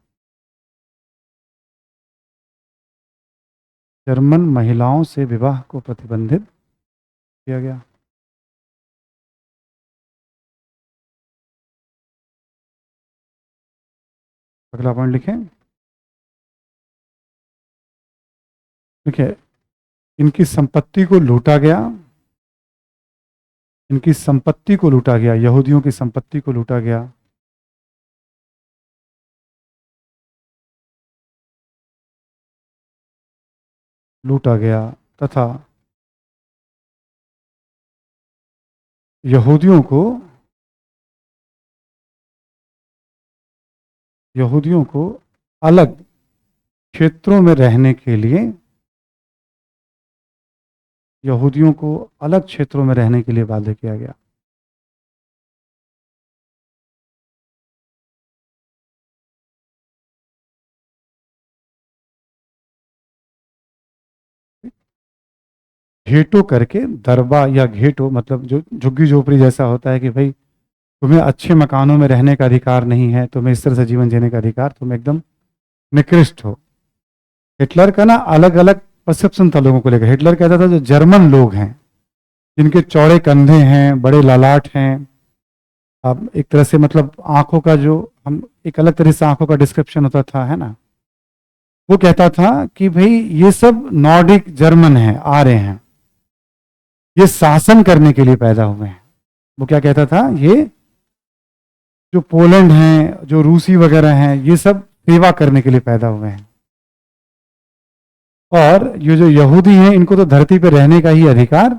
जर्मन महिलाओं से विवाह को प्रतिबंधित किया गया। अगला पॉइंट लिखें, ठीक है, इनकी संपत्ति को लूटा गया, इनकी संपत्ति को लूटा गया, यहूदियों की संपत्ति को लूटा गया। लूटा गया तथा यहूदियों को अलग क्षेत्रों में रहने के लिए, यहूदियों को अलग क्षेत्रों में रहने के लिए बाध्य किया गया। घेटो करके, दरबा या घेटो मतलब जो झुग्गी झोपड़ी जैसा होता है कि भाई तुम्हें अच्छे मकानों में रहने का अधिकार नहीं है, तुम्हें इस तरह से जीवन जीने का अधिकार, तुम एकदम निकृष्ट हो। हिटलर का ना अलग अलग परसेप्शन था लोगों को लेकर। हिटलर कहता था जो जर्मन लोग हैं, जिनके चौड़े कंधे हैं, बड़े ललाट हैं, अब एक तरह से मतलब आंखों का जो हम एक अलग तरह से आंखों का डिस्क्रिप्शन होता था, है ना, वो कहता था कि भाई ये सब नॉर्डिक जर्मन हैं, आ रहे हैं, ये शासन करने के लिए पैदा हुए हैं। वो क्या कहता था, ये जो पोलैंड हैं, जो रूसी वगैरह हैं, ये सब सेवा करने के लिए पैदा हुए हैं, और ये जो यहूदी हैं इनको तो धरती पर रहने का ही अधिकार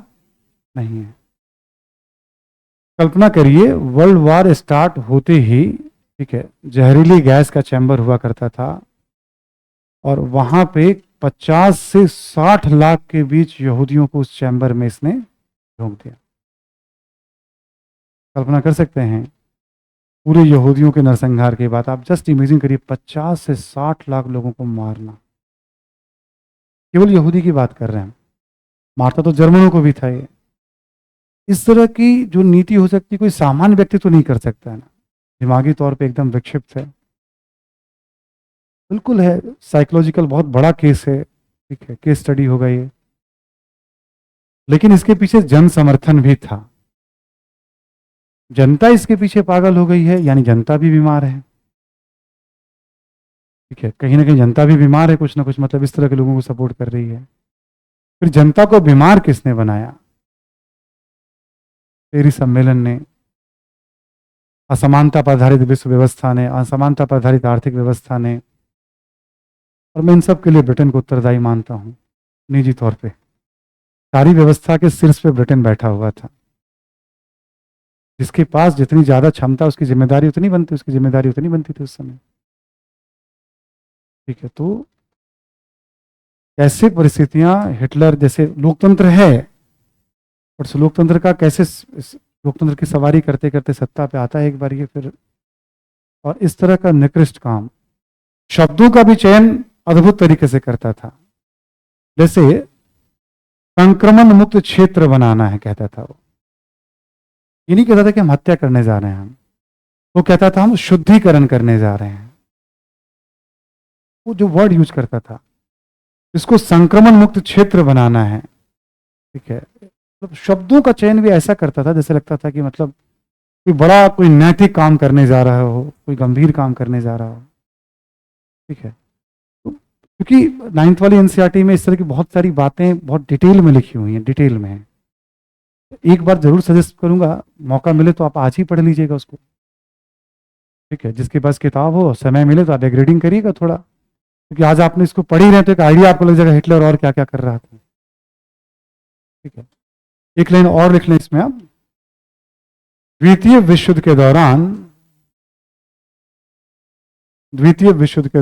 नहीं है। कल्पना करिए वर्ल्ड वार स्टार्ट होते ही, ठीक है, जहरीली गैस का चैम्बर हुआ करता था और वहां पे 50 से 60 लाख के बीच यहूदियों को उस चैम्बर में इसने झोंक दिया। कल्पना कर सकते हैं पूरे यहूदियों के नरसंहार के बाद। आप जस्ट इमेजिन करिए 50 से 60 लाख लोगों को मारना। केवल यहूदी की बात कर रहे हैं, मारता तो जर्मनों को भी था ये। इस तरह की जो नीति हो सकती कोई सामान्य व्यक्ति तो नहीं कर सकता है ना, दिमागी तौर पे एकदम विक्षिप्त है, बिल्कुल है, साइकोलॉजिकल बहुत बड़ा केस है, ठीक है, केस स्टडी होगा ये। लेकिन इसके पीछे जन समर्थन भी था। जनता इसके पीछे पागल हो गई है, यानी जनता भी बीमार है, ठीक है, कहीं ना कहीं जनता भी बीमार है, कुछ ना कुछ मतलब इस तरह के लोगों को सपोर्ट कर रही है। फिर जनता को बीमार किसने बनाया? पेरिस सम्मेलन ने, असमानता पर आधारित विश्व व्यवस्था ने, असमानता पर आधारित आर्थिक व्यवस्था ने, और मैं इन सब के लिए ब्रिटेन को उत्तरदायी मानता हूं निजी तौर पे। सारी व्यवस्था के शीर्ष पे ब्रिटेन बैठा हुआ था। जिसके पास जितनी ज्यादा क्षमता उसकी जिम्मेदारी उतनी बनती, उसकी जिम्मेदारी उतनी बनती थी उस समय, ठीक है। तो कैसे परिस्थितियां, हिटलर जैसे लोकतंत्र है और उस लोकतंत्र का कैसे लोकतंत्र की सवारी करते करते सत्ता पे आता है एक बार ये, फिर और इस तरह का निकृष्ट काम, शब्दों का भी चयन अद्भुत तरीके से करता था। जैसे संक्रमण मुक्त क्षेत्र बनाना है कहता था वो, ये नहीं कहता था कि हम हत्या करने जा रहे हैं, वो कहता था हम शुद्धिकरण करने जा रहे हैं। वो जो वर्ड यूज करता था, इसको संक्रमण मुक्त क्षेत्र बनाना है, ठीक है। मतलब शब्दों का चयन भी ऐसा करता था जैसे लगता था कि मतलब कोई बड़ा कोई नैतिक काम करने जा रहा हो, कोई गंभीर काम करने जा रहा हो, ठीक है। तो क्योंकि 9th वाली एनसीईआरटी में इस तरह की बहुत सारी बातें बहुत डिटेल में लिखी हुई हैं, डिटेल में है। एक बार जरूर सजेस्ट करूंगा, मौका मिले तो आप आज ही पढ़ लीजिएगा उसको, ठीक है। जिसके पास किताब हो, समय मिले तो आप एक रीडिंग करिएगा थोड़ा, क्योंकि आज आपने इसको पढ़ ही रहे तो एक आइडिया आपको लग जाएगा हिटलर और क्या क्या कर रहा था, ठीक है। एक लाइन और लिख लें इसमें आप, द्वितीय विश्व युद्ध के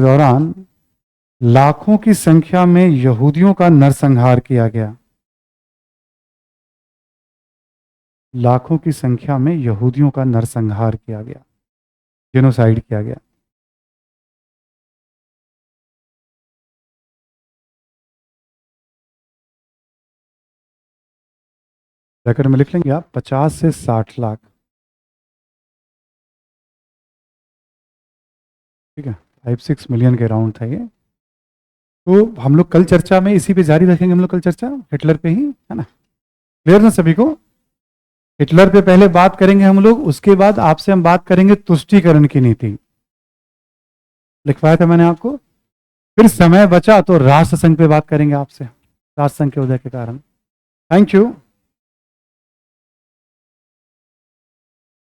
दौरान लाखों की संख्या में यहूदियों का नरसंहार किया गया। लाखों की संख्या में यहूदियों का नरसंहार किया गया, जेनोसाइड किया गया। ब्रैकेट में लिख लेंगे आप 50 से 60 लाख, ठीक है, 5-6 मिलियन के राउंड था ये। तो हम लोग कल चर्चा में इसी पे जारी रखेंगे, हम लोग कल चर्चा हिटलर पे ही, है ना, क्लियर ना सभी को? हिटलर पे पहले बात करेंगे हम लोग, उसके बाद आपसे हम बात करेंगे तुष्टीकरण की नीति। लिखवाया था मैंने आपको, फिर समय बचा तो राष्ट्र संघ पे बात करेंगे आपसे, राष्ट्र संघ के उदय के कारण। Thank you.